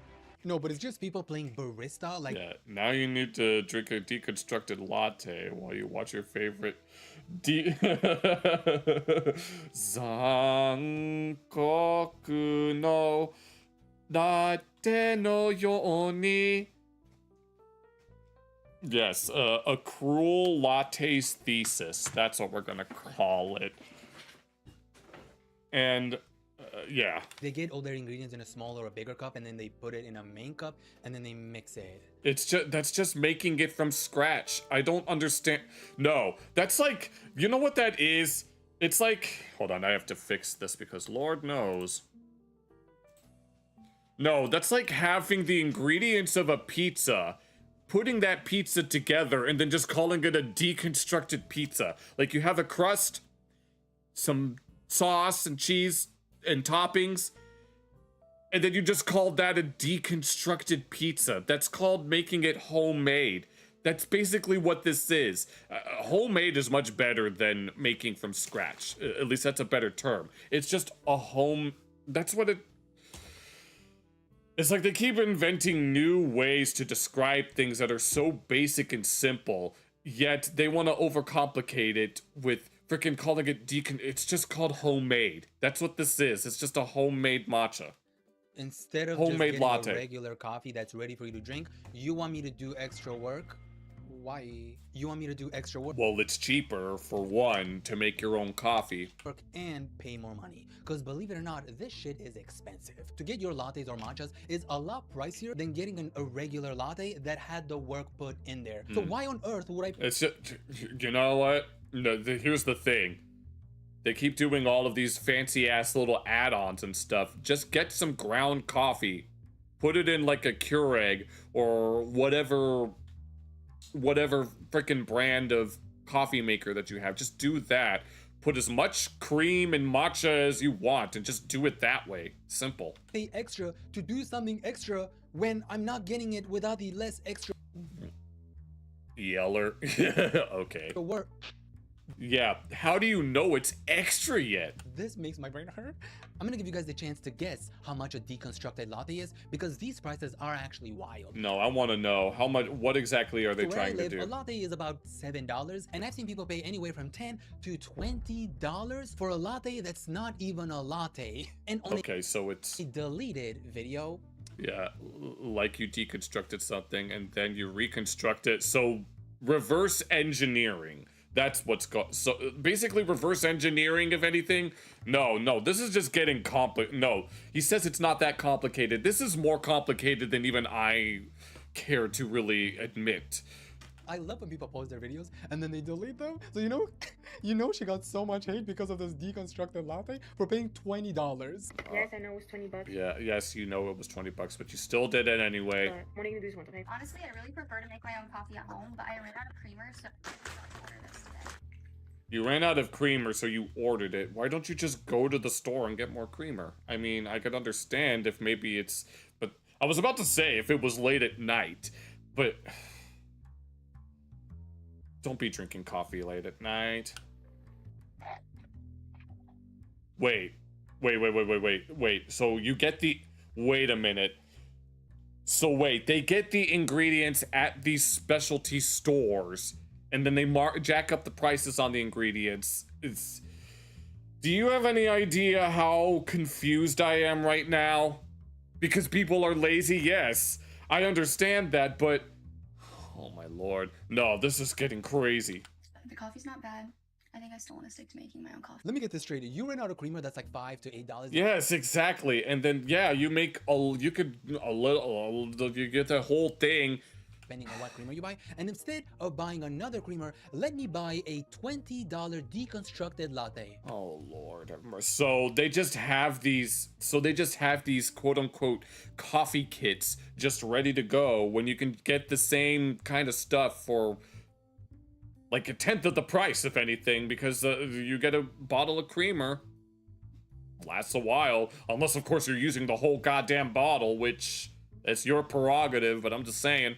No, but it's just people playing barista, like... Yeah, now you need to drink a deconstructed latte while you watch your favorite Zankoku no Latte no Yoni. Yes, a cruel latte's thesis. That's what we're gonna call it. And... yeah. They get all their ingredients in a smaller or bigger cup, and then they put it in a main cup, and then they mix it. That's just making it from scratch. I don't understand. No, that's like, you know what that is? It's like, hold on, I have to fix this because Lord knows. No, that's like having the ingredients of a pizza, putting that pizza together, and then just calling it a deconstructed pizza. Like you have a crust, some sauce and cheese, and toppings, and then you just called that a deconstructed pizza. That's called making it homemade. That's basically what this is. Homemade is much better than making from scratch. At least that's a better term. It's just a home... That's what it... It's like they keep inventing new ways to describe things that are so basic and simple, yet they want to overcomplicate it with freaking calling it it's just called homemade. That's what this is. It's just a homemade matcha. Instead of homemade just getting a regular coffee that's ready for you to drink, you want me to do extra work? Why? You want me to do extra work? Well, it's cheaper, for one, to make your own coffee. And pay more money. Because believe it or not, this shit is expensive. To get your lattes or matchas is a lot pricier than getting a regular latte that had the work put in there. So why on earth would I... It's just, you know what? No, here's the thing. They keep doing all of these fancy-ass little add-ons and stuff. Just get some ground coffee. Put it in like a Keurig or whatever freaking brand of coffee maker that you have. Just do that. Put as much cream and matcha as you want and just do it that way. Simple. Pay extra to do something extra when I'm not getting it without the less extra Yeller. Okay. work. Yeah, how do you know it's extra yet? This makes my brain hurt. I'm gonna give you guys the chance to guess how much a deconstructed latte is, because these prices are actually wild. No, I want to know how much. What exactly are they trying to do? A latte is about $7, and I've seen people pay anywhere from $10 to $20 for a latte that's not even a latte. And on okay, so it's a deleted video. Yeah, like you deconstructed something and then you reconstruct it. So reverse engineering. That's what's got. So basically reverse engineering, if anything. No, this is just getting No, he says it's not that complicated. This is more complicated than even I care to really admit. I love when people post their videos and then they delete them. So you know she got so much hate because of this deconstructed latte for paying $20. Yes, I know it was 20 bucks. Yeah, yes, you know it was 20 bucks, but you still did it anyway. What are you gonna do this one, okay? Honestly, I really prefer to make my own coffee at home, but I ran out of creamer, so I ordered this today. You ran out of creamer, so you ordered it. Why don't you just go to the store and get more creamer? I mean, I could understand if maybe it's... But I was about to say if it was late at night, but... Don't be drinking coffee late at night. Wait. So you get the... Wait a minute. So wait, they get the ingredients at these specialty stores, and then they jack up the prices on the ingredients. Do you have any idea how confused I am right now? Because people are lazy, yes. I understand that, but... Oh my lord. No, this is getting crazy. The coffee's not bad. I think I still want to stick to making my own coffee. Let me get this straight. You ran out of creamer that's like $5 to $8. Yes, exactly. And then, yeah, you make you get the whole thing. Depending on what creamer you buy. And instead of buying another creamer, let me buy a $20 deconstructed latte. Oh lord have mercy. So they just have these quote unquote coffee kits just ready to go when you can get the same kind of stuff for like 1/10 of the price, if anything, because you get a bottle of creamer. Lasts a while, unless of course you're using the whole goddamn bottle, which is your prerogative, but I'm just saying.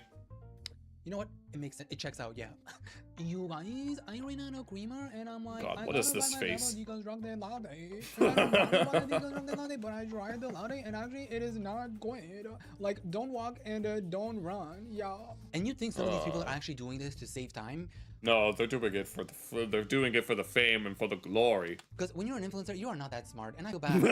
You know what? It makes sense. It checks out, yeah. You guys, I ran out of creamer, and I'm like, God, what is this face? Deconstructed latte. Deconstructed latte, but I tried the latte, and actually, it is not good. Like, don't walk and don't run, yeah. And you think some of these people are actually doing this to save time? No, they're doing it for the fame and for the glory. Because when you're an influencer, you are not that smart, and I feel bad.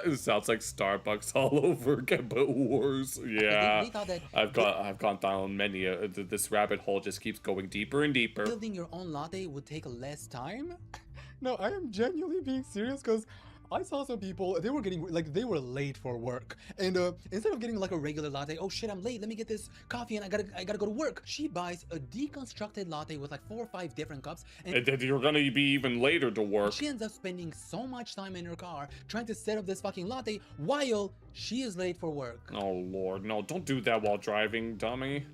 It sounds like Starbucks all over again, but worse. Yeah, they thought that I've gone down many. This rabbit hole just keeps going deeper and deeper. Building your own latte would take less time. No, I am genuinely being serious because I saw some people, they were late for work, and instead of getting like a regular latte, oh shit, I'm late, let me get this coffee and I gotta go to work. She buys a deconstructed latte with like 4 or 5 different cups, and then you're gonna be even later to work. She ends up spending so much time in her car trying to set up this fucking latte while she is late for work. Oh lord, no, don't do that while driving, dummy.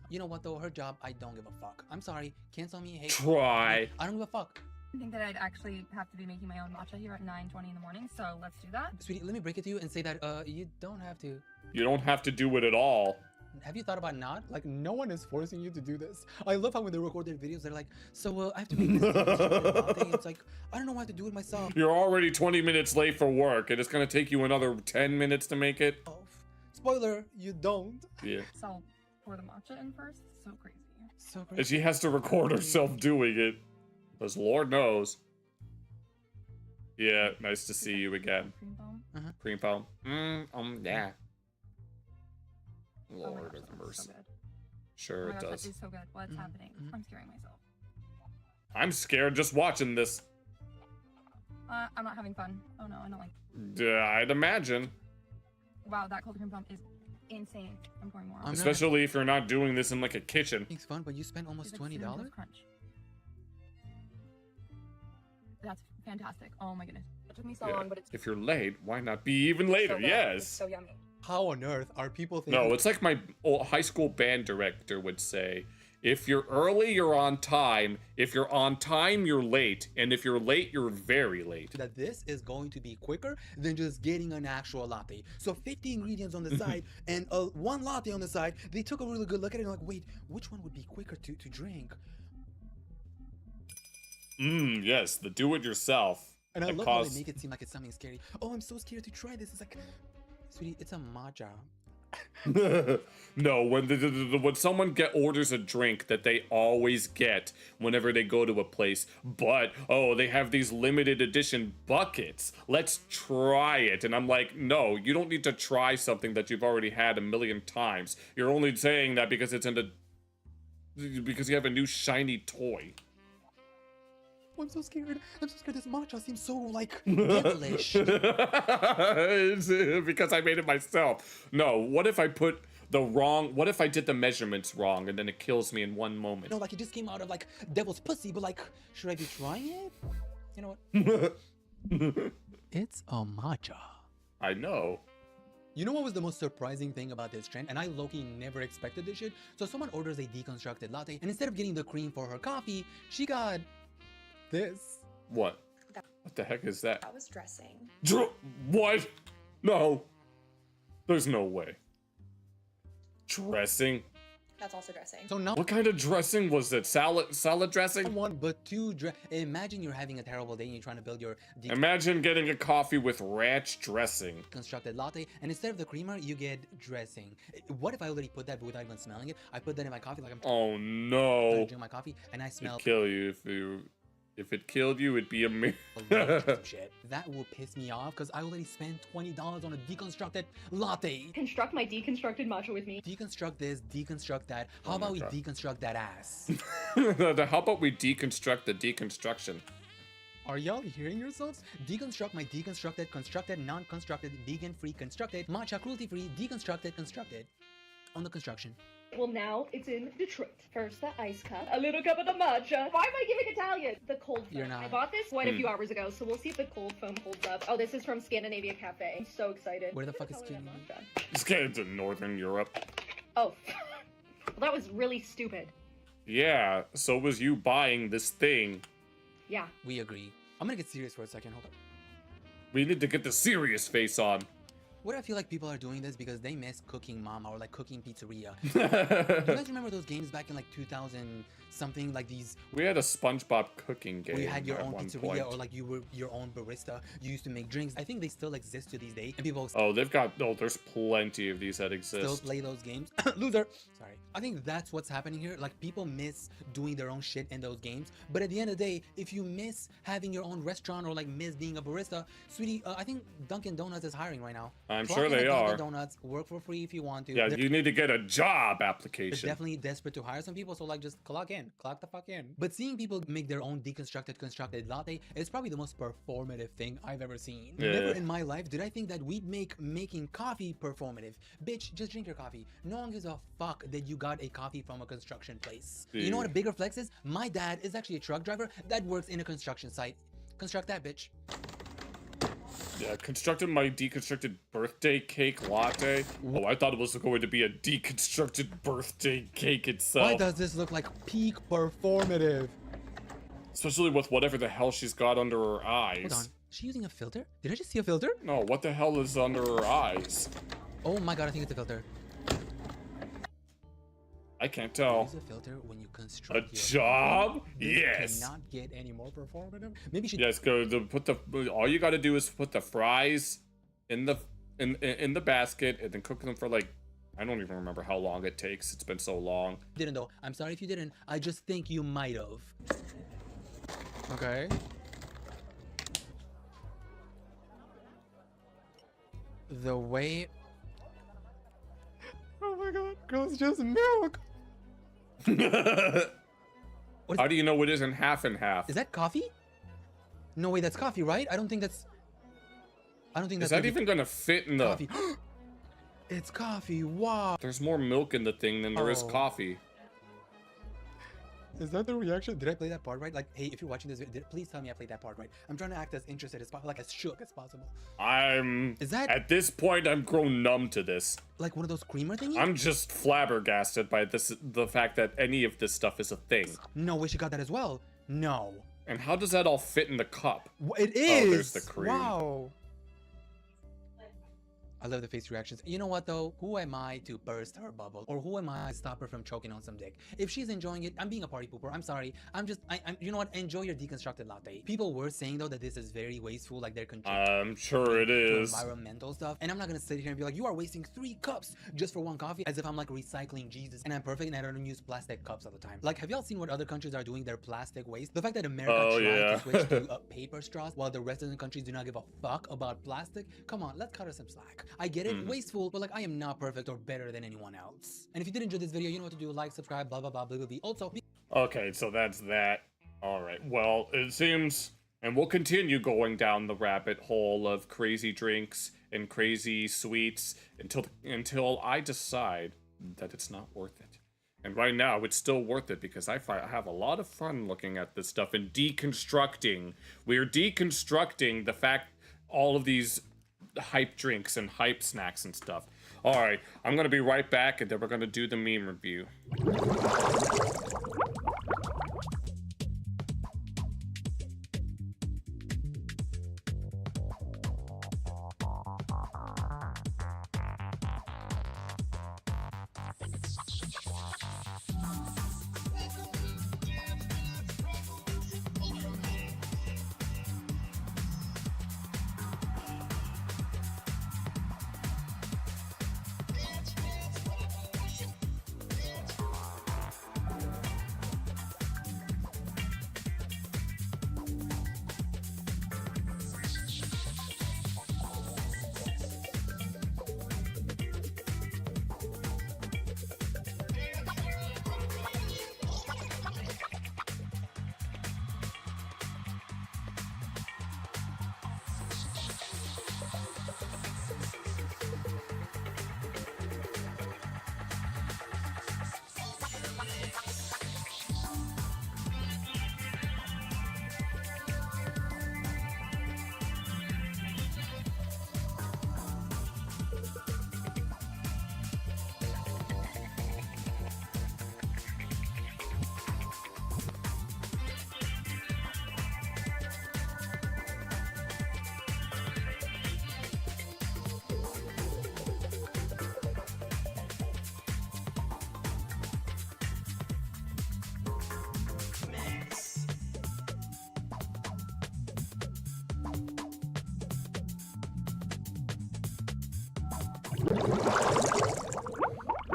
You know what though, her job, I don't give a fuck. I'm sorry, cancel me, hey. Try. I don't give a fuck. I think that I'd actually have to be making my own matcha here at 9:20 in the morning, so let's do that. Sweetie, let me break it to you and say that you don't have to. You don't have to do it at all. Have you thought about not? Like, no one is forcing you to do this. I love how when they record their videos, they're like, so I have to make this latte. It's like, I don't know why I have to do it myself. You're already 20 minutes late for work, and it's gonna take you another 10 minutes to make it. Oh, spoiler, you don't. Yeah. So, pour the matcha in first. So crazy. So crazy. And she has to record herself doing it. Because Lord knows. Yeah, nice to see you again. Cream foam? Cream foam. Yeah. Lord of mercy. Sure, Oh my it gosh, does. that is so good. What's happening? I'm scaring myself. I'm scared just watching this. I'm not having fun. Oh no, I don't like. I'd imagine. Wow, that cold cream pump is insane. I'm pouring more. Especially if you're not doing this in like a kitchen. It's fun, but you spent almost $20. Crunch. That's fantastic. Oh my goodness. It took me so long, but it's If you're late, why not be even later? so good. Yes. It's so yummy. How on earth are people thinking? No, it's like my old high school band director would say, if you're early, you're on time. If you're on time, you're late. And if you're late, you're very late. That this is going to be quicker than just getting an actual latte. So 50 ingredients on the side and one latte on the side. They took a really good look at it and like, wait, which one would be quicker to drink? Yes, the do-it-yourself. And I love how they make it seem like it's something scary. Oh, I'm so scared to try this. It's like, sweetie, it's a matcha. No, when someone orders a drink that they always get whenever they go to a place, but oh, they have these limited edition buckets. Let's try it. And I'm like, no, you don't need to try something that you've already had a million times. You're only saying that because because you have a new shiny toy. Oh, I'm so scared. I'm so scared. This matcha seems so like devilish. It's because I made it myself. No, what if I put what if I did the measurements wrong and then it kills me in one moment? No, like it just came out of like devil's pussy, but like, should I be trying it? You know what? It's a matcha. I know. You know what was the most surprising thing about this trend? And I low-key never expected this shit. So someone orders a deconstructed latte, and instead of getting the cream for her coffee, she got this. What? What the heck is that? That was dressing. What? No. There's no way. Dressing? That's also dressing. So now, what kind of dressing was it? Salad dressing? One, but two. Imagine you're having a terrible day and you're trying to build your. Imagine getting a coffee with ranch dressing. Constructed latte, and instead of the creamer, you get dressing. What if I already put that without even smelling it? I put that in my coffee, like I'm. Oh no! I drink my coffee, and I smell. It'd kill you if it killed you. It'd be a shit. That will piss me off because I already spent $20 on a deconstructed latte. Construct my deconstructed matcha with me. Deconstruct this, deconstruct that. How about we deconstruct that ass? How about we deconstruct the deconstruction? Are y'all hearing yourselves? Deconstruct my deconstructed, constructed, non-constructed, vegan-free, constructed, matcha cruelty-free, deconstructed, constructed. On the construction. Well, now it's in Detroit. First, the ice cup, a little cup of the matcha. Why am I giving Italian? The cold foam. You're not. I bought this quite a few hours ago, so we'll see if the cold foam holds up. Oh, this is from Scandinavia Cafe. I'm so excited. Where the fuck is Scandinavia? Let's get into Northern Europe. Oh, well, that was really stupid. Yeah, so was you buying this thing. Yeah. We agree. I'm gonna get serious for a second. Hold up. We need to get the serious face on. What I feel like people are doing this because they miss Cooking Mama or like Cooking Pizzeria. Do you guys remember those games back in like 2000 something, like these? We had a SpongeBob cooking game. Where you had your own point. pizzeria or like you were your own barista. You used to make drinks. I think they still exist to this day. And people there's plenty of these that exist. Still play those games. Loser. Sorry. I think that's what's happening here. Like people miss doing their own shit in those games. But at the end of the day, if you miss having your own restaurant or like miss being a barista, sweetie, I think Dunkin' Donuts is hiring right now. I'm sure they are. Dunkin' Donuts, work for free if you want to. Yeah, you need to get a job application. They're definitely desperate to hire some people, so like just clock the fuck in. But seeing people make their own deconstructed, constructed latte is probably the most performative thing I've ever seen. Yeah. Never in my life did I think that we'd make making coffee performative. Bitch, just drink your coffee. No one gives a fuck that you got a coffee from a construction place. Yeah. You know what a bigger flex is? My dad is actually a truck driver that works in a construction site. Construct that, bitch. Yeah, constructed my deconstructed birthday cake latte. Oh, I thought it was going to be a deconstructed birthday cake itself. Why does this look like peak performative? Especially with whatever the hell she's got under her eyes. Hold on, is she using a filter? Did I just see a filter? No, what the hell is under her eyes? Oh my god, I think it's a filter. I can't tell. Use a filter when you construct a job? This yes. Cannot get any more performative. Maybe she. Yes, go to put the. All you got to do is put the fries in the basket and then cook them for like. I don't even remember how long it takes. It's been so long. Didn't though. I'm sorry if you didn't. I just think you might have. Okay. The way. Oh my god, girl, it's just milk. How do you know it isn't half and half? Is that coffee? No way, that's coffee, right? I don't think that's... Is that even gonna fit in the... Coffee. It's coffee, wow. There's more milk in the thing than there is coffee. Is that the reaction? Did I play that part right? Like, hey, if you're watching this video, please tell me I played that part right. I'm trying to act as interested as possible, like as shook as possible. Is that... At this point, I'm grown numb to this. Like one of those creamer thingies? I'm just flabbergasted by the fact that any of this stuff is a thing. No way she got that as well. No. And how does that all fit in the cup? It is! Oh, there's the cream. Wow. I love the face reactions. You know what though? Who am I to burst her bubble? Or who am I to stop her from choking on some dick? If she's enjoying it, I'm being a party pooper. I'm sorry. I'm you know what? Enjoy your deconstructed latte. People were saying though that this is very wasteful, like they're contributing I'm sure it is. Environmental stuff. And I'm not gonna sit here and be like, you are wasting 3 cups just for 1 coffee, as if I'm like recycling Jesus and I'm perfect and I don't use plastic cups all the time. Like, have y'all seen what other countries are doing their plastic waste? The fact that America tried to switch to paper straws while the rest of the countries do not give a fuck about plastic. Come on, let's cut her some slack. I get it, wasteful, but like I am not perfect or better than anyone else. And if you did enjoy this video, you know what to do. Like, subscribe, blah blah blah blah blah. Also, okay, so that's that. All right. Well, it seems, and we'll continue going down the rabbit hole of crazy drinks and crazy sweets until I decide that it's not worth it. And right now, it's still worth it because I have a lot of fun looking at this stuff and deconstructing. We're deconstructing the fact all of these hype drinks and hype snacks and stuff. All right, I'm gonna be right back, and then we're gonna do the meme review.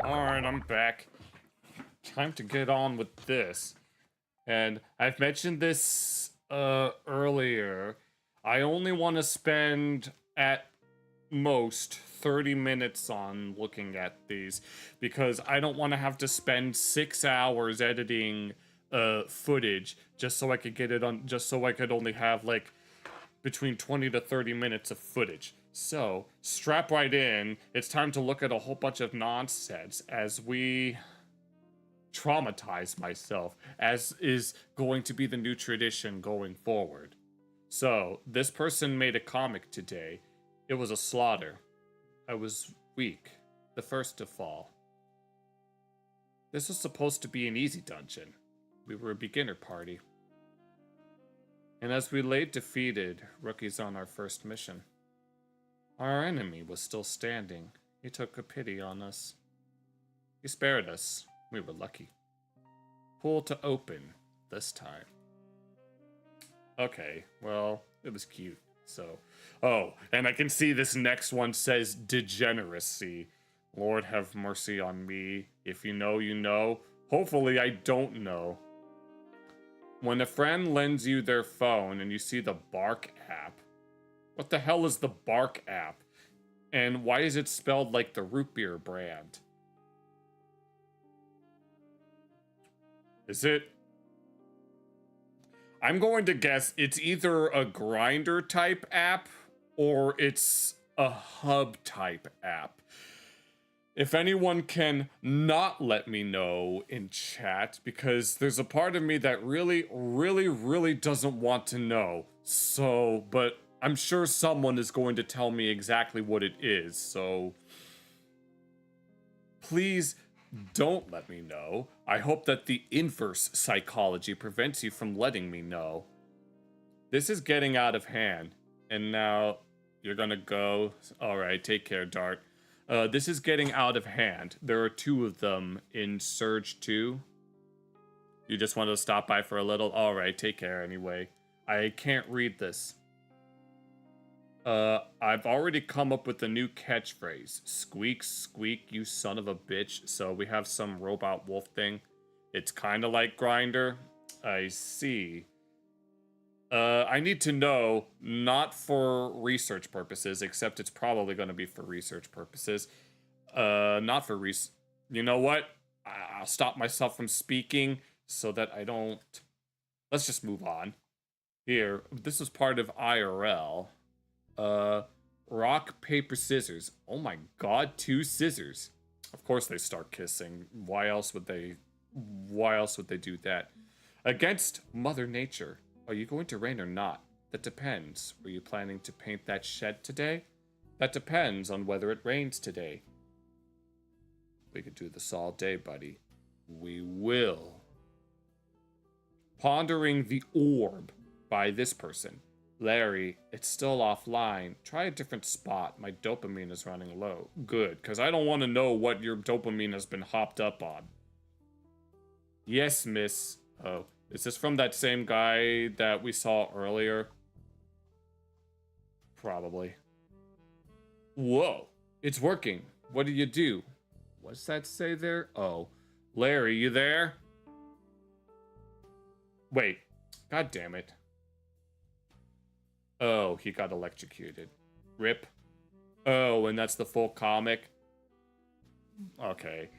Alright, I'm back. Time to get on with this. And I've mentioned this earlier. I only want to spend at most 30 minutes on looking at these because I don't want to have to spend 6 hours editing footage just so I could get it on, just so I could only have like between 20 to 30 minutes of footage. So, strap right in. It's time to look at a whole bunch of nonsense as we traumatize myself, as is going to be the new tradition going forward. So, this person made a comic today. It was a slaughter. I was weak, the first to fall. This was supposed to be an easy dungeon. We were a beginner party. And as we lay defeated, rookies on our first mission, our enemy was still standing. He took a pity on us. He spared us. We were lucky. Pool to open this time. Okay, well, it was cute, so... Oh, and I can see this next one says degeneracy. Lord have mercy on me. If you know, you know. Hopefully I don't know. When a friend lends you their phone and you see the Bark app, what the hell is the Bark app? And why is it spelled like the root beer brand? Is it? I'm going to guess it's either a Grinder type app or it's a hub type app. If anyone can not let me know in chat, because there's a part of me that really doesn't want to know. So, but I'm sure someone is going to tell me exactly what it is, so please don't let me know. I hope that the inverse psychology prevents you from letting me know. This is getting out of hand, and now you're gonna go. All right, take care, Dart. This is getting out of hand. There are 2 of them in Surge 2. You just wanted to stop by for a little? Alright, take care anyway. I can't read this. I've already come up with a new catchphrase. Squeak, squeak, you son of a bitch. So we have some robot wolf thing. It's kind of like Grindr. I see. I need to know, not for research purposes, except it's probably going to be for research purposes. Not for You know what? I'll stop myself from speaking so that I don't... Let's just move on. Here, this is part of IRL. Rock, paper, scissors. Oh my god, 2 scissors. Of course they start kissing. Why else would they do that? Against Mother Nature. Are you going to rain or not? That depends. Were you planning to paint that shed today? That depends on whether it rains today. We could do this all day, buddy. We will. Pondering the Orb by this person. Larry, it's still offline. Try a different spot. My dopamine is running low. Good, because I don't want to know what your dopamine has been hopped up on. Yes, miss. Oh. Is this from that same guy that we saw earlier? Probably. Whoa, it's working. What do you do? What's that say there? Oh, Larry, you there? Wait, god damn it. Oh, he got electrocuted. Rip. Oh, and that's the full comic? Okay.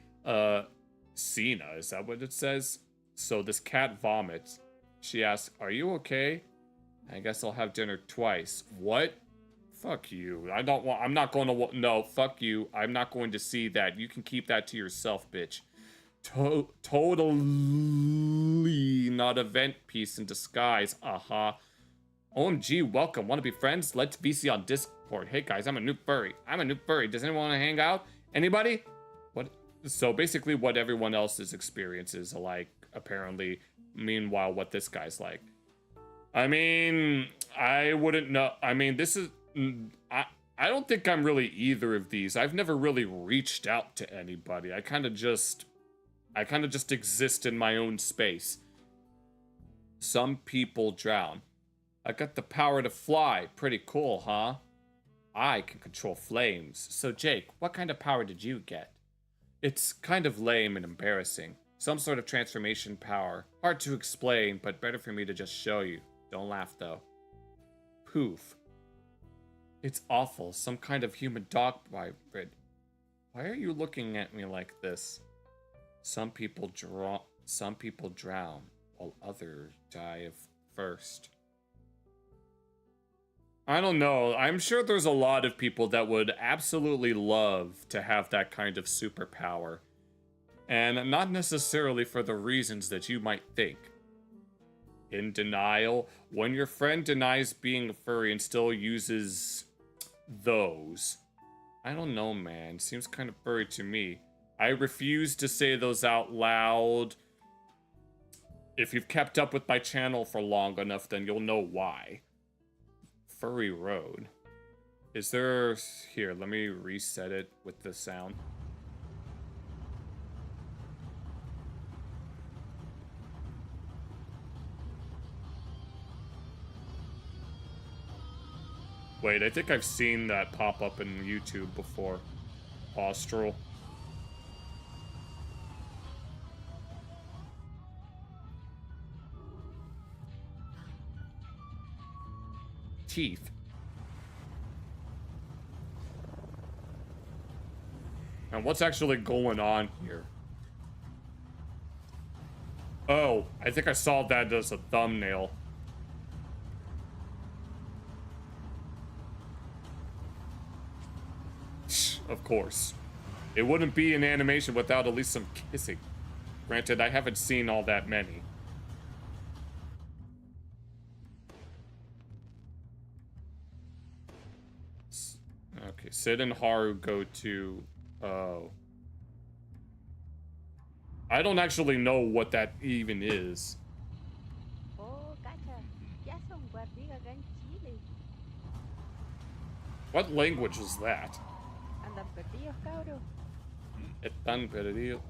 Cena, is that what it says? So this cat vomits. She asks, are you okay? I guess I'll have dinner twice. What? Fuck you. I'm not going to, no, fuck you. I'm not going to see that. You can keep that to yourself, bitch. Totally not event piece in disguise. OMG, welcome. Want to be friends? Let's BC on Discord. Hey guys, I'm a new furry. Does anyone want to hang out? Anybody? What? So basically what everyone else's experiences are like, apparently. Meanwhile, what this guy's like. I mean, I wouldn't know. I mean, this is... I don't think I'm really either of these. I've never really reached out to anybody. I kind of just exist in my own space. Some people drown. I got the power to fly. Pretty cool, huh? I can control flames. So Jake, what kind of power did you get? It's kind of lame and embarrassing. Some sort of transformation power. Hard to explain, but better for me to just show you. Don't laugh, though. Poof. It's awful. Some kind of human dog hybrid. Why are you looking at me like this? Some people drown, while others die of thirst. I don't know. I'm sure there's a lot of people that would absolutely love to have that kind of superpower. And not necessarily for the reasons that you might think. In denial, when your friend denies being a furry and still uses those. I don't know, man. Seems kind of furry to me. I refuse to say those out loud. If you've kept up with my channel for long enough, then you'll know why. Furry Road. Is there... Here, let me reset it with the sound. Wait, I think I've seen that pop up in YouTube before. Austral. Teeth. And what's actually going on here? Oh, I think I saw that as a thumbnail. Of course. It wouldn't be an animation without at least some kissing. Granted, I haven't seen all that many. Okay, Sid and Haru go to... Oh. I don't actually know what that even is. Oh, cacha, ya son guardiga acá en Chile. What language is that? Andan perdidos, cabros. Están perdidos.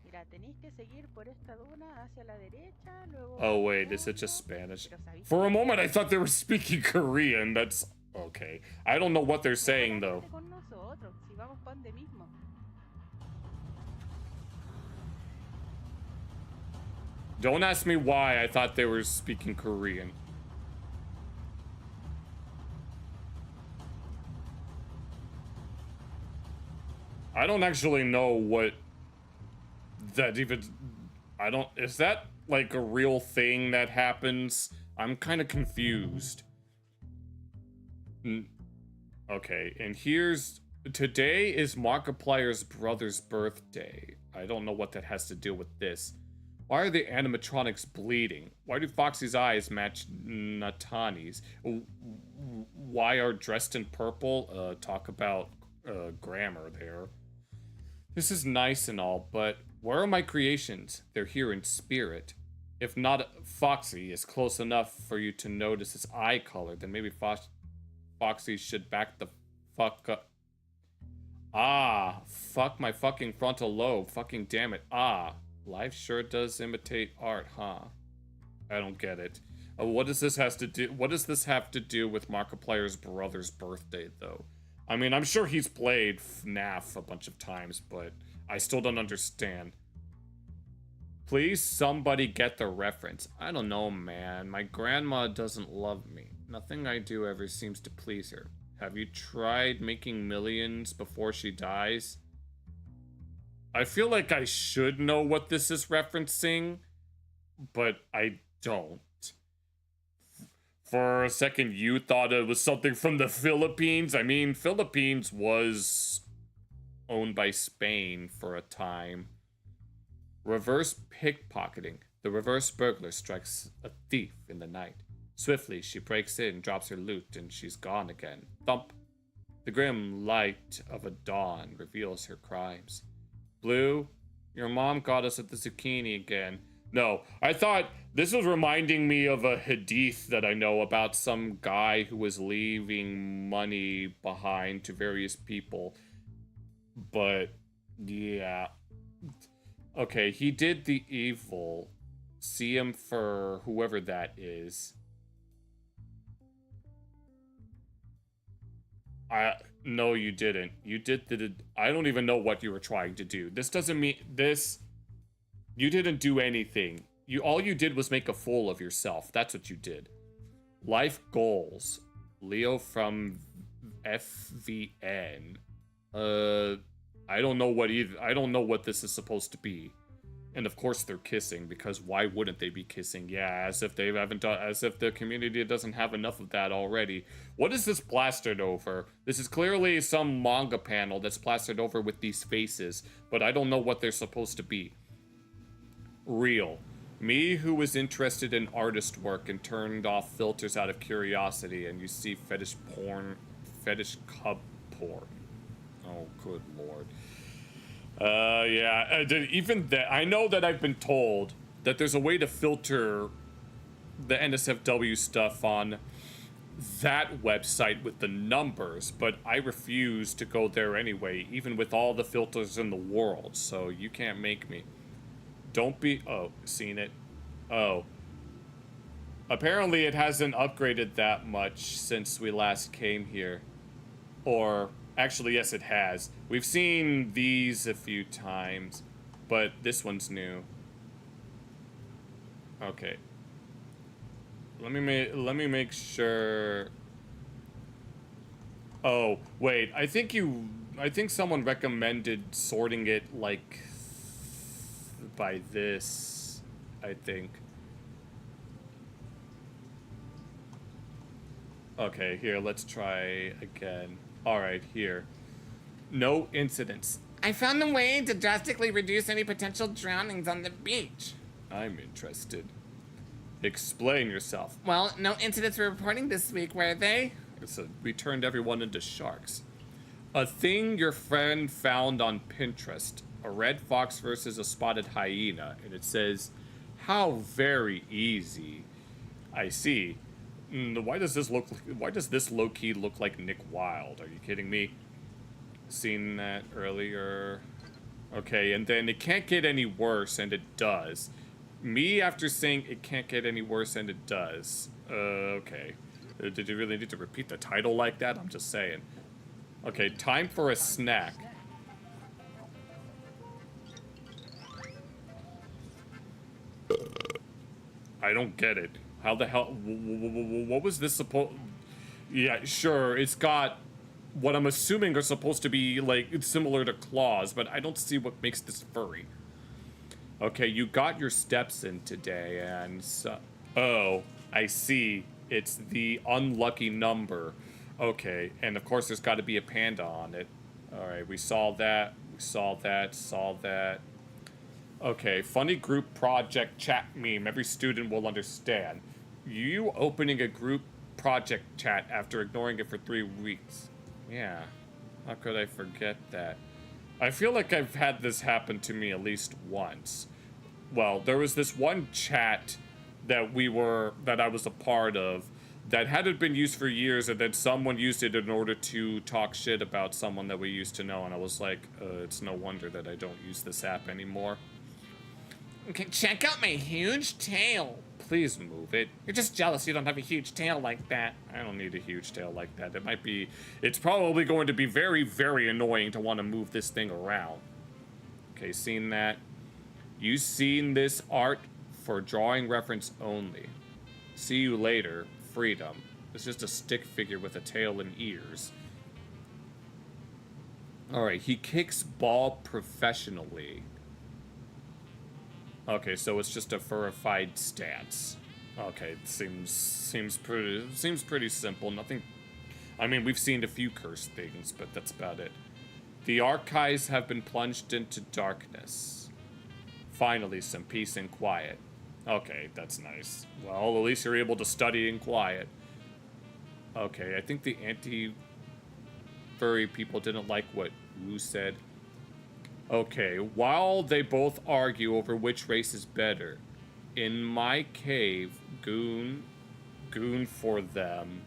Mira, tenéis que seguir por esta duna hacia la derecha, luego... Oh wait, is it just Spanish? For a moment I thought they were speaking Korean. That's okay. I don't know what they're saying though. Con nosotros, si vamos pa' donde mismo. Don't ask me why I thought they were speaking Korean. I don't actually know what that even... I don't... Is that like a real thing that happens? I'm kind of confused. Okay, and here's... Today is Markiplier's brother's birthday. I don't know what that has to do with this. Why are the animatronics bleeding? Why do Foxy's eyes match Natani's? Why are dressed in purple? Talk about grammar there. This is nice and all, but where are my creations? They're here in spirit. If not, Foxy is close enough for you to notice his eye color, then maybe Foxy should back the fuck up. Ah, fuck my fucking frontal lobe. Fucking damn it. Ah. Life sure does imitate art, huh? I don't get it. What does this have to do with Markiplier's brother's birthday, though? I mean, I'm sure he's played FNAF a bunch of times, but I still don't understand. Please, somebody get the reference. I don't know, man. My grandma doesn't love me. Nothing I do ever seems to please her. Have you tried making millions before she dies? I feel like I should know what this is referencing, but I don't. For a second, you thought it was something from the Philippines. I mean, Philippines was owned by Spain for a time. Reverse pickpocketing. The reverse burglar strikes a thief in the night. Swiftly, she breaks in, drops her loot, and she's gone again. Thump. The grim light of a dawn reveals her crimes. Blue, your mom got us at the zucchini again. No, I thought this was reminding me of a hadith that I know about some guy who was leaving money behind to various people. But, yeah. Okay, he did the evil. See him for whoever that is. No, you didn't. You did the... I don't even know what you were trying to do. This doesn't mean... This... You didn't do anything. All you did was make a fool of yourself. That's what you did. Life goals. Leo from FVN. I don't know what either... I don't know what this is supposed to be. And of course they're kissing, because why wouldn't they be kissing? Yeah, as if they haven't done, as if the community doesn't have enough of that already. What is this plastered over? This is clearly some manga panel that's plastered over with these faces, but I don't know what they're supposed to be. Real. Me who was interested in artist work and turned off filters out of curiosity, and you see fetish porn, fetish cub porn. Oh, good lord. Yeah, even that, I know that I've been told that there's a way to filter the NSFW stuff on that website with the numbers, but I refuse to go there anyway, even with all the filters in the world, so you can't make me. Don't be... Oh, seen it. Oh. Apparently it hasn't upgraded that much since we last came here. Or... Actually, yes, it has. We've seen these a few times, but this one's new. Okay. Let me make sure. Oh, wait. I think someone recommended sorting it like by this. I think. Okay, here, let's try again. Alright, here. No incidents. I found a way to drastically reduce any potential drownings on the beach. I'm interested. Explain yourself. Well, no incidents were reporting this week, were they? So we turned everyone into sharks. A thing your friend found on Pinterest. A red fox versus a spotted hyena. And it says, how very easy. I see. Why does this low-key look like Nick Wilde? Are you kidding me? Seen that earlier. Okay, and then it can't get any worse, and it does. Me after saying it can't get any worse, and it does. Okay. Did you really need to repeat the title like that? I'm just saying. Okay, time for a snack. I don't get it. How the hell? What was this supposed? Yeah, sure. It's got what I'm assuming are supposed to be like similar to claws, but I don't see what makes this furry. Okay, you got your steps in today, and so, oh, I see. It's the unlucky number. Okay, and of course there's got to be a panda on it. All right, we saw that. We saw that. Saw that. Okay, funny group project chat meme. Every student will understand. You opening a group project chat after ignoring it for 3 weeks. Yeah, how could I forget that? I feel like I've had this happen to me at least once. Well, there was this one chat that I was a part of that hadn't been used for years, and then someone used it in order to talk shit about someone that we used to know, and I was like, it's no wonder that I don't use this app anymore. Okay, check out my huge tail. Please move it. You're just jealous you don't have a huge tail like that. I don't need a huge tail like that. It's probably going to be very, very annoying to want to move this thing around. Okay, seen that? You seen this art for drawing reference only. See you later, freedom. It's just a stick figure with a tail and ears. Alright, he kicks ball professionally. Okay, so it's just a furrified stance. Okay, seems pretty simple. Nothing. I mean, we've seen a few cursed things, but that's about it. The archives have been plunged into darkness. Finally, some peace and quiet. Okay, that's nice. Well, at least you're able to study in quiet. Okay, I think the anti-furry people didn't like what Wu said. Okay, while they both argue over which race is better, in my cave, goon for them,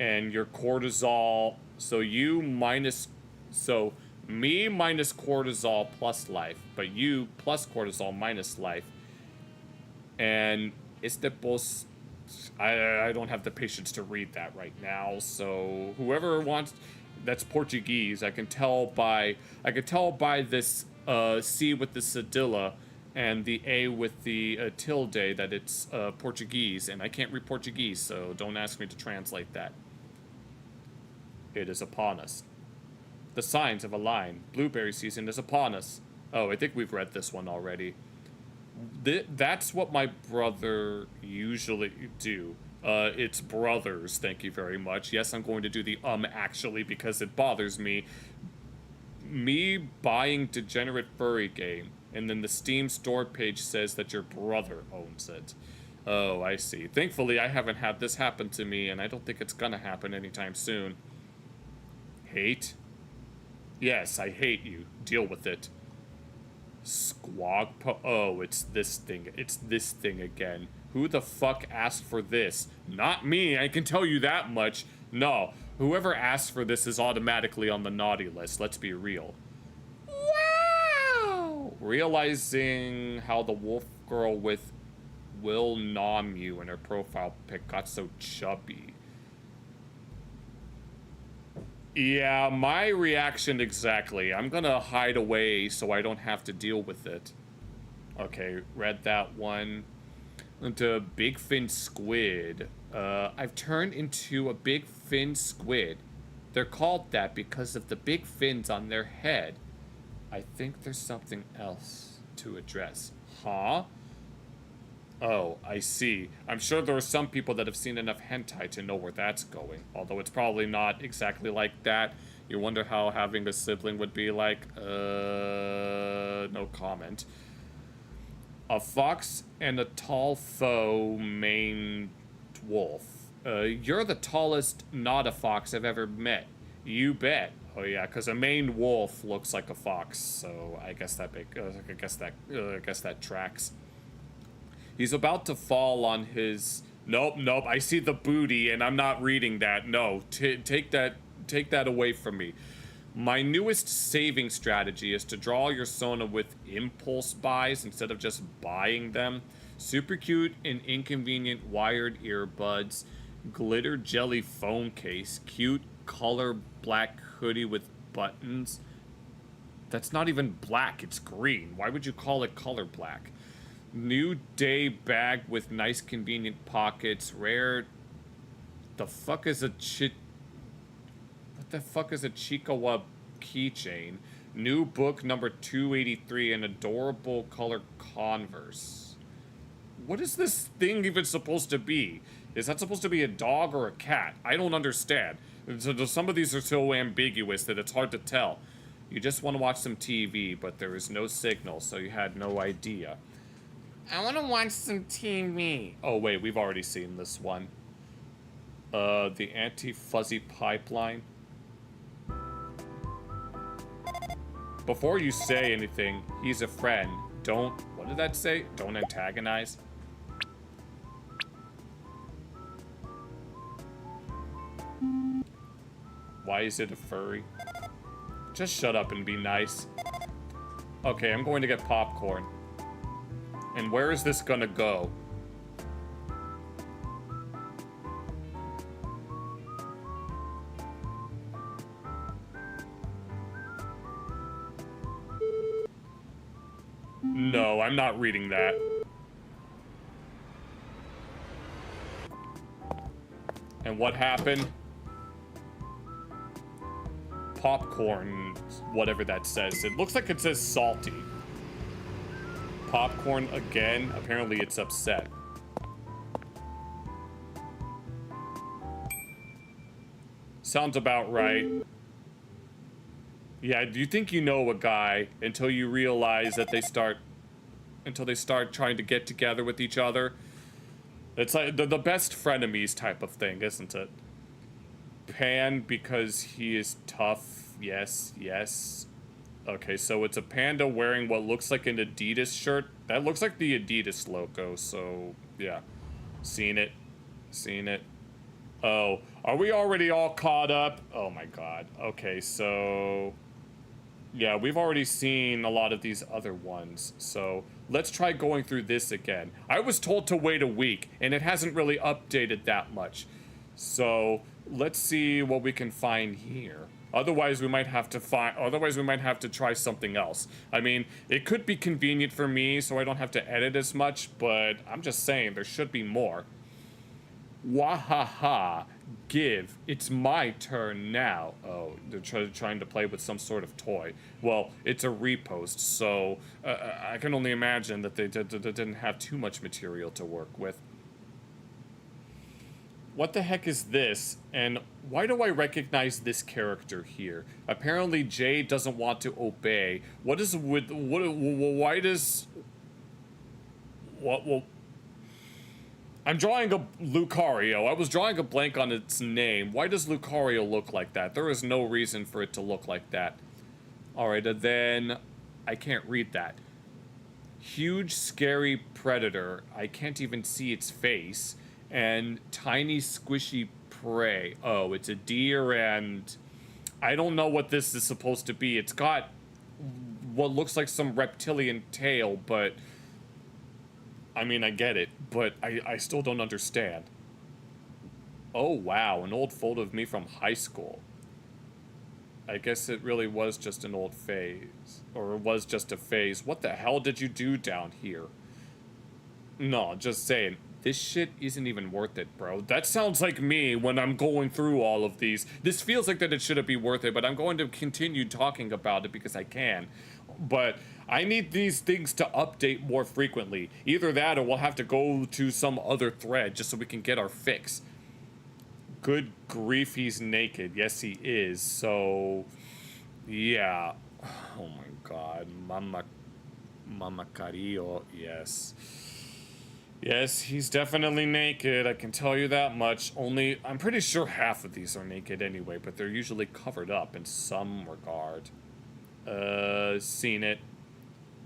and your cortisol, me minus cortisol plus life, but you plus cortisol minus life, and Estepos, I don't have the patience to read that right now, so whoever wants... That's Portuguese. I can tell by this C with the cedilla and the A with the tilde that it's Portuguese, and I can't read Portuguese, so don't ask me to translate that. It is upon us. The signs of a line. Blueberry season is upon us. Oh, I think we've read this one already. That's what my brother usually do. It's brothers, thank you very much. Yes, I'm going to do the actually because it bothers me. Me buying Degenerate Furry game, and then the Steam store page says that your brother owns it. Oh, I see. Thankfully, I haven't had this happen to me, and I don't think it's gonna happen anytime soon. Hate? Yes, I hate you. Deal with it. Oh, it's this thing. It's this thing again. Who the fuck asked for this? Not me, I can tell you that much. No, whoever asked for this is automatically on the naughty list, let's be real. Wow! Realizing how the wolf girl with Will Namu in her profile pic got so chubby. Yeah, my reaction exactly. I'm gonna hide away so I don't have to deal with it. Okay, read that one. Into big fin squid. I've turned into a big fin squid. They're called that because of the big fins on their head. I think there's something else to address. Huh? Oh, I see. I'm sure there are some people that have seen enough hentai to know where that's going. Although it's probably not exactly like that. You wonder how having a sibling would be like. No comment. A fox and a tall foe maned wolf. You're the tallest not a fox I've ever met. You bet. Oh yeah, because a maned wolf looks like a fox, so I guess that I guess that tracks. He's about to fall on his... Nope, I see the booty, and I'm not reading that. No, take that away from me. My newest saving strategy is to draw your Sona with impulse buys instead of just buying them. Super cute and inconvenient wired earbuds, glitter jelly phone case, cute color black hoodie with buttons. That's not even black, it's green. Why would you call it color black? New day bag with nice convenient pockets, rare... The fuck is a What the fuck is a Chikawa keychain? New book number 283 and adorable color Converse. What is this thing even supposed to be? Is that supposed to be a dog or a cat? I don't understand. So some of these are so ambiguous that it's hard to tell. You just want to watch some TV, but there is no signal, so you had no idea. I want to watch some TV. Oh wait, we've already seen this one. The anti-fuzzy pipeline. Before you say anything, he's a friend. Don't, what did that say? Don't antagonize. Why is it a furry? Just shut up and be nice. Okay, I'm going to get popcorn. And where is this gonna go? No, I'm not reading that. And what happened? Popcorn, whatever that says. It looks like it says salty. Popcorn again. Apparently it's upset. Sounds about right. Yeah, do you think you know a guy until you realize that they start trying to get together with each other? It's like the best frenemies type of thing, isn't it? Pan because he is tough. Yes, yes. Okay, so it's a panda wearing what looks like an Adidas shirt. That looks like the Adidas logo, so yeah. Seen it. Seen it. Oh, are we already all caught up? Oh my god. Okay, so... yeah, we've already seen a lot of these other ones, so let's try going through this again. I was told to wait a week, and it hasn't really updated that much. So, let's see what we can find here. Otherwise, we might have to try something else. I mean, it could be convenient for me, so I don't have to edit as much, but I'm just saying, there should be more. Wahaha. Give. It's my turn now. Oh, they're trying to play with some sort of toy. Well, it's a repost, so I can only imagine that they didn't have too much material to work with. What the heck is this? And why do I recognize this character here? Apparently Jay doesn't want to obey. What is with... why does... Well... I'm drawing a Lucario. I was drawing a blank on its name. Why does Lucario look like that? There is no reason for it to look like that. Alright, and then... I can't read that. Huge, scary predator. I can't even see its face. And tiny, squishy prey. Oh, it's a deer, and... I don't know what this is supposed to be. It's got what looks like some reptilian tail, but... I mean, I get it, but I still don't understand. Oh, wow, an old photo of me from high school. I guess it really was just an old phase. Or it was just a phase. What the hell did you do down here? No, just saying. This shit isn't even worth it, bro. That sounds like me when I'm going through all of these. This feels like that it shouldn't be worth it, but I'm going to continue talking about it because I can. but I need these things to update more frequently. Either that or we'll have to go to some other thread just so we can get our fix. Good grief, he's naked. Yes, he is. So, yeah. Oh my god. Mama Carillo. Yes. Yes, he's definitely naked. I can tell you that much. Only, I'm pretty sure half of these are naked anyway, but they're usually covered up in some regard. Seen it.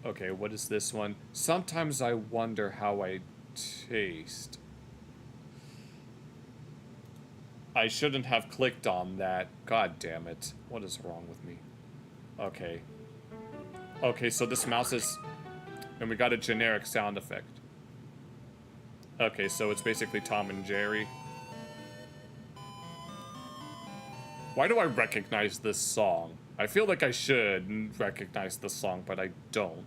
Okay, what is this one? Sometimes I wonder how I taste. I shouldn't have clicked on that. God damn it. What is wrong with me? Okay. Okay, so this mouse is... And we got a generic sound effect. Okay, so it's basically Tom and Jerry. Why do I recognize this song? I feel like I should recognize the song, but I don't.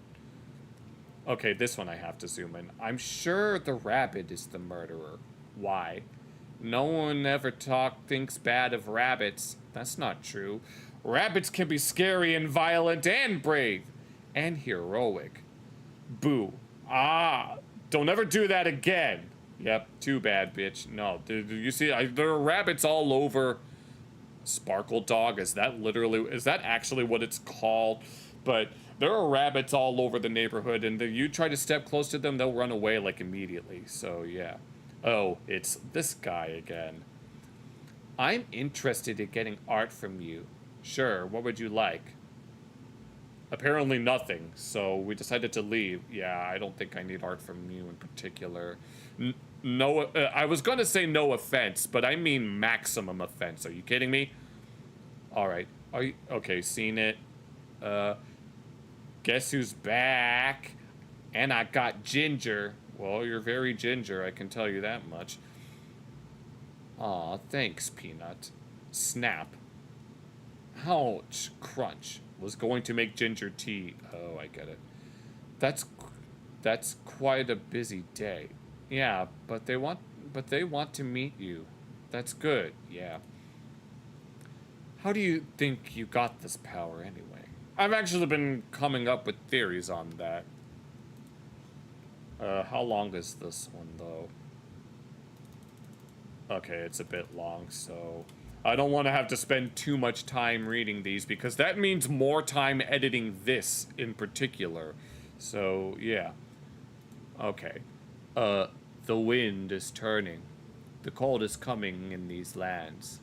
Okay, this one I have to zoom in. I'm sure the rabbit is the murderer. Why? No one ever thinks bad of rabbits. That's not true. Rabbits can be scary and violent and brave. And heroic. Boo. Ah, don't ever do that again. Yep, too bad, bitch. No, you see, there are rabbits all over. Sparkle Dog, is that actually what it's called? But there are rabbits all over the neighborhood, and if you try to step close to them, they'll run away, like, immediately. So, yeah. Oh, it's this guy again. I'm interested in getting art from you. Sure, what would you like? Apparently nothing, so we decided to leave. Yeah, I don't think I need art from you in particular. No, I was gonna say no offense, but I mean maximum offense. Are you kidding me? Alright. Are you... Okay, seen it. Guess who's back? And I got ginger. Well, you're very ginger, I can tell you that much. Aw, thanks, Peanut. Snap. Ouch. Crunch. Was going to make ginger tea. Oh, I get it. That's quite a busy day. Yeah, but they want to meet you. That's good. Yeah. How do you think you got this power anyway? I've actually been coming up with theories on that. How long is this one though? Okay, it's a bit long, so I don't want to have to spend too much time reading these because that means more time editing this in particular. So, yeah. Okay. The wind is turning. The cold is coming in these lands.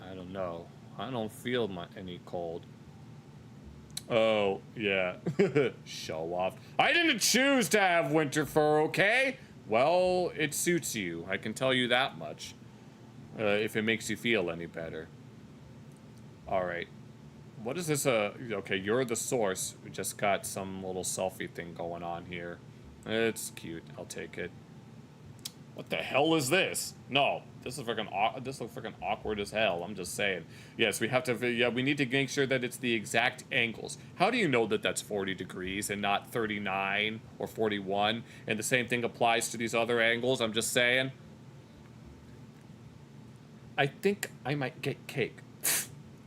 I don't know. I don't feel any cold. Oh, yeah. Show off. I didn't choose to have winter fur, okay? Well, it suits you. I can tell you that much. If it makes you feel any better. Alright. What is this? Okay, you're the source. We just got some little selfie thing going on here. It's cute. I'll take it. What the hell is this? No, this looks freaking awkward as hell. I'm just saying. Yes, we have to. Yeah, we need to make sure that it's the exact angles. How do you know that that's 40 degrees and not 39 or 41? And the same thing applies to these other angles. I'm just saying. I think I might get cake.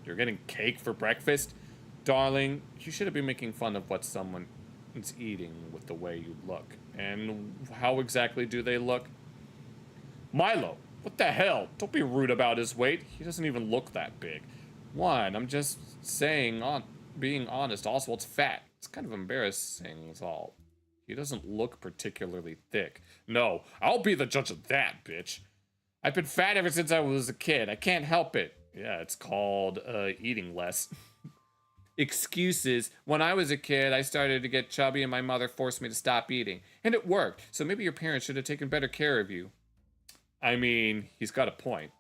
You're getting cake for breakfast? Darling, you should have been making fun of what someone is eating with the way you look. And how exactly do they look? Milo, what the hell? Don't be rude about his weight. He doesn't even look that big. One, I'm just saying, being honest. Oswald's fat. It's kind of embarrassing is all. He doesn't look particularly thick. No, I'll be the judge of that, bitch. I've been fat ever since I was a kid. I can't help it. Yeah, it's called eating less. Excuses. When I was a kid, I started to get chubby and my mother forced me to stop eating. And it worked. So maybe your parents should have taken better care of you. I mean, he's got a point.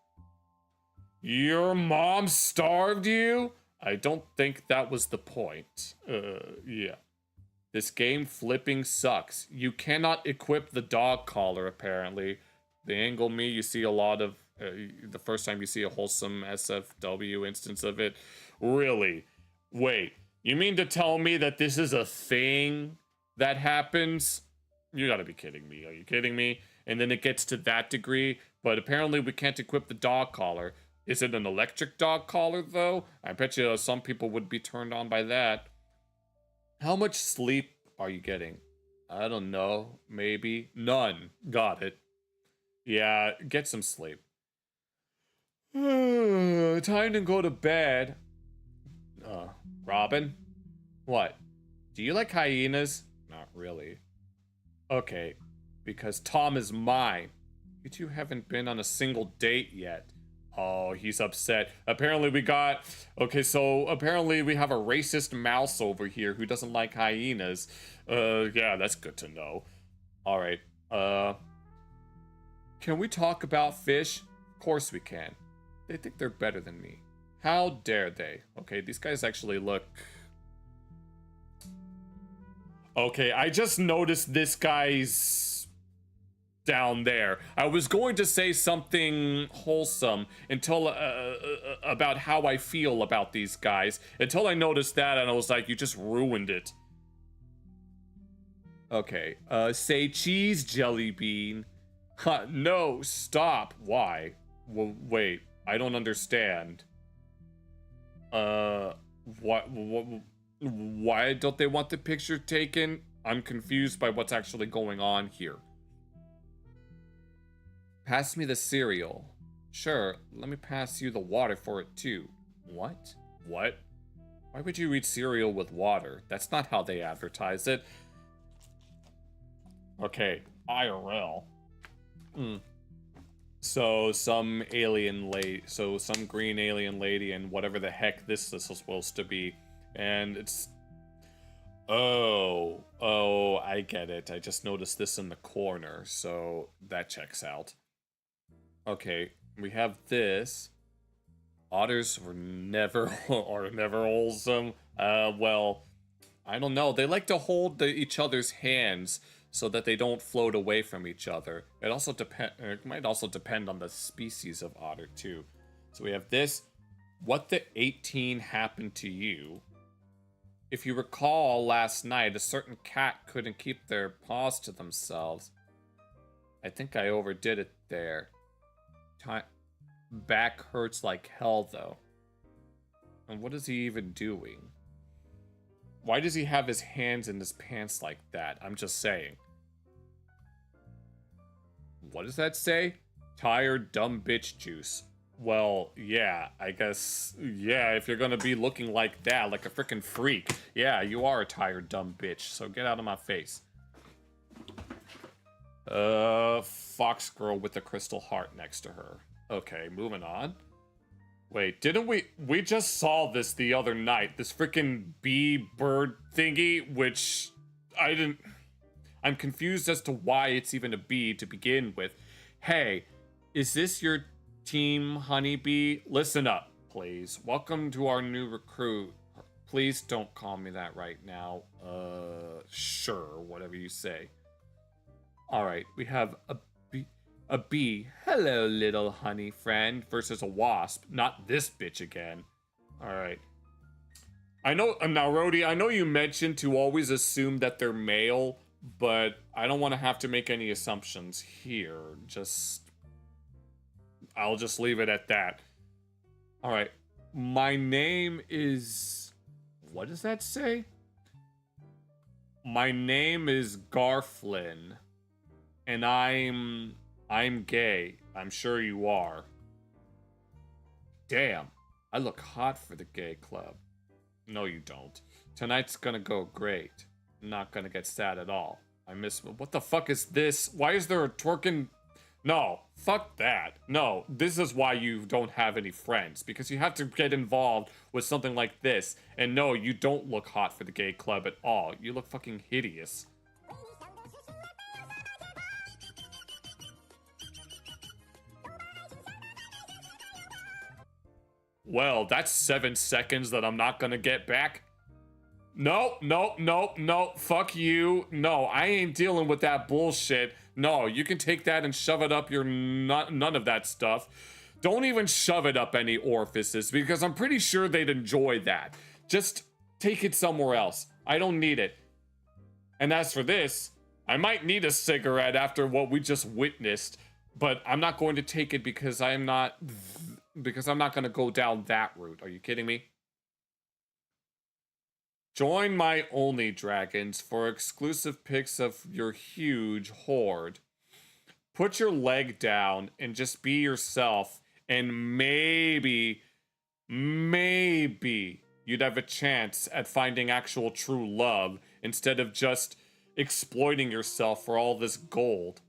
Your mom starved you? I don't think that was the point. Yeah. This game flipping sucks. You cannot equip the dog collar, apparently. The angle me, you see a lot of... the first time you see a wholesome SFW instance of it. Really? Wait, you mean to tell me that this is a thing that happens? You gotta be kidding me. Are you kidding me? And then it gets to that degree, but apparently we can't equip the dog collar. Is it an electric dog collar, though? I bet you some people would be turned on by that. How much sleep are you getting? I don't know. Maybe. None. Got it. Yeah, get some sleep. Time to go to bed. Robin? What? Do you like hyenas? Not really. Okay, because Tom is mine. You two haven't been on a single date yet. Oh, he's upset. Apparently we got... Okay, so apparently we have a racist mouse over here who doesn't like hyenas. Yeah, that's good to know. Alright, can we talk about fish? Of course we can. They think they're better than me. How dare they? Okay, these guys actually look... Okay, I just noticed this guy's... down there. I was going to say something wholesome until about how I feel about these guys until I noticed that and I was like, you just ruined it. Okay, say cheese, Jelly Bean. No, stop. Why? Well, wait, I don't understand. Why don't they want the picture taken? I'm confused by what's actually going on here. Pass me the cereal. Sure, let me pass you the water for it too. What? What? Why would you eat cereal with water? That's not how they advertise it. Okay, IRL. So some some green alien lady and whatever the heck this is supposed to be. And it's... Oh, I get it. I just noticed this in the corner, so that checks out. Okay, we have this. Otters were never wholesome. Well, I don't know. They like to hold each other's hands so that they don't float away from each other. It might also depend on the species of otter too. So we have this. What the 18 happened to you? If you recall last night, a certain cat couldn't keep their paws to themselves. I think I overdid it there. Back hurts like hell, though. And what is he even doing? Why does he have his hands in his pants like that? I'm just saying. What does that say? Tired dumb bitch juice. Well, yeah, I guess, yeah, if you're gonna be looking like that, like a freaking freak, yeah, you are a tired dumb bitch, so get out of my face. Fox girl with the crystal heart next to her. Okay, moving on. Wait, didn't we just saw this the other night, this freaking bee bird thingy, which I'm confused as to why it's even a bee to begin with. Hey, is this your team, honeybee? Listen up, please. Welcome to our new recruit. Please don't call me that right now. Sure, whatever you say. Alright, we have a bee. Hello, little honey friend. Versus a wasp. Not this bitch again. Alright. I know, now Rhodey, I know you mentioned to always assume that they're male, but I don't want to have to make any assumptions here. I'll just leave it at that. Alright. My name is... What does that say? My name is Garflin. And I'm gay. I'm sure you are. Damn. I look hot for the gay club. No, you don't. Tonight's gonna go great. I'm not gonna get sad at all. What the fuck is this? Why is there a twerking... No, fuck that. No, this is why you don't have any friends. Because you have to get involved with something like this. And no, you don't look hot for the gay club at all. You look fucking hideous. Well, that's 7 seconds that I'm not gonna get back. No, fuck you. No, I ain't dealing with that bullshit. No, you can take that and shove it up your none of that stuff. Don't even shove it up any orifices, because I'm pretty sure they'd enjoy that. Just take it somewhere else. I don't need it. And as for this, I might need a cigarette after what we just witnessed, but I'm not going to take it because I'm not going to go down that route. Are you kidding me? Join my Only Dragons for exclusive pics of your huge horde. Put your leg down and just be yourself, and maybe you'd have a chance at finding actual true love instead of just exploiting yourself for all this gold.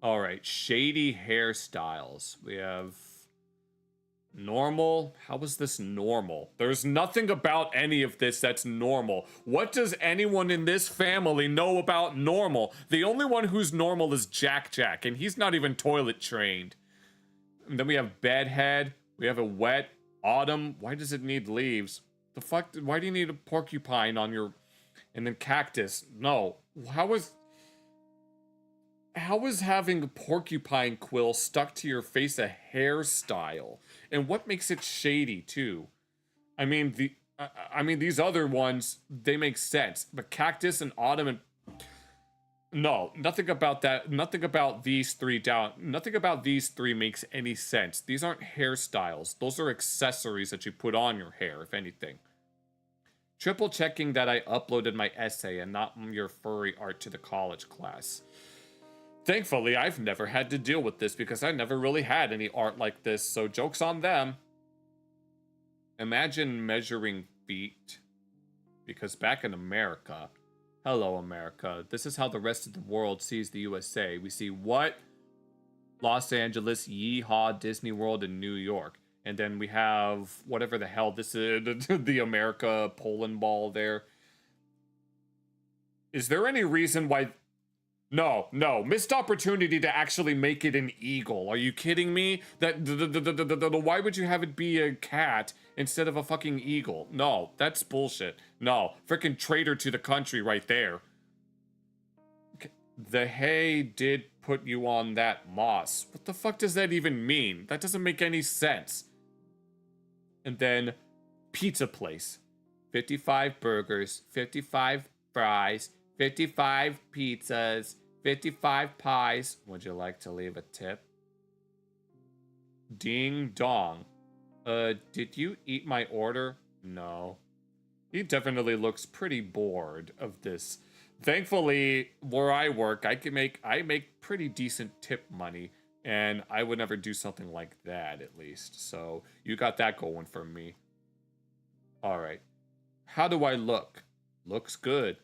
All right, shady hairstyles. We have normal. How is this normal? There's nothing about any of this that's normal. What does anyone in this family know about normal? The only one who's normal is Jack, and he's not even toilet trained. And then we have bedhead. We have a wet autumn. Why does it need leaves? The fuck? Why do you need a porcupine on your... And then cactus. No. How is having a porcupine quill stuck to your face a hairstyle? And what makes it shady too? I mean these other ones, they make sense. But cactus and autumn and... No, nothing about that. Nothing about these three makes any sense. These aren't hairstyles. Those are accessories that you put on your hair, if anything. Triple checking that I uploaded my essay and not your furry art to the college class. Thankfully, I've never had to deal with this because I never really had any art like this, so joke's on them. Imagine measuring feet. Because back in America, hello America, this is how the rest of the world sees the USA. We see what? Los Angeles, yeehaw, Disney World, and New York. And then we have whatever the hell this is, the America Poland ball there. Is there any reason why... No, missed opportunity to actually make it an eagle. Are you kidding me? Why would you have it be a cat instead of a fucking eagle? No, that's bullshit. No, freaking traitor to the country right there. The hay did put you on that moss. What the fuck does that even mean? That doesn't make any sense. And then, pizza place. 55 burgers, 55 fries, 55 pizzas, 55 pies. Would you like to leave a tip? Ding dong. Did you eat my order? No. He definitely looks pretty bored of this. Thankfully, where I work, I make pretty decent tip money, and I would never do something like that, at least. So, you got that going for me. Alright. How do I look? Looks good.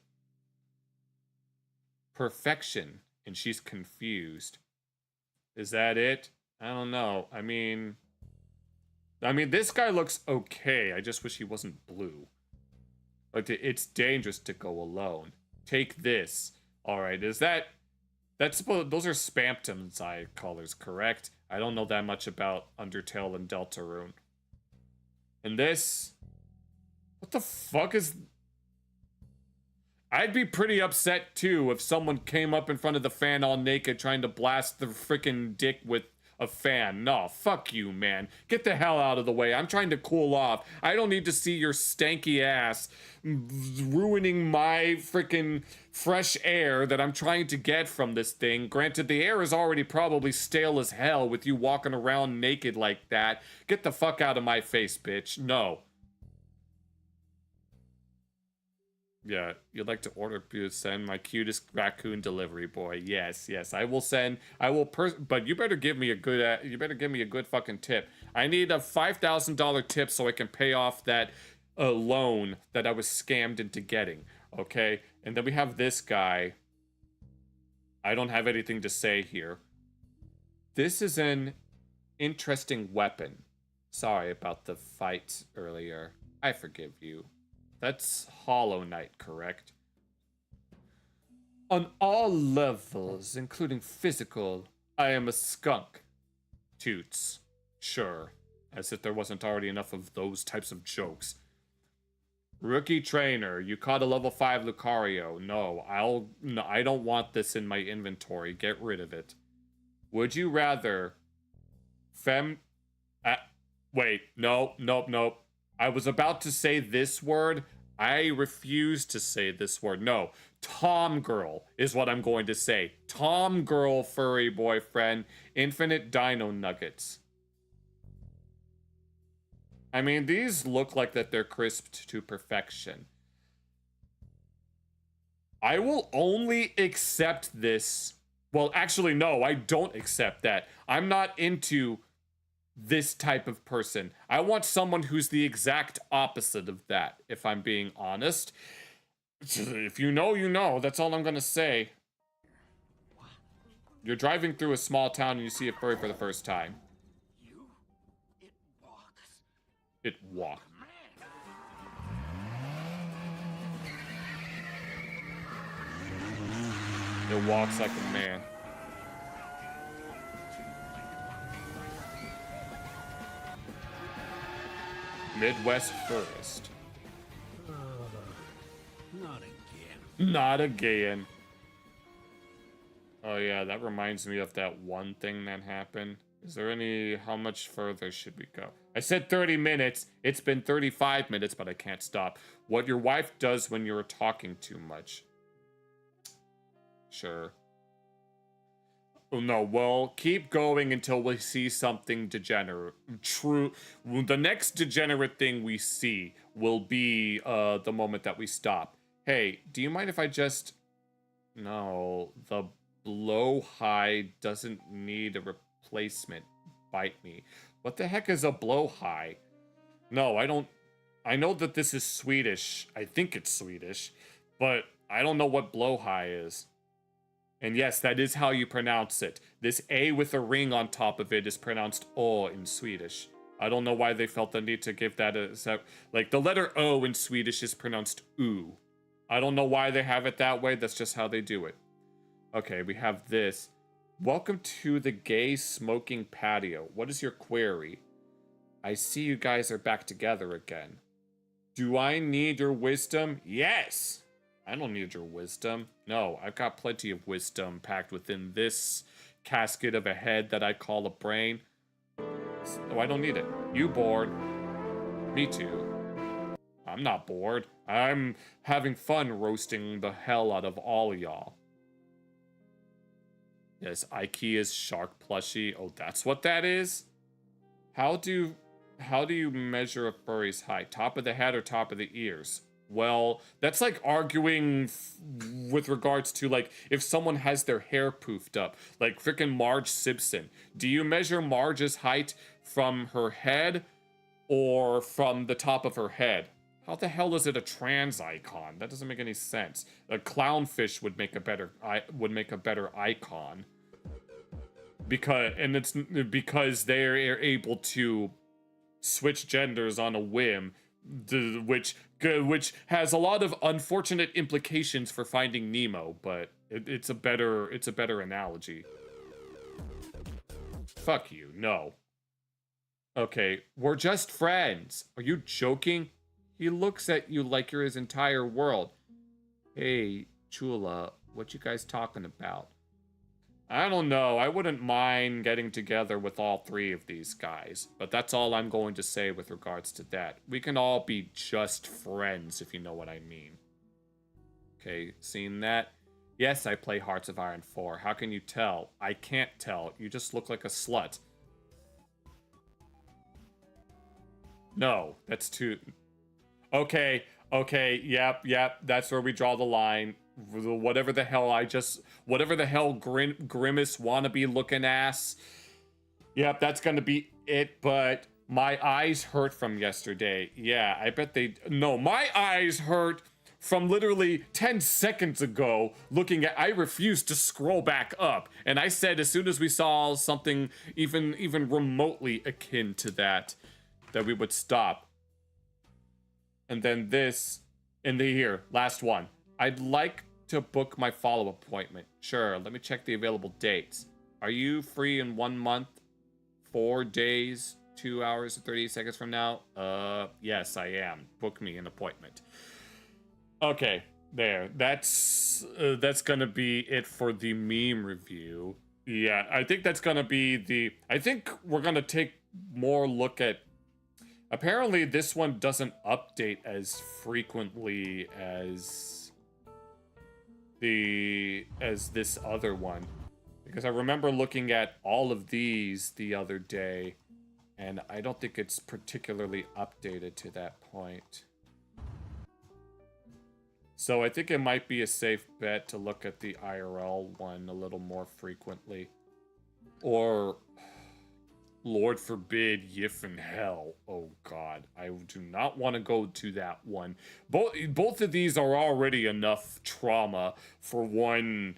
Perfection, and she's confused. Is that it? I don't know. I mean, this guy looks okay. I just wish he wasn't blue. But it's dangerous to go alone. Take this. All right, is that's supposed... Those are Spamton's eye colors, correct? I don't know that much about Undertale and Deltarune. And this... What the fuck is... I'd be pretty upset, too, if someone came up in front of the fan all naked trying to blast the freaking dick with a fan. No, fuck you, man. Get the hell out of the way. I'm trying to cool off. I don't need to see your stanky ass ruining my freaking fresh air that I'm trying to get from this thing. Granted, the air is already probably stale as hell with you walking around naked like that. Get the fuck out of my face, bitch. No. Yeah, you'd like to order, send my cutest raccoon delivery boy. Yes, I will send. But you better give me a good fucking tip. I need a $5,000 tip so I can pay off that loan that I was scammed into getting. Okay, and then we have this guy. I don't have anything to say here. This is an interesting weapon. Sorry about the fight earlier. I forgive you. That's Hollow Knight, correct? On all levels, including physical, I am a skunk. Toots. Sure. As if there wasn't already enough of those types of jokes. Rookie trainer, you caught a level 5 Lucario. No, I don't want this in my inventory. Get rid of it. Would you rather... Wait, nope. I was about to say this word. I refuse to say this word. No, Tom Girl is what I'm going to say. Tom Girl furry boyfriend, infinite dino nuggets. I mean, these look like that they're crisped to perfection. I will only accept this. Well, actually, no, I don't accept that. I'm not into this type of person. I want someone who's the exact opposite of that, if I'm being honest. If you know, you know. That's all I'm gonna say. You're driving through a small town and you see a furry for the first time. It walks. It walks like a man. Midwest Forest. Not again. Not again. Oh yeah, that reminds me of that one thing that happened. Is there any... How much further should we go? I said 30 minutes. It's been 35 minutes, but I can't stop. What your wife does when you're talking too much. Sure. Oh, no, well, keep going until we see something degenerate. True. The next degenerate thing we see will be the moment that we stop. Hey, do you mind if I just... No, the blowhide doesn't need a replacement. Bite me. What the heck is a blowhide? No, I don't... I know that this is Swedish. I think it's Swedish. But I don't know what blowhide is. And yes, that is how you pronounce it. This A with a ring on top of it is pronounced O in Swedish. I don't know why they felt the need to give that a... Like, the letter O in Swedish is pronounced U. I don't know why they have it that way. That's just how they do it. Okay, we have this. Welcome to the gay smoking patio. What is your query? I see you guys are back together again. Do I need your wisdom? Yes! I don't need your wisdom. No, I've got plenty of wisdom packed within this casket of a head that I call a brain. Oh, I don't need it. You bored? Me too. I'm not bored. I'm having fun roasting the hell out of all of y'all. Yes, IKEA's shark plushie. Oh, that's what that is? How do you measure a furry's height? Top of the head or top of the ears? Well, that's like arguing with regards to, like, if someone has their hair poofed up. Like frickin' Marge Simpson. Do you measure Marge's height from her head or from the top of her head? How the hell is it a trans icon? That doesn't make any sense. A clownfish would make a better icon. Because they're able to switch genders on a whim, which has a lot of unfortunate implications for Finding Nemo, but it's a better analogy. Fuck you, no. Okay, we're just friends. Are you joking? He looks at you like you're his entire world. Hey, Chula, what you guys talking about? I don't know. I wouldn't mind getting together with all three of these guys, but that's all I'm going to say with regards to that. We can all be just friends, if you know what I mean. Okay, seen that? Yes, I play Hearts of Iron 4. How can you tell? I can't tell. You just look like a slut. No, that's too... Okay, yep, that's where we draw the line. Whatever the hell Grimace wannabe looking ass. Yep, that's gonna be it, but my eyes hurt from yesterday. Yeah, I bet no, my eyes hurt from literally 10 seconds ago looking at... I refused to scroll back up, and I said as soon as we saw something even remotely akin to that we would stop. And then this, in the here, last one. I'd like to book my follow-up appointment. Sure, let me check the available dates. Are you free in 1 month, 4 days, 2 hours, and 30 seconds from now? Yes, I am. Book me an appointment. Okay, there. That's gonna be it for the meme review. Yeah, I think that's gonna be I think we're gonna take more look at... Apparently, this one doesn't update as frequently as this other one, because I remember looking at all of these the other day, And I don't think it's particularly updated to that point. So I think it might be a safe bet to look at the IRL one a little more frequently. Or, Lord forbid, Yif in Hell. Oh god, I do not want to go to that one. Both of these are already enough trauma for one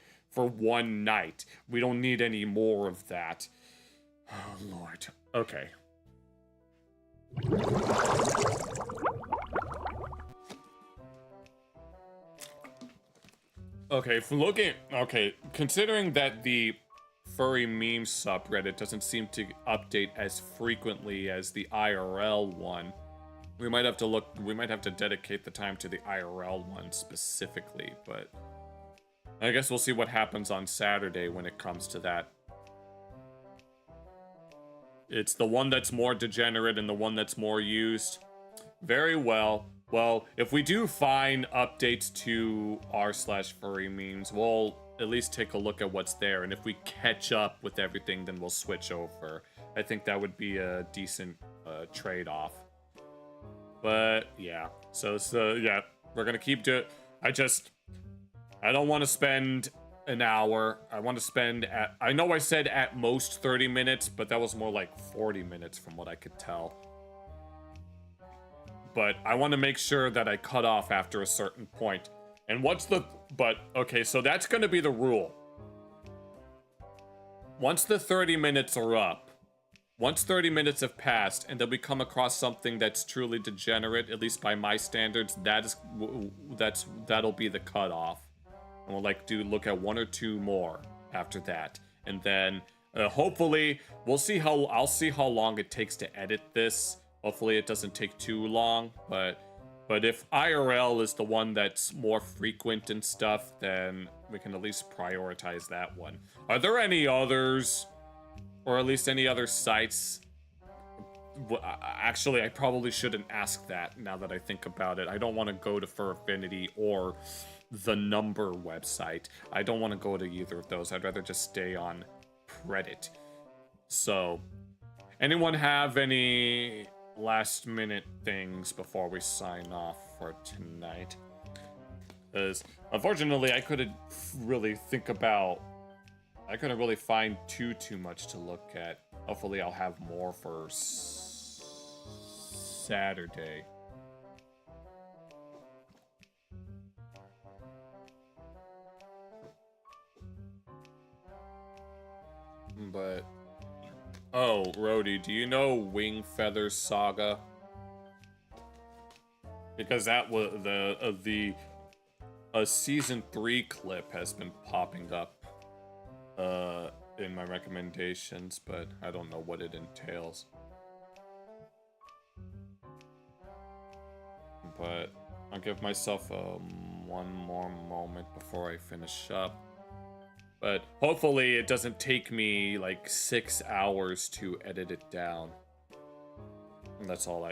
night. We don't need any more of that. Oh Lord. Okay. Okay, considering that the furry meme subreddit doesn't seem to update as frequently as the IRL one, we might have to dedicate the time to the IRL one specifically, but I guess we'll see what happens on Saturday when it comes to that. It's the one that's more degenerate and the one that's more used. Very well. Well, if we do find updates to r/furry memes, we'll at least take a look at what's there. And if we catch up with everything, then we'll switch over. I think that would be a decent trade-off. But yeah, so yeah, we're gonna keep doing. I don't want to spend an hour. I want to spend I know I said at most 30 minutes, but that was more like 40 minutes from what I could tell. But I want to make sure that I cut off after a certain point. And okay, so that's going to be the rule. Once the 30 minutes are up, once 30 minutes have passed, and then we come across something that's truly degenerate, at least by my standards, that'll be the cutoff. And we'll look at one or two more after that. And then hopefully I'll see how long it takes to edit this. Hopefully it doesn't take too long, but if IRL is the one that's more frequent and stuff, then we can at least prioritize that one. Are there any others, or at least any other sites? Actually, I probably shouldn't ask that now that I think about it. I don't want to go to Fur Affinity or the Number website. I don't want to go to either of those. I'd rather just stay on Reddit. So, anyone have any last minute things before we sign off for tonight? Because unfortunately I couldn't really find too much to look at. Hopefully I'll have more for Saturday. But oh, Rhodey, do you know Wing Feather Saga? Because that was a season 3 clip has been popping up in my recommendations, but I don't know what it entails. But I'll give myself one more moment before I finish up. But hopefully it doesn't take me like 6 hours to edit it down. And that's all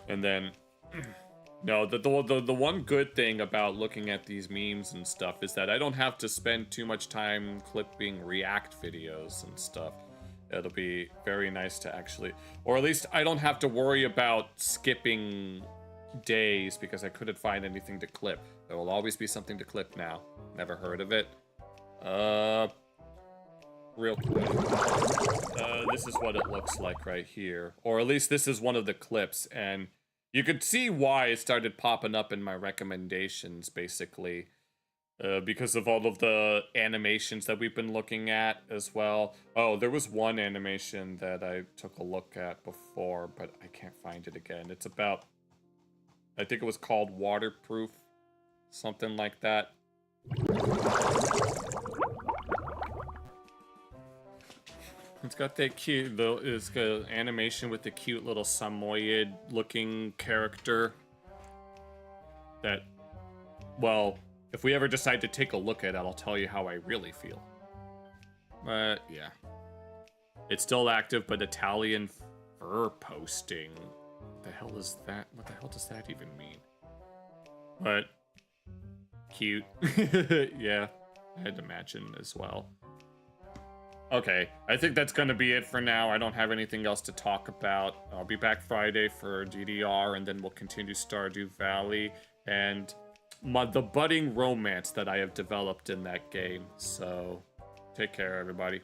and then, no, the one good thing about looking at these memes and stuff is that I don't have to spend too much time clipping react videos and stuff. It'll be very nice to actually, or at least I don't have to worry about skipping days because I couldn't find anything to clip. There will always be something to clip now. Never heard of it? Real quick. This is what it looks like right here. Or at least this is one of the clips, and you could see why it started popping up in my recommendations, basically. Because of all of the animations that we've been looking at as well. Oh, there was one animation that I took a look at before, but I can't find it again. It's about, I think it was called Waterproof, something like that. It's got that cute, it's got an animation with the cute little Samoyed looking character that, well, if we ever decide to take a look at it, I'll tell you how I really feel. But yeah, it's still active, but Italian fur posting. What the hell is that? What the hell does that even mean? But cute. Yeah, I had to imagine as well. Okay, I think that's gonna be it for now. I don't have anything else to talk about. I'll be back Friday for DDR, and then we'll continue Stardew Valley and the budding romance that I have developed in that game. So, take care, everybody.